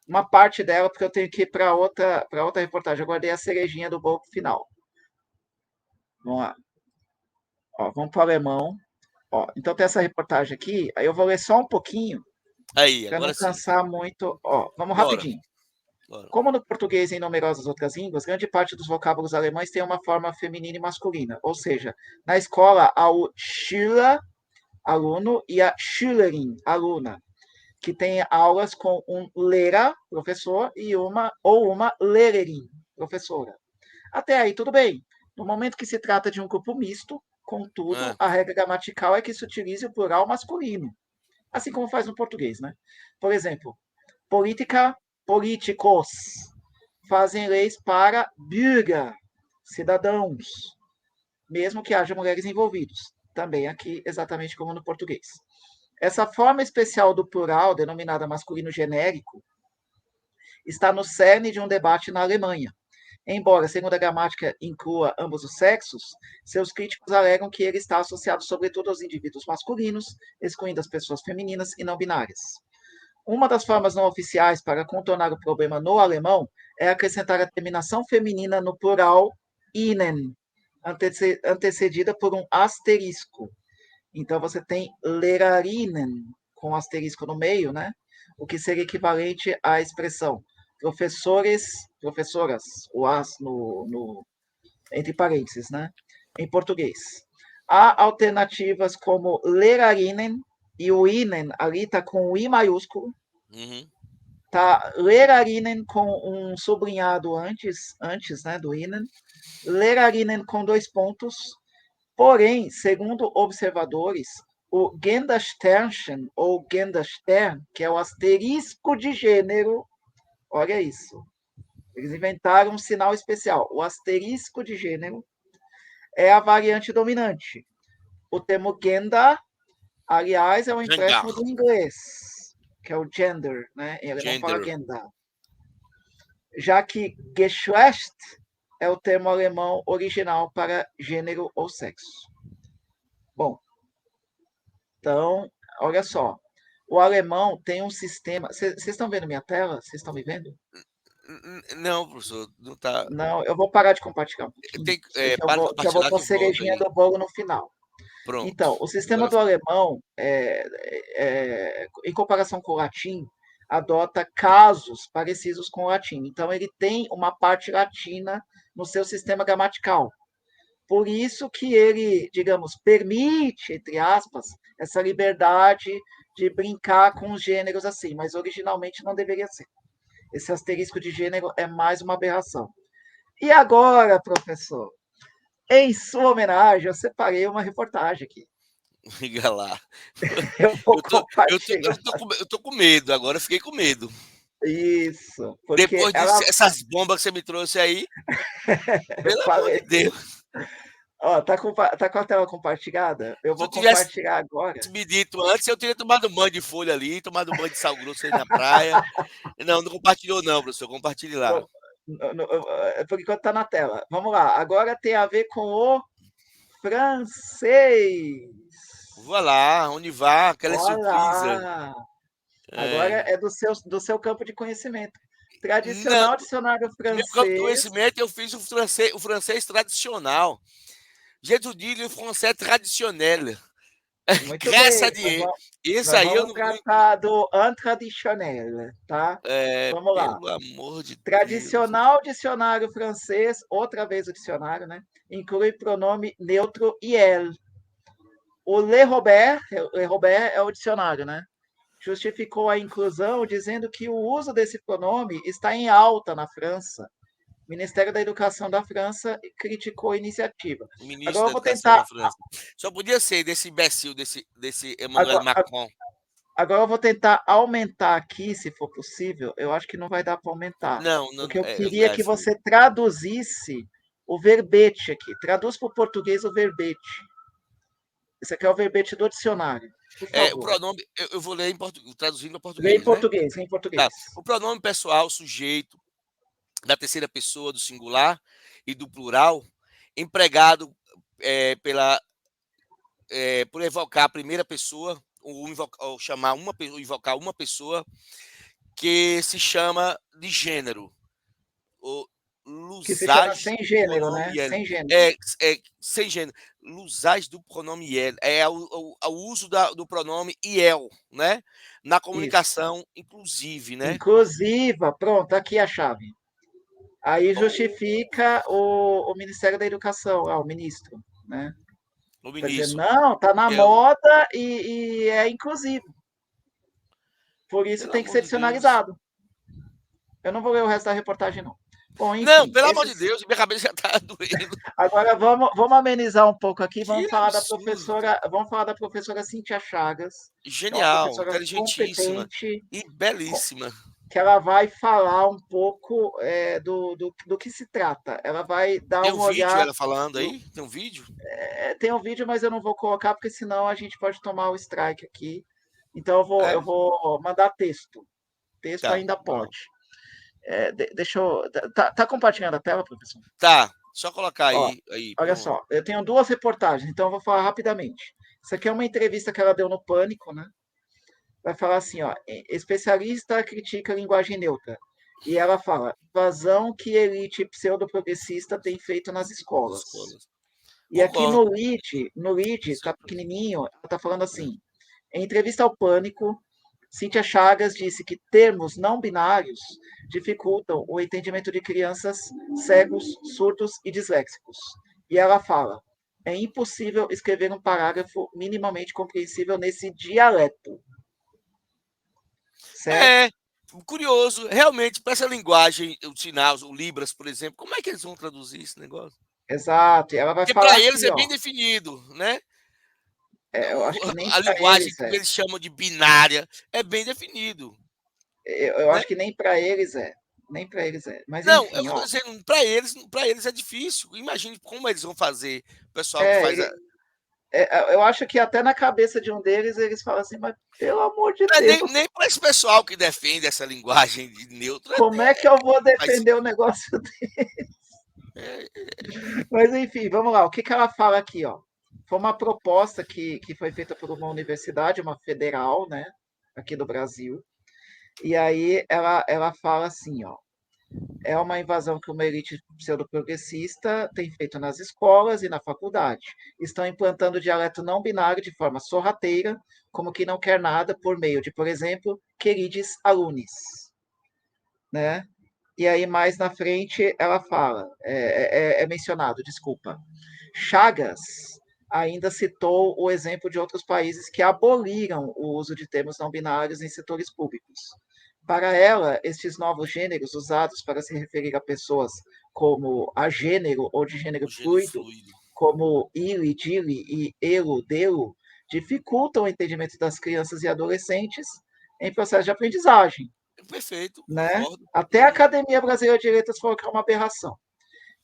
[SPEAKER 2] Uma parte dela, porque eu tenho que ir para outra reportagem. Eu guardei a cerejinha do bolo final. Vamos lá. Ó, vamos para o alemão. Ó, então tem essa reportagem aqui. Aí eu vou ler só um pouquinho,
[SPEAKER 1] Aí,
[SPEAKER 2] para não
[SPEAKER 1] agora sim.
[SPEAKER 2] cansar muito. Ó, vamos
[SPEAKER 1] Bora,
[SPEAKER 2] rapidinho.
[SPEAKER 1] bora.
[SPEAKER 2] Como no português e em numerosas outras línguas, grande parte dos vocábulos alemães tem uma forma feminina e masculina. Ou seja, na escola há o Schüler, aluno, e a Schülerin, aluna, que tem aulas com um Lehrer, professor, e uma Lehrerin, professora. Até aí, tudo bem. No momento que se trata de um grupo misto, contudo,
[SPEAKER 1] Ah,
[SPEAKER 2] a regra gramatical é que se utilize o plural masculino, assim como faz no português, né? Por exemplo, política, políticos, fazem leis para Bürger, cidadãos, mesmo que haja mulheres envolvidos. Também aqui, exatamente como no português. Essa forma especial do plural, denominada masculino genérico, está no cerne de um debate na Alemanha. Embora, segundo a gramática, inclua ambos os sexos, seus críticos alegam que ele está associado sobretudo aos indivíduos masculinos, excluindo as pessoas femininas e não binárias. Uma das formas não oficiais para contornar o problema no alemão é acrescentar a terminação feminina no plural ihnen, antecedida por um asterisco. Então você tem Lehrerinnen, com asterisco no meio, né? O que seria equivalente à expressão professores, professoras, o as entre parênteses, né? Em português. Há alternativas como Lehrerinnen, e o Inen ali está com o I maiúsculo,
[SPEAKER 1] uhum.
[SPEAKER 2] tá Lehrerinnen com um sublinhado antes, né, do Inen, Lehrerinnen com 2 pontos. Porém, segundo observadores, o Gendersternchen ou Genderstern, que é o asterisco de gênero, olha isso. Eles inventaram um sinal especial. O asterisco de gênero é a variante dominante. O termo gender, aliás, é um
[SPEAKER 1] Jangar,
[SPEAKER 2] empréstimo do inglês, que é o gender, né? Em alemão fala
[SPEAKER 1] gender.
[SPEAKER 2] gender. Já que Geschlecht é o termo alemão original para gênero ou sexo. Bom, então, olha só. O alemão tem um sistema. Vocês estão vendo minha tela? Vocês estão me vendo?
[SPEAKER 1] Não, professor, não tá.
[SPEAKER 2] Não, eu vou parar de compartilhar um pouquinho,
[SPEAKER 1] Tem,
[SPEAKER 2] que eu
[SPEAKER 1] para de
[SPEAKER 2] vou, que eu vou
[SPEAKER 1] compartilhar
[SPEAKER 2] pôr
[SPEAKER 1] que volta
[SPEAKER 2] cerejinha
[SPEAKER 1] aí.
[SPEAKER 2] do bolo no final.
[SPEAKER 1] Pronto.
[SPEAKER 2] Então, o sistema
[SPEAKER 1] Agora
[SPEAKER 2] do alemão, em comparação com o latim, adota casos parecidos com o latim. Então, ele tem uma parte latina no seu sistema gramatical. Por isso que ele, digamos, permite, entre aspas, essa liberdade de brincar com os gêneros assim, mas originalmente não deveria ser. Esse asterisco de gênero é mais uma aberração. E agora, professor, em sua homenagem, eu separei uma reportagem aqui.
[SPEAKER 1] liga lá.
[SPEAKER 2] Eu vou
[SPEAKER 1] Eu
[SPEAKER 2] compartilhar.
[SPEAKER 1] tô eu tô com medo, agora eu fiquei com medo.
[SPEAKER 2] Isso, porque
[SPEAKER 1] Depois
[SPEAKER 2] ela,
[SPEAKER 1] essas bombas que você me trouxe aí,
[SPEAKER 2] eu
[SPEAKER 1] pelo amor de
[SPEAKER 2] falei,
[SPEAKER 1] Deus.
[SPEAKER 2] ó, tá com a tela compartilhada? Eu
[SPEAKER 1] Se eu
[SPEAKER 2] vou
[SPEAKER 1] tivesse
[SPEAKER 2] compartilhar agora.
[SPEAKER 1] me dito antes, eu teria tomado banho de folha ali, tomado banho de sal grosso ali na praia. Não, não compartilhou não, professor, compartilhe lá.
[SPEAKER 2] Não, por enquanto tá na tela. Vamos lá. Agora tem a ver com o francês.
[SPEAKER 1] Vá lá, onde vá, aquela surpresa.
[SPEAKER 2] Olá! Agora
[SPEAKER 1] É.
[SPEAKER 2] é do seu campo de conhecimento.
[SPEAKER 1] Não,
[SPEAKER 2] Tradicional dicionário
[SPEAKER 1] meu campo de
[SPEAKER 2] francês.
[SPEAKER 1] conhecimento eu fiz o francês tradicional. Je te dis le français traditionnel.
[SPEAKER 2] Muito
[SPEAKER 1] Graças a
[SPEAKER 2] bem. Nós
[SPEAKER 1] Deus.
[SPEAKER 2] vamos,
[SPEAKER 1] Esse
[SPEAKER 2] nós
[SPEAKER 1] aí eu
[SPEAKER 2] vamos
[SPEAKER 1] não.
[SPEAKER 2] tratar do intradicionel, tá? Vamos lá.
[SPEAKER 1] Pelo amor de Deus.
[SPEAKER 2] Tradicional dicionário francês, outra vez o dicionário, né? Inclui pronome neutro e el. O Le Robert é o dicionário, né? Justificou a inclusão dizendo que o uso desse pronome está em alta na França, Ministério da Educação da França criticou a iniciativa.
[SPEAKER 1] O ministro
[SPEAKER 2] Agora
[SPEAKER 1] da
[SPEAKER 2] eu vou
[SPEAKER 1] Educação
[SPEAKER 2] tentar,
[SPEAKER 1] da França. Só podia ser desse imbecil, desse Emmanuel
[SPEAKER 2] agora,
[SPEAKER 1] Macron.
[SPEAKER 2] agora eu vou tentar aumentar aqui, se for possível. Eu acho que não vai dar para aumentar,
[SPEAKER 1] Não, não,
[SPEAKER 2] porque eu
[SPEAKER 1] é,
[SPEAKER 2] queria que você traduzisse o verbete aqui. Traduz para o português o verbete. Esse aqui é o verbete do dicionário, por
[SPEAKER 1] o
[SPEAKER 2] favor.
[SPEAKER 1] pronome, eu vou ler em português, traduzindo para
[SPEAKER 2] Lê em
[SPEAKER 1] português, né?
[SPEAKER 2] português, lê em
[SPEAKER 1] Tá.
[SPEAKER 2] português.
[SPEAKER 1] O pronome pessoal, sujeito, da terceira pessoa, do singular e do plural, empregado por evocar a primeira pessoa, ou chamar uma pessoa, invocar uma pessoa que se chama de gênero, ou
[SPEAKER 2] Que se chama
[SPEAKER 1] lusagem
[SPEAKER 2] sem
[SPEAKER 1] do
[SPEAKER 2] gênero,
[SPEAKER 1] pronome
[SPEAKER 2] né?
[SPEAKER 1] ele.
[SPEAKER 2] Sem gênero.
[SPEAKER 1] Sem gênero. Lusagem do pronome ele. É o uso do pronome iel, né? Na
[SPEAKER 2] Isso.
[SPEAKER 1] comunicação inclusive, né?
[SPEAKER 2] Inclusiva, pronto, aqui a chave. Aí
[SPEAKER 1] Oh,
[SPEAKER 2] justifica o Ministério da Educação, o ministro, né?
[SPEAKER 1] o
[SPEAKER 2] Para dizer,
[SPEAKER 1] ministro,
[SPEAKER 2] não, tá na
[SPEAKER 1] que é o.
[SPEAKER 2] moda e é inclusivo. Por isso
[SPEAKER 1] Pelo
[SPEAKER 2] tem que
[SPEAKER 1] amor
[SPEAKER 2] ser
[SPEAKER 1] de Deus.
[SPEAKER 2] dicionarizado. Eu não vou ler o resto da reportagem, não. Bom,
[SPEAKER 1] Não,
[SPEAKER 2] enfim,
[SPEAKER 1] pelo amor de
[SPEAKER 2] esses.
[SPEAKER 1] Deus, minha cabeça já tá doendo.
[SPEAKER 2] Agora vamos amenizar um pouco aqui.
[SPEAKER 1] Que absurdo.
[SPEAKER 2] Vamos falar da professora Cíntia Chagas, que é uma
[SPEAKER 1] Genial,
[SPEAKER 2] professora
[SPEAKER 1] inteligentíssima
[SPEAKER 2] competente,
[SPEAKER 1] e belíssima.
[SPEAKER 2] que ela vai falar um pouco do que se trata. Ela vai dar
[SPEAKER 1] Tem um
[SPEAKER 2] um
[SPEAKER 1] vídeo
[SPEAKER 2] olhar.
[SPEAKER 1] ela falando aí? Tem um vídeo?
[SPEAKER 2] Tem um vídeo, mas eu não vou colocar, porque senão a gente pode tomar o strike aqui. Então eu
[SPEAKER 1] É?
[SPEAKER 2] vou mandar texto. Texto
[SPEAKER 1] Tá,
[SPEAKER 2] ainda
[SPEAKER 1] bom.
[SPEAKER 2] pode. Deixa eu. Tá compartilhando a tela, professor?
[SPEAKER 1] Tá, só colocar
[SPEAKER 2] Ó,
[SPEAKER 1] aí,
[SPEAKER 2] olha
[SPEAKER 1] pronto.
[SPEAKER 2] só, eu tenho duas reportagens, então eu vou falar rapidamente. Isso aqui é uma entrevista que ela deu no Pânico, né? Vai falar assim, ó, especialista critica a linguagem neutra. E ela fala, invasão que elite pseudo-progressista tem feito nas
[SPEAKER 1] Nas
[SPEAKER 2] escolas.
[SPEAKER 1] escolas.
[SPEAKER 2] E aqui
[SPEAKER 1] Concordo.
[SPEAKER 2] no lead, tá pequenininho, ela tá falando assim, em entrevista ao Pânico, Cíntia Chagas disse que termos não binários dificultam o entendimento de crianças cegos, surdos e disléxicos. E ela fala: é impossível escrever um parágrafo minimamente compreensível nesse dialeto. Certo?
[SPEAKER 1] É, curioso, realmente, para essa linguagem, o sinais, o Libras, por exemplo, como é que eles vão traduzir esse negócio?
[SPEAKER 2] Exato. E ela vai
[SPEAKER 1] Porque
[SPEAKER 2] falar
[SPEAKER 1] para eles
[SPEAKER 2] aqui,
[SPEAKER 1] é
[SPEAKER 2] ó.
[SPEAKER 1] bem definido, né?
[SPEAKER 2] Eu acho que nem
[SPEAKER 1] A
[SPEAKER 2] para
[SPEAKER 1] linguagem
[SPEAKER 2] eles
[SPEAKER 1] que
[SPEAKER 2] é.
[SPEAKER 1] eles chamam de binária é bem definido,
[SPEAKER 2] Eu
[SPEAKER 1] né?
[SPEAKER 2] acho que nem para eles é. Nem para eles é. Mas
[SPEAKER 1] Não, eu
[SPEAKER 2] enfim,
[SPEAKER 1] estou
[SPEAKER 2] ó.
[SPEAKER 1] dizendo, para eles é difícil. Imagine como eles vão fazer, o pessoal que faz
[SPEAKER 2] É, eu acho que até na cabeça de um deles eles falam assim, mas pelo amor de
[SPEAKER 1] nem
[SPEAKER 2] Deus,
[SPEAKER 1] para esse pessoal que defende essa linguagem de neutra,
[SPEAKER 2] como é que eu vou
[SPEAKER 1] faz,
[SPEAKER 2] defender o negócio
[SPEAKER 1] é,
[SPEAKER 2] Mas enfim, vamos lá. O que ela fala aqui, ó? Foi uma proposta que foi feita por uma universidade, uma federal, né, aqui do Brasil. E aí ela fala assim, ó, é uma invasão que uma elite pseudo-progressista tem feito nas escolas e na faculdade. Estão implantando o dialeto não binário de forma sorrateira, como que não quer nada, por meio de, por exemplo, querides alunos, né? E aí, mais na frente, ela fala, é mencionado, desculpa. Chagas ainda citou o exemplo de outros países que aboliram o uso de termos não binários em setores públicos. Para ela, estes novos gêneros usados para se referir a pessoas como agênero ou de gênero
[SPEAKER 1] o gênero
[SPEAKER 2] fluido,
[SPEAKER 1] fluido.
[SPEAKER 2] como ele, dile e elo, delo, dificultam o entendimento das crianças e adolescentes em processo de aprendizagem,
[SPEAKER 1] Perfeito,
[SPEAKER 2] né?
[SPEAKER 1] concordo.
[SPEAKER 2] Até a Academia Brasileira de Letras falou que é uma aberração.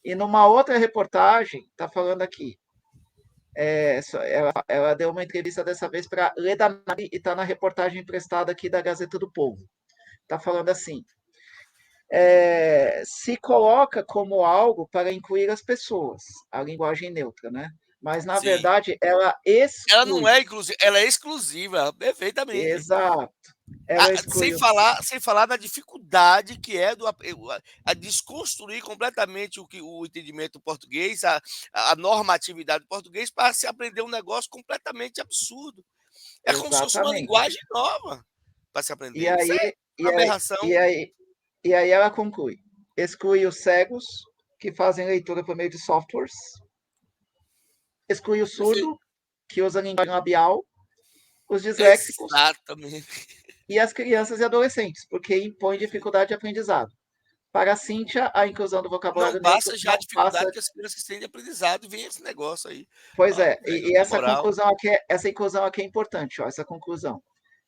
[SPEAKER 2] E numa outra reportagem, está falando aqui, ela deu uma entrevista dessa vez para Leda Nagli e está na reportagem emprestada aqui da Gazeta do Povo. Está falando assim, se coloca como algo para incluir as pessoas, a linguagem neutra, né? Mas, na
[SPEAKER 1] Sim.
[SPEAKER 2] verdade, ela
[SPEAKER 1] Ela não
[SPEAKER 2] exclui.
[SPEAKER 1] é inclusiva, ela é exclusiva, perfeitamente.
[SPEAKER 2] Exato. Ela exclui
[SPEAKER 1] Sem falar da dificuldade que é a desconstruir completamente o entendimento português, a normatividade do português, para se aprender um negócio completamente absurdo. É como se fosse uma
[SPEAKER 2] exatamente.
[SPEAKER 1] linguagem nova para se
[SPEAKER 2] E
[SPEAKER 1] aprender. Isso
[SPEAKER 2] aí,
[SPEAKER 1] é
[SPEAKER 2] e
[SPEAKER 1] uma
[SPEAKER 2] aí,
[SPEAKER 1] aberração.
[SPEAKER 2] e aí, e aí ela conclui. Exclui os cegos, que fazem leitura por meio de softwares. Exclui o
[SPEAKER 1] Perfeito.
[SPEAKER 2] surdo, que usa linguagem labial. Os disléxicos
[SPEAKER 1] Exatamente.
[SPEAKER 2] e as crianças e adolescentes, porque impõe dificuldade de aprendizado. Para a Cíntia, a inclusão do
[SPEAKER 1] Não
[SPEAKER 2] vocabulário neutro
[SPEAKER 1] basta já a
[SPEAKER 2] não passa.
[SPEAKER 1] dificuldade que as crianças têm de aprendizado e vem esse negócio aí.
[SPEAKER 2] Pois
[SPEAKER 1] Ah,
[SPEAKER 2] é,
[SPEAKER 1] velho,
[SPEAKER 2] e
[SPEAKER 1] na moral.
[SPEAKER 2] essa inclusão aqui é importante, ó, essa conclusão.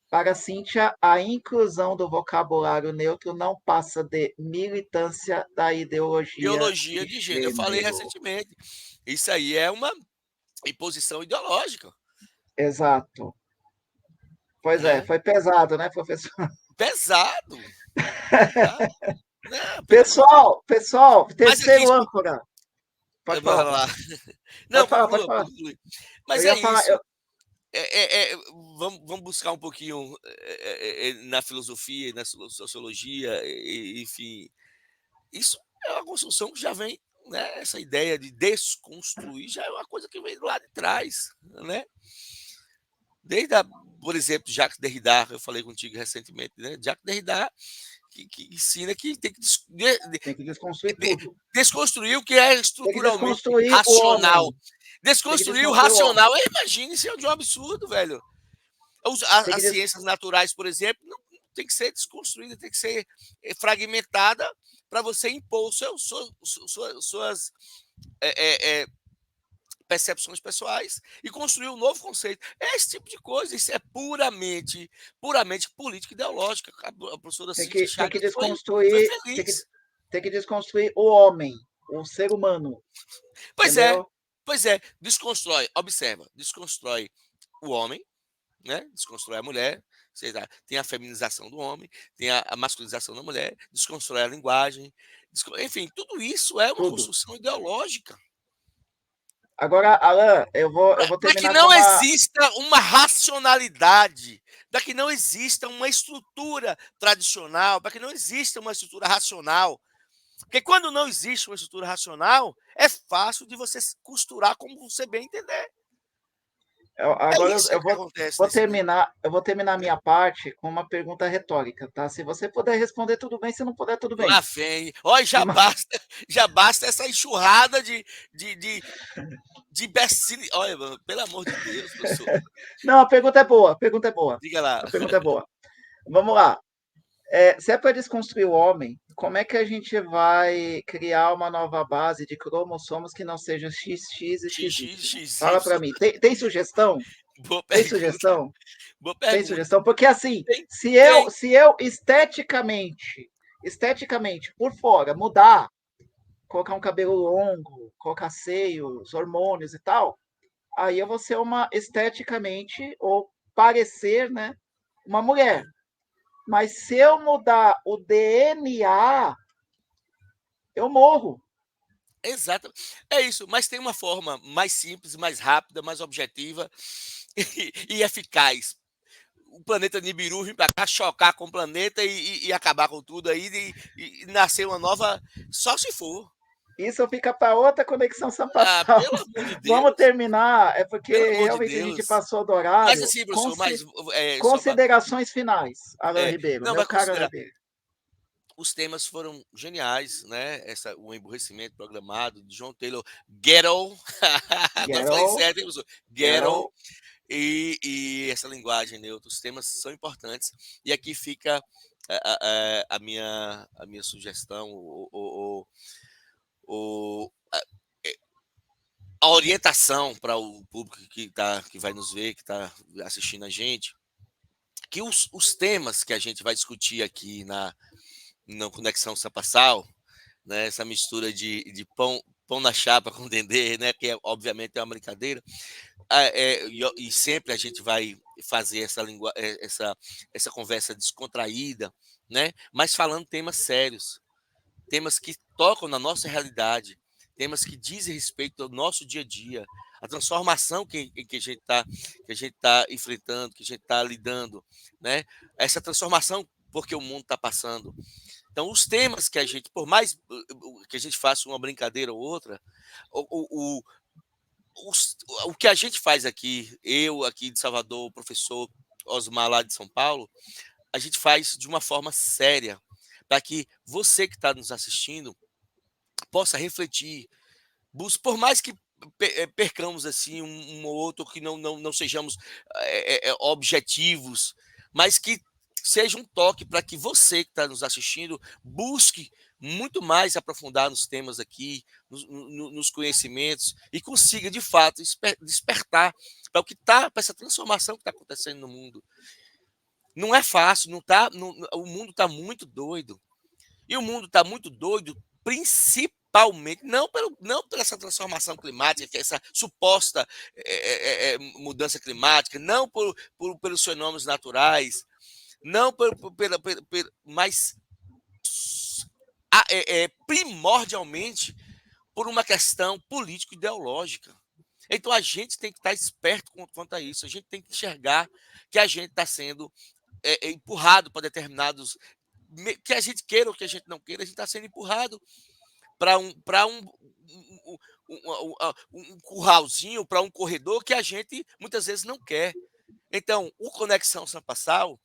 [SPEAKER 2] Para a Cíntia, a inclusão do vocabulário neutro não passa de militância da ideologia
[SPEAKER 1] Ideologia
[SPEAKER 2] de
[SPEAKER 1] de gênero. Eu falei
[SPEAKER 2] gênero.
[SPEAKER 1] recentemente. Isso aí é uma imposição ideológica,
[SPEAKER 2] Exato. Pois é,
[SPEAKER 1] né?
[SPEAKER 2] foi pesado, né, professor?
[SPEAKER 1] Pesado, pesado. Não, pelo amor de Deus.
[SPEAKER 2] Pessoal,
[SPEAKER 1] Mas aqui,
[SPEAKER 2] terceiro âncora. Pode falar,
[SPEAKER 1] bora lá.
[SPEAKER 2] professor.
[SPEAKER 1] Não,
[SPEAKER 2] Pode
[SPEAKER 1] conclua,
[SPEAKER 2] falar.
[SPEAKER 1] conclui.
[SPEAKER 2] Eu
[SPEAKER 1] Mas é
[SPEAKER 2] ia falar,
[SPEAKER 1] isso. Vamos buscar um pouquinho na filosofia, na sociologia, enfim. Isso é uma construção que já vem, né? Essa ideia de desconstruir já é uma coisa que vem lá de trás, né? Desde, por exemplo, Jacques Derrida, eu falei contigo recentemente, né? Jacques Derrida que ensina que tem que
[SPEAKER 2] tem que desconstruir tudo.
[SPEAKER 1] desconstruir o que é
[SPEAKER 2] Tem que
[SPEAKER 1] estruturalmente
[SPEAKER 2] desconstruir o
[SPEAKER 1] racional.
[SPEAKER 2] homem. Tem que
[SPEAKER 1] Desconstruir o
[SPEAKER 2] desconstruir o homem.
[SPEAKER 1] racional. Imagine, isso é um absurdo, velho.
[SPEAKER 2] Tem que
[SPEAKER 1] As
[SPEAKER 2] des...
[SPEAKER 1] ciências naturais, por exemplo, não tem que ser desconstruída, tem que ser fragmentada para você impor suas é, é, percepções pessoais e construir um novo conceito. É esse tipo de coisa, isso é puramente política ideológica. A professora Cíntia
[SPEAKER 2] tem que
[SPEAKER 1] Chagas foi
[SPEAKER 2] desconstruir,
[SPEAKER 1] feliz.
[SPEAKER 2] tem que desconstruir o homem, o ser humano,
[SPEAKER 1] Pois é,
[SPEAKER 2] entendeu?
[SPEAKER 1] pois é, desconstrói, observa, desconstrói o homem, né? Desconstrói a mulher, seja, tem a feminização do homem, tem a masculinização da mulher, desconstrói a linguagem, enfim, tudo isso é uma
[SPEAKER 2] Tudo.
[SPEAKER 1] construção ideológica.
[SPEAKER 2] Agora, Alan, eu vou
[SPEAKER 1] Para que
[SPEAKER 2] terminar com
[SPEAKER 1] não
[SPEAKER 2] uma.
[SPEAKER 1] exista uma racionalidade, para que não exista uma estrutura tradicional, para que não exista uma estrutura racional. Porque quando não existe uma estrutura racional, é fácil de você costurar como você bem entender. É
[SPEAKER 2] Agora
[SPEAKER 1] isso que acontece
[SPEAKER 2] vou
[SPEAKER 1] nesse mundo.
[SPEAKER 2] terminar, eu vou terminar a minha parte com uma pergunta retórica, tá? Se você puder responder, tudo bem. Se não puder, tudo bem.
[SPEAKER 1] Lá vem. Olha,
[SPEAKER 2] Uma-
[SPEAKER 1] já basta essa enxurrada de, de, de imbecil. Olha, mano, pelo amor de Deus, professor.
[SPEAKER 2] Não, a pergunta é boa. A pergunta é boa.
[SPEAKER 1] Diga lá.
[SPEAKER 2] A pergunta é boa. Vamos lá. Se é para desconstruir o homem, como é que a gente vai criar uma nova base de cromossomos que não sejam XX e XY? Fala para
[SPEAKER 1] XXY.
[SPEAKER 2] mim. Tem sugestão?
[SPEAKER 1] Boa
[SPEAKER 2] Tem
[SPEAKER 1] pergunta.
[SPEAKER 2] sugestão?
[SPEAKER 1] Boa
[SPEAKER 2] Tem
[SPEAKER 1] pergunta.
[SPEAKER 2] sugestão? Porque assim,
[SPEAKER 1] Tem, tem.
[SPEAKER 2] se eu esteticamente, por fora, mudar, colocar um cabelo longo, colocar seios, hormônios e tal, aí eu vou ser uma esteticamente, ou parecer, né, uma mulher. Mas se eu mudar o DNA, eu morro.
[SPEAKER 1] Exato. É isso, mas tem uma forma mais simples, mais rápida, mais objetiva e eficaz. O planeta Nibiru vir para cá, chocar com o planeta e acabar com tudo aí e nascer uma nova. Só se for.
[SPEAKER 2] Isso fica para outra conexão
[SPEAKER 1] Ah,
[SPEAKER 2] Sampassal.
[SPEAKER 1] pelo amor de
[SPEAKER 2] Vamos
[SPEAKER 1] Deus.
[SPEAKER 2] terminar, é porque
[SPEAKER 1] Pelo amor de
[SPEAKER 2] realmente a gente
[SPEAKER 1] Deus.
[SPEAKER 2] passou do
[SPEAKER 1] Mas
[SPEAKER 2] horário.
[SPEAKER 1] assim, professor, mas só para.
[SPEAKER 2] Considerações finais, Alan Ribeiro,
[SPEAKER 1] Não,
[SPEAKER 2] meu
[SPEAKER 1] vai
[SPEAKER 2] caro Alan
[SPEAKER 1] considerar.
[SPEAKER 2] Ribeiro.
[SPEAKER 1] Os temas foram geniais, né? O emburrecimento programado de John Taylor Gatto. Agora eu falei
[SPEAKER 2] Ghetto,
[SPEAKER 1] certo, hein, professor? Gatto.
[SPEAKER 2] ghetto.
[SPEAKER 1] E essa linguagem neutra, os temas são importantes. E aqui fica a minha sugestão, o, a, a orientação para o público que vai nos ver, que está assistindo a gente, que os temas que a gente vai discutir aqui na Conexão Sapassal, né, essa mistura pão na chapa com dendê, né, que obviamente é uma brincadeira, e sempre a gente vai fazer essa conversa descontraída, né, mas falando temas sérios, temas que tocam na nossa realidade, temas que dizem respeito ao nosso dia a dia, a transformação que a gente tá enfrentando, que a gente está lidando, né? Essa transformação porque o mundo está passando. Então, os temas que a gente, por mais que a gente faça uma brincadeira ou outra, o, o, o que a gente faz aqui, eu aqui de Salvador, o professor Osmar lá de São Paulo, a gente faz de uma forma séria, para que você que está nos assistindo possa refletir, por mais que percamos assim um ou outro, que não sejamos objetivos, mas que seja um toque para que você que está nos assistindo busque muito mais aprofundar nos temas aqui, nos conhecimentos, e consiga, de fato, despertar para o que está, para essa transformação que está acontecendo no mundo. Não é fácil, não tá, o mundo está muito doido. E o mundo está muito doido, principalmente, não por essa transformação climática, que é essa suposta mudança climática, não pelos fenômenos naturais, não mas primordialmente por uma questão político-ideológica. Então a gente tem que estar esperto quanto a isso, a gente tem que enxergar que a gente está sendo empurrado para determinados, que a gente queira ou que a gente não queira, a gente está sendo empurrado para um curralzinho, para um corredor que a gente muitas vezes não quer. Então, o Conexão Sampassal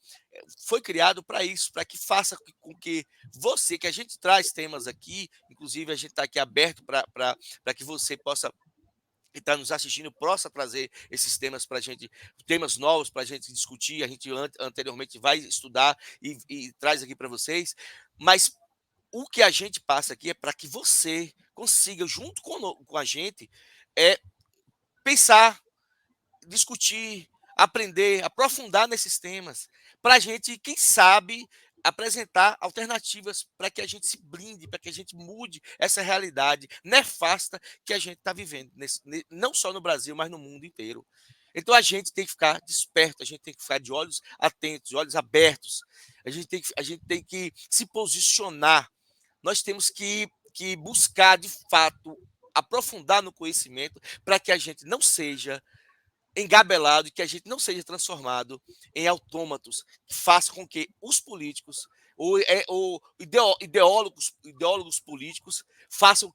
[SPEAKER 1] foi criado para isso, para que faça com que você, que a gente traz temas aqui, inclusive a gente está aqui aberto para que você possa, que está nos assistindo, possa trazer esses temas para a gente, temas novos para a gente discutir. A gente anteriormente vai estudar e traz aqui para vocês, mas o que a gente passa aqui é para que você consiga, junto com a gente, pensar, discutir, aprender, aprofundar nesses temas, para a gente, quem sabe, apresentar alternativas para que a gente se blinde, para que a gente mude essa realidade nefasta que a gente está vivendo, não só no Brasil, mas no mundo inteiro. Então a gente tem que ficar desperto, a gente tem que ficar de olhos atentos, de olhos abertos, a gente tem que se posicionar. Nós temos que buscar, de fato, aprofundar no conhecimento para que a gente não seja engabelado e que a gente não seja transformado em autômatos que façam com que os políticos ou ideólogos políticos façam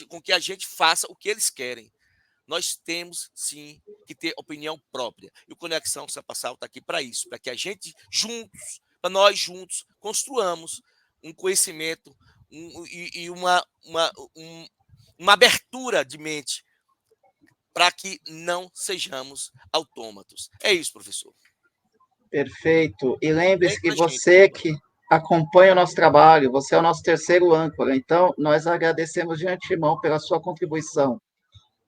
[SPEAKER 1] com que a gente faça o que eles querem. Nós temos, sim, que ter opinião própria. E o Conexão Sampassal está aqui para isso, para que a gente juntos, para nós juntos, construamos um conhecimento e uma abertura de mente para que não sejamos autômatos. É isso, professor.
[SPEAKER 2] Perfeito. E
[SPEAKER 1] Vem
[SPEAKER 2] lembre-se
[SPEAKER 1] com
[SPEAKER 2] que
[SPEAKER 1] a gente.
[SPEAKER 2] você que acompanha o nosso trabalho, você é o nosso terceiro âncora. Então, nós agradecemos de antemão pela sua contribuição.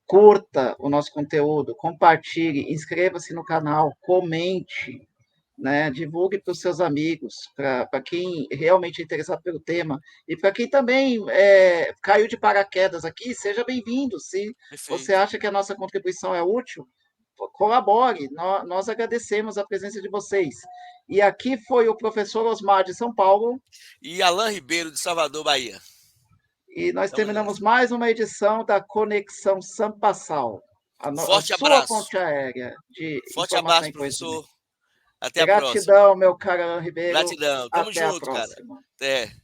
[SPEAKER 2] Curta o nosso conteúdo, compartilhe, inscreva-se no canal, comente, né? Divulgue para os seus amigos, para quem realmente é interessado pelo tema, e para quem também caiu de paraquedas aqui, seja bem-vindo. Se você
[SPEAKER 1] Perfeito.
[SPEAKER 2] acha que a nossa contribuição é útil, colabore, nós agradecemos a presença de vocês. E aqui foi o professor Osmar de São Paulo.
[SPEAKER 1] E Alain Ribeiro, de Salvador, Bahia.
[SPEAKER 2] E nós
[SPEAKER 1] Tamo
[SPEAKER 2] terminamos
[SPEAKER 1] junto.
[SPEAKER 2] mais uma edição da Conexão Sampassal, a
[SPEAKER 1] Forte
[SPEAKER 2] sua
[SPEAKER 1] abraço.
[SPEAKER 2] ponte aérea de
[SPEAKER 1] Forte
[SPEAKER 2] informação
[SPEAKER 1] abraço,
[SPEAKER 2] e conhecimento.
[SPEAKER 1] professor. Até a próxima.
[SPEAKER 2] Gratidão, meu caro Alain Ribeiro.
[SPEAKER 1] Gratidão. Tamo
[SPEAKER 2] Até a
[SPEAKER 1] junto, cara.
[SPEAKER 2] próxima.
[SPEAKER 1] Até.